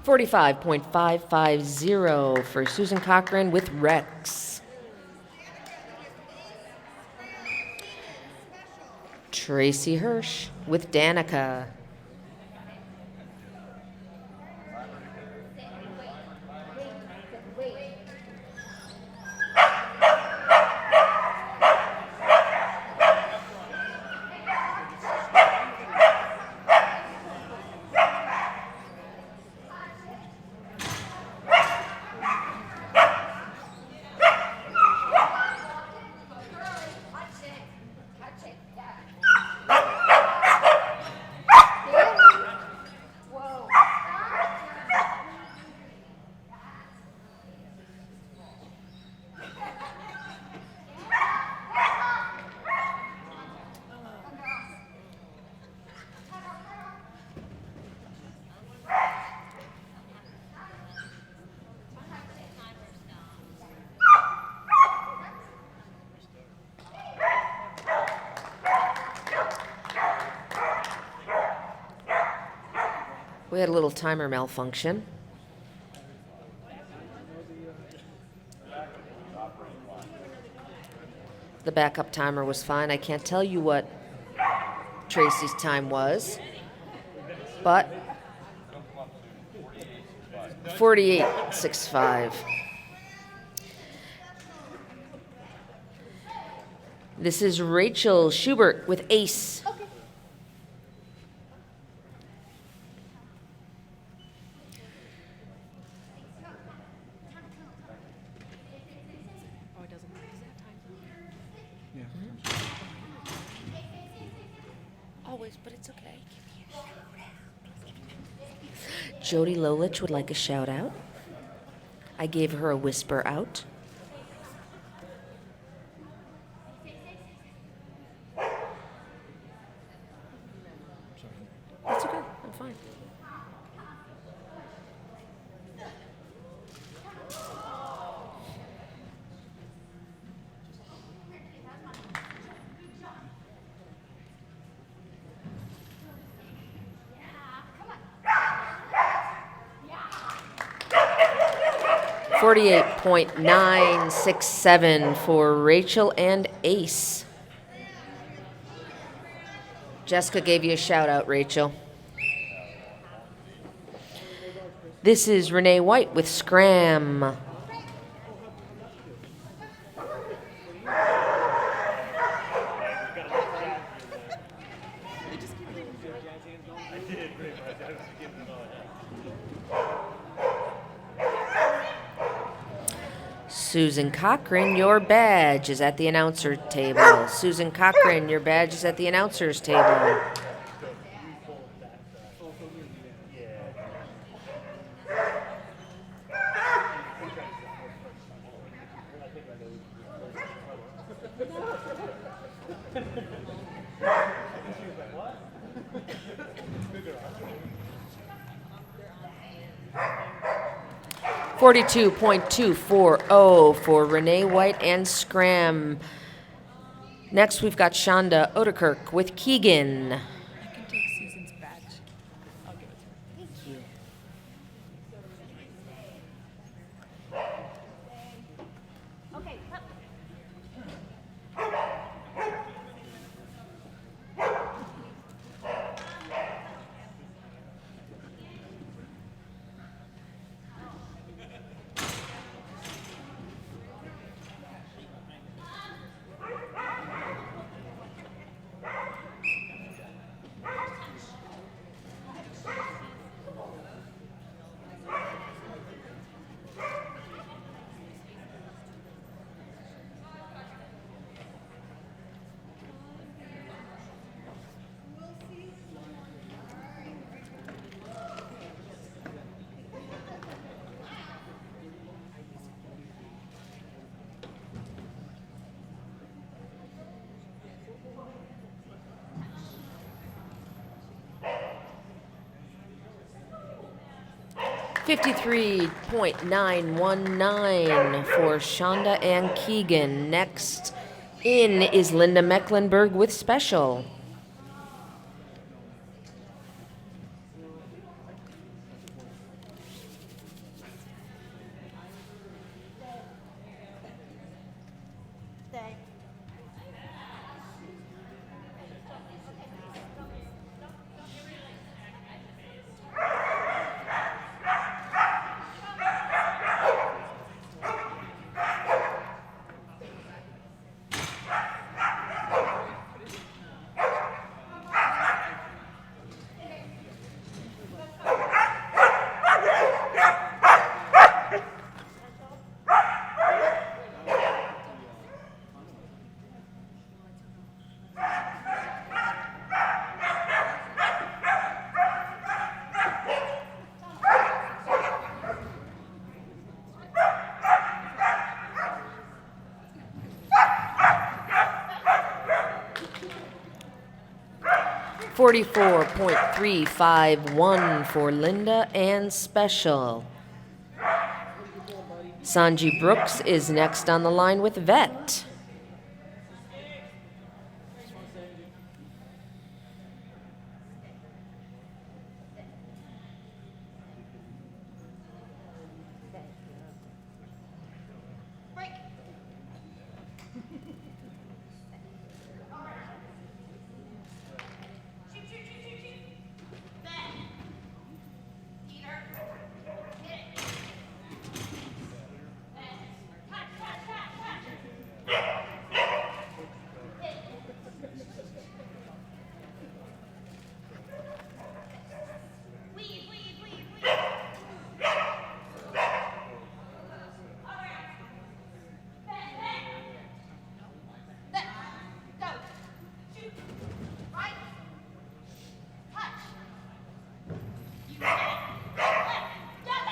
45.550 for Susan Cochran with Rex. Tracy Hirsch with Danica. We had a little timer malfunction. The backup timer was fine. I can't tell you what Tracy's time was, but 48.65. This is Rachel Schubert with Ace. Oh, it doesn't. Always, but it's okay. Jody Lolich would like a shout out. I gave her a whisper out. That's okay. I'm fine. Yeah, 48.967 for Rachel and Ace. Jessica gave you a shout out, Rachel. This is Renee White with Scram. Susan Cochran, your badge is at the announcer table. Susan Cochran, your badge is at the announcer's table. $42.240 for Renee White and Scram. Next, we've got Shonda Odekirk with Keegan. I can take Susan's badge. I'll give it to her. Thank you. Okay, up. 53.919 for Shonda and Keegan. Next in is Linda Mecklenburg with Special. 44.351 for Linda and Special. Sanji Brooks is next on the line with Vet. Go. Shoot. Right. Touch. You got it. Left. Jump.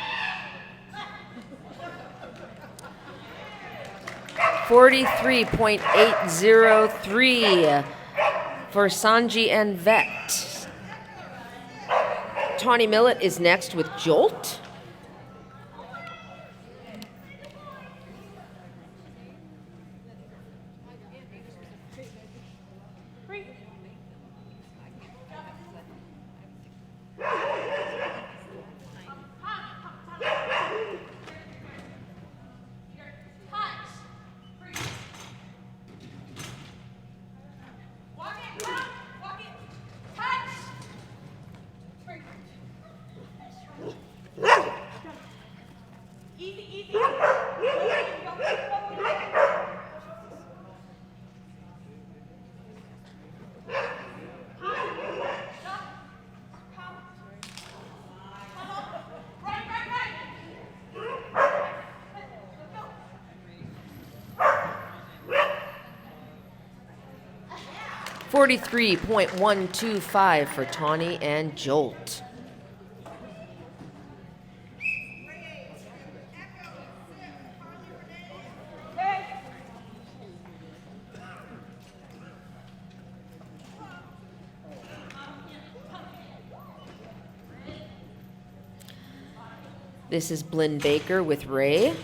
Left. 43.803 for Sanji and Vet. Tawny Millet is next with Jolt. Easy, easy. 43.125 for Tawny and Jolt. This is Blynn Baker with Ray.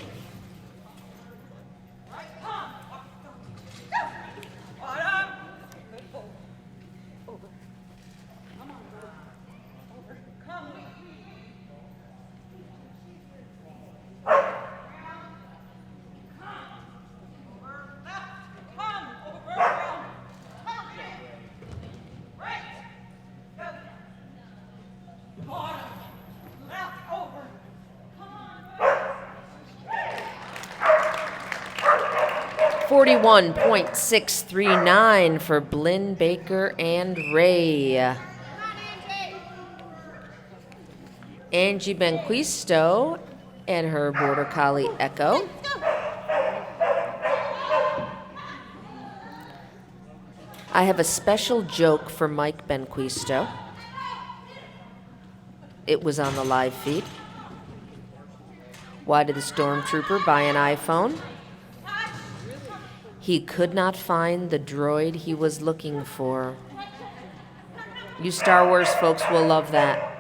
Left over. 41.639 for Blynn Baker and Ray. Angie Benquisto and her Border Collie Echo. I have a special joke for Mike Benquisto. It was on the live feed. Why did the stormtrooper buy an iPhone? He could not find the droid he was looking for. You Star Wars folks will love that.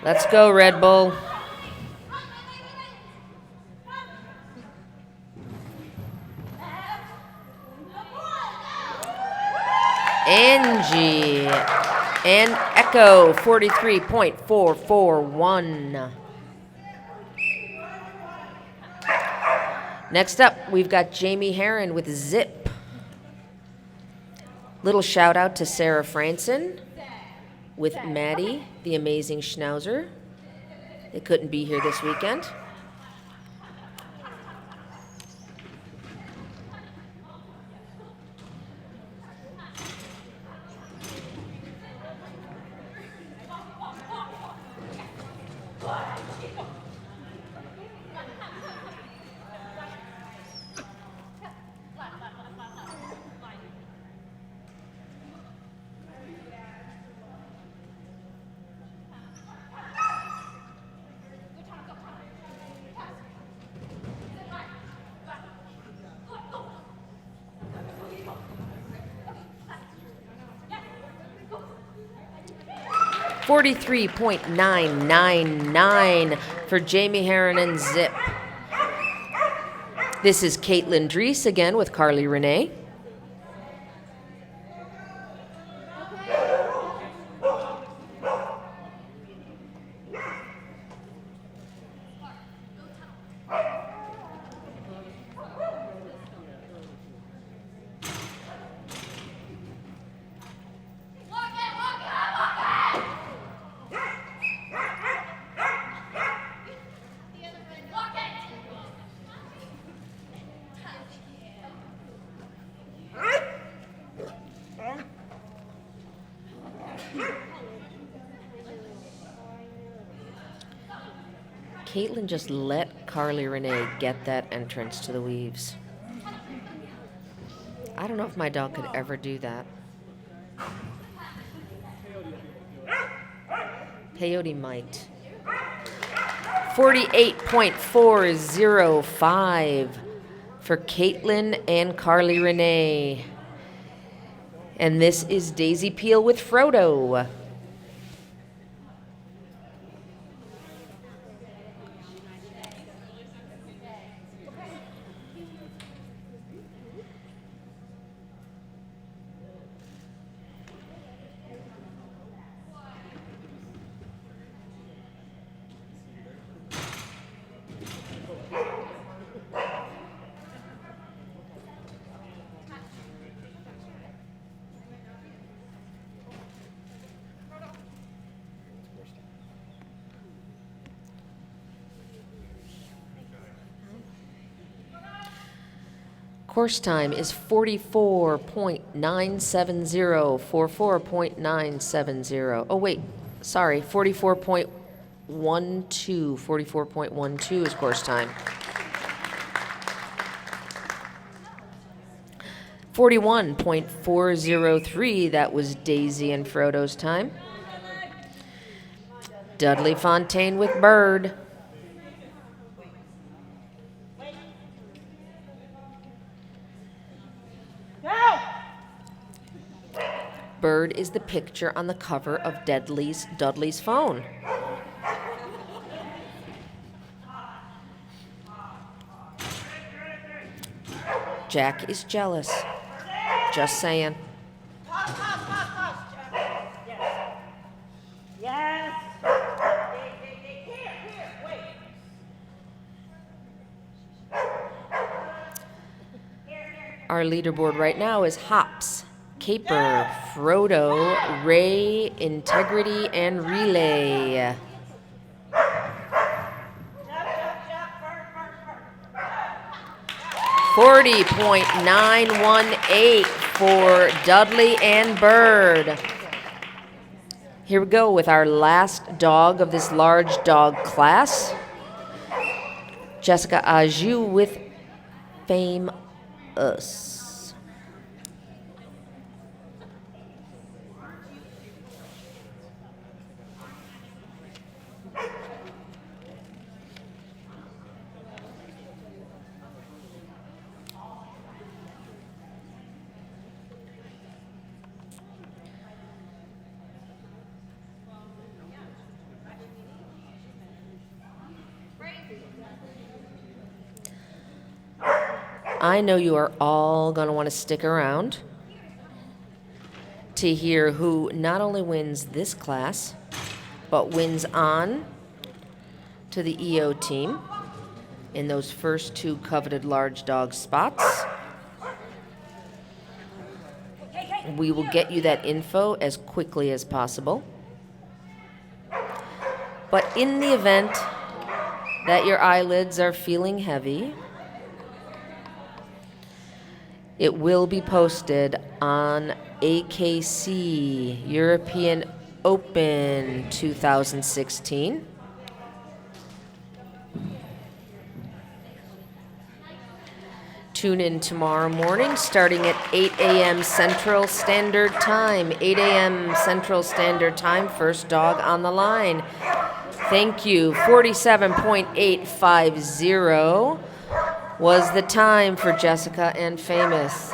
Let's go, Red Bull. Angie and Echo, 43.441. Next up, we've got Jamie Heron with Zip. Little shout out to Sarah Franson with Maddie, the amazing Schnauzer. They couldn't be here this weekend. 43.999 for Jamie Heron and Zip. This is Caitlin Drees again with Carly Renee. Caitlin just let Carly Renee get that entrance to the weaves. I don't know if my dog could ever do that. Peyote might. 48.405 for Caitlin and Carly Renee. And this is Daisy Peel with Frodo. Course time is 44.970, 44.970. Oh, wait, sorry, 44.12, 44.12 is course time. 41.403, that was Daisy and Frodo's time. Dudley Fontaine with Bird. Bird is the picture on the cover of Dudley's phone. Jack is jealous. Just saying. Yes. Here, wait. Our leaderboard right now is Hops, Caper, Frodo, Ray, Integrity, and Relay. 40.918 for Dudley and Bird. Here we go with our last dog of this large dog class. Jessica Ajou with Fame Us. I know you are all going to want to stick around to hear who not only wins this class, but wins on to the EO team in those first two coveted large dog spots. We will get you that info as quickly as possible. But in the event that your eyelids are feeling heavy, it will be posted on AKC European Open 2016. Tune in tomorrow morning starting at 8 a.m. Central Standard Time. 8 a.m. Central Standard Time, first dog on the line. Thank you. 47.850 was the time for Jessica and Famous.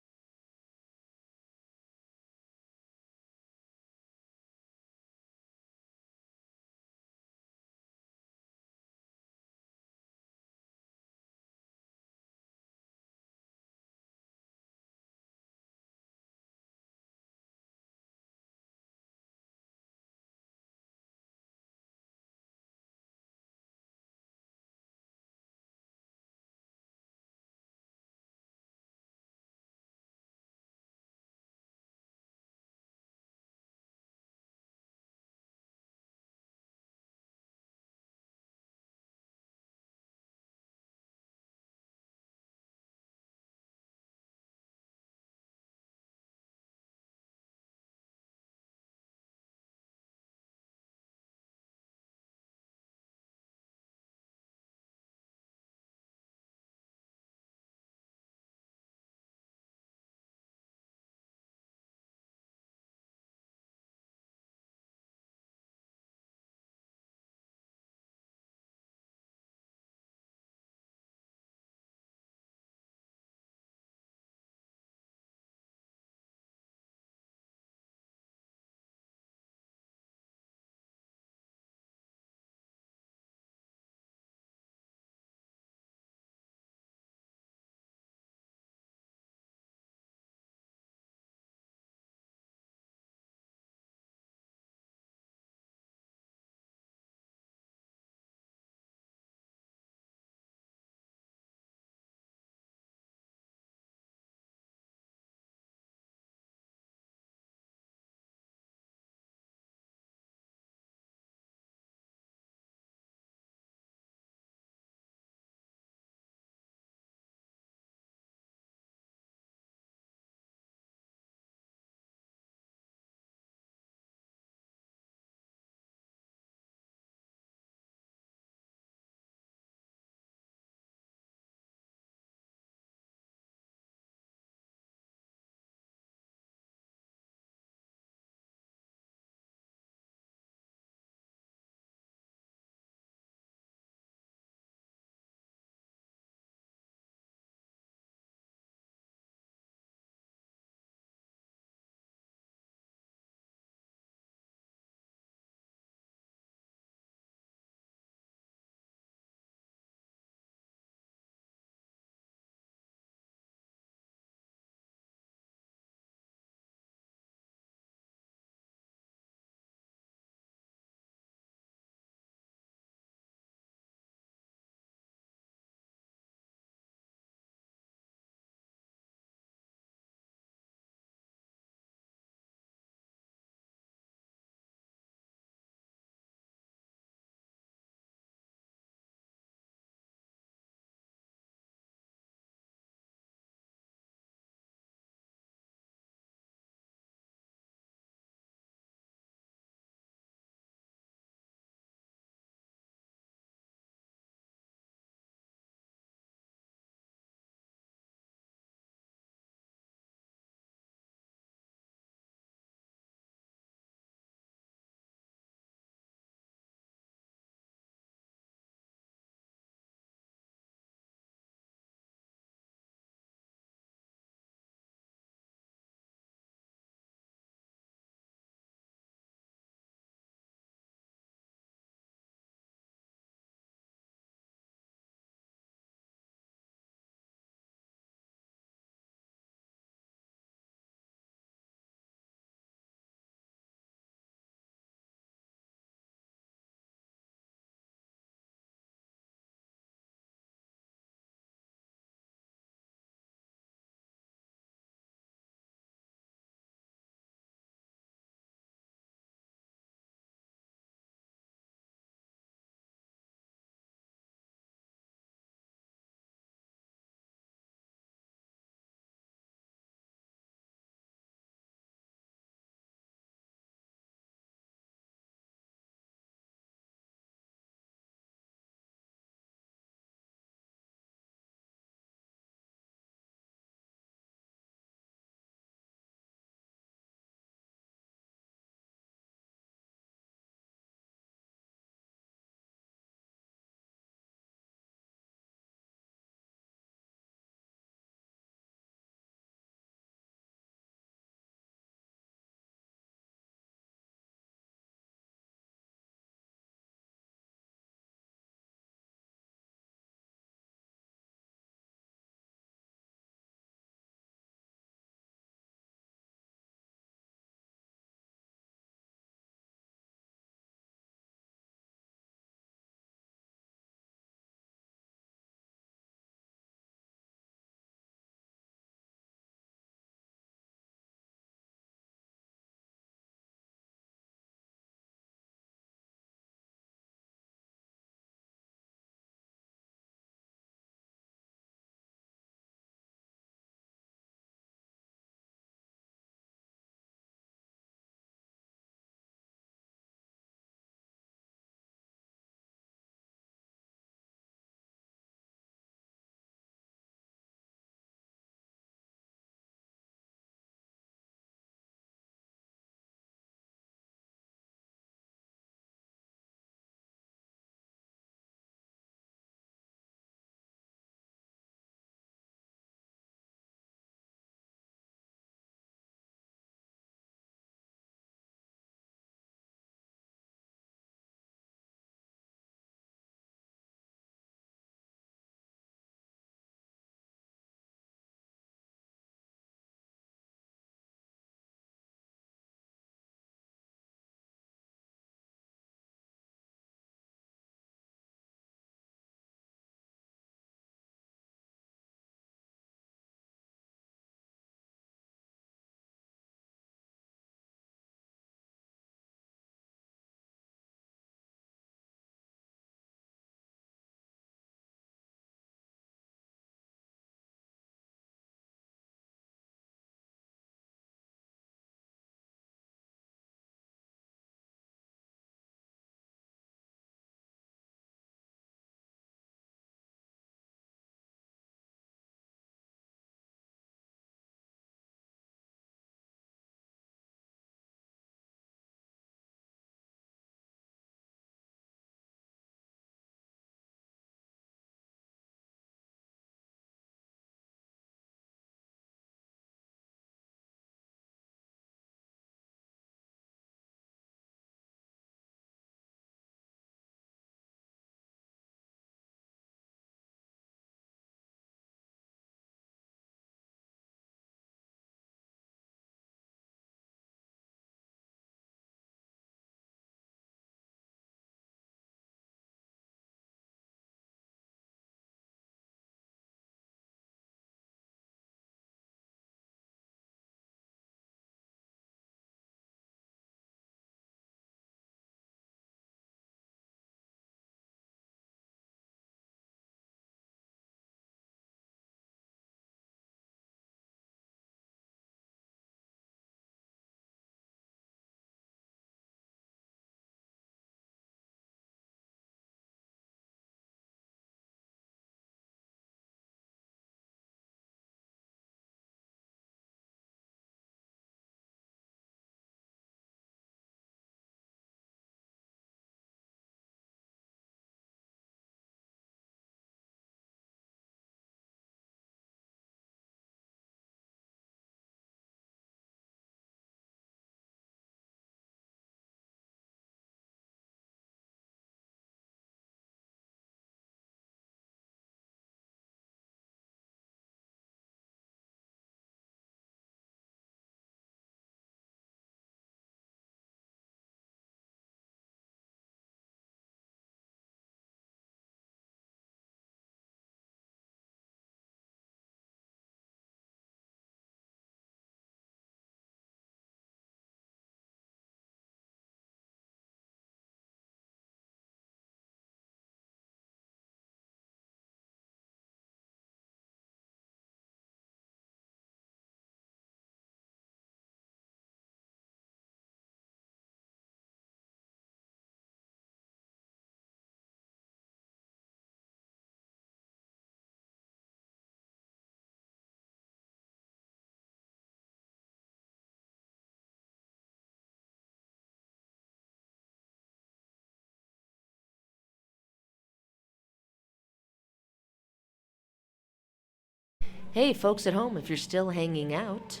Hey, folks at home, if you're still hanging out,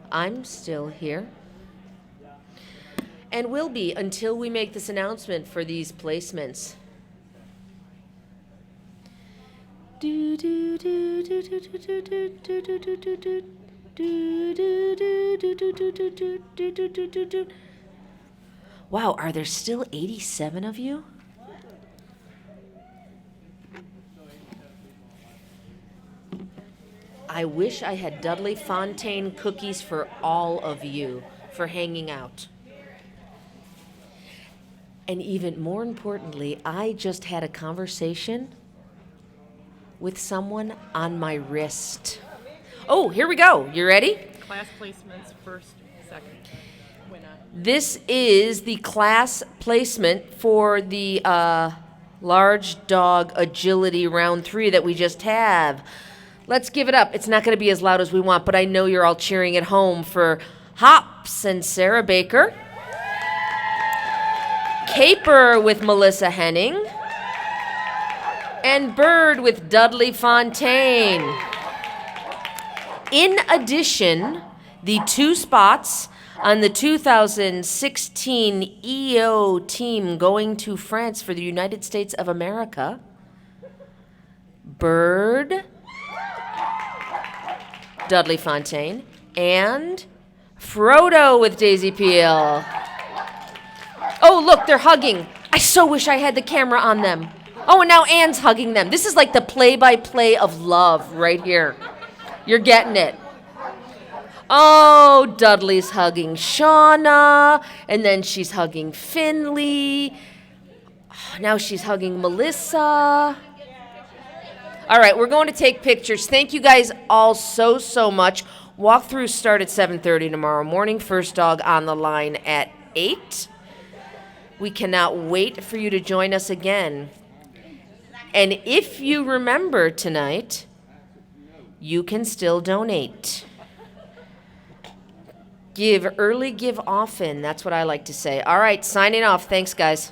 I'm still here. And will be until we make this announcement for these placements. Do do do do do do do do do do do do do. Do, do, do, do, do, do, do, do, do, do, do, do, do. Wow, are there still 87 of you? I wish I had Dudley Fontaine cookies for all of you for hanging out. And even more importantly, I just had a conversation with someone on my wrist. Oh, here we go. You ready? Class placements first, second. Winner. This is the class placement for the large dog agility round 3 that we just have. Let's give it up. It's not going to be as loud as we want, but I know you're all cheering at home for Hops and Sarah Baker, Caper with Melissa Henning, and Bird with Dudley Fontaine. In addition, the 2 spots on the 2016 EO team going to France for the United States of America, Bird, Dudley Fontaine, and Frodo with Daisy Peel. Oh, look, they're hugging. I so wish I had the camera on them. Oh, and now Anne's hugging them. This is like the play-by-play of love right here. You're getting it. Oh, Dudley's hugging Shauna, and then she's hugging Finley. Now she's hugging Melissa. All right, we're going to take pictures. Thank you guys all so much. Walkthroughs start at 7:30 tomorrow morning. First dog on the line at 8. We cannot wait for you to join us again. And if you remember tonight, you can still donate. Give early, give often. That's what I like to say. All right, signing off. Thanks, guys.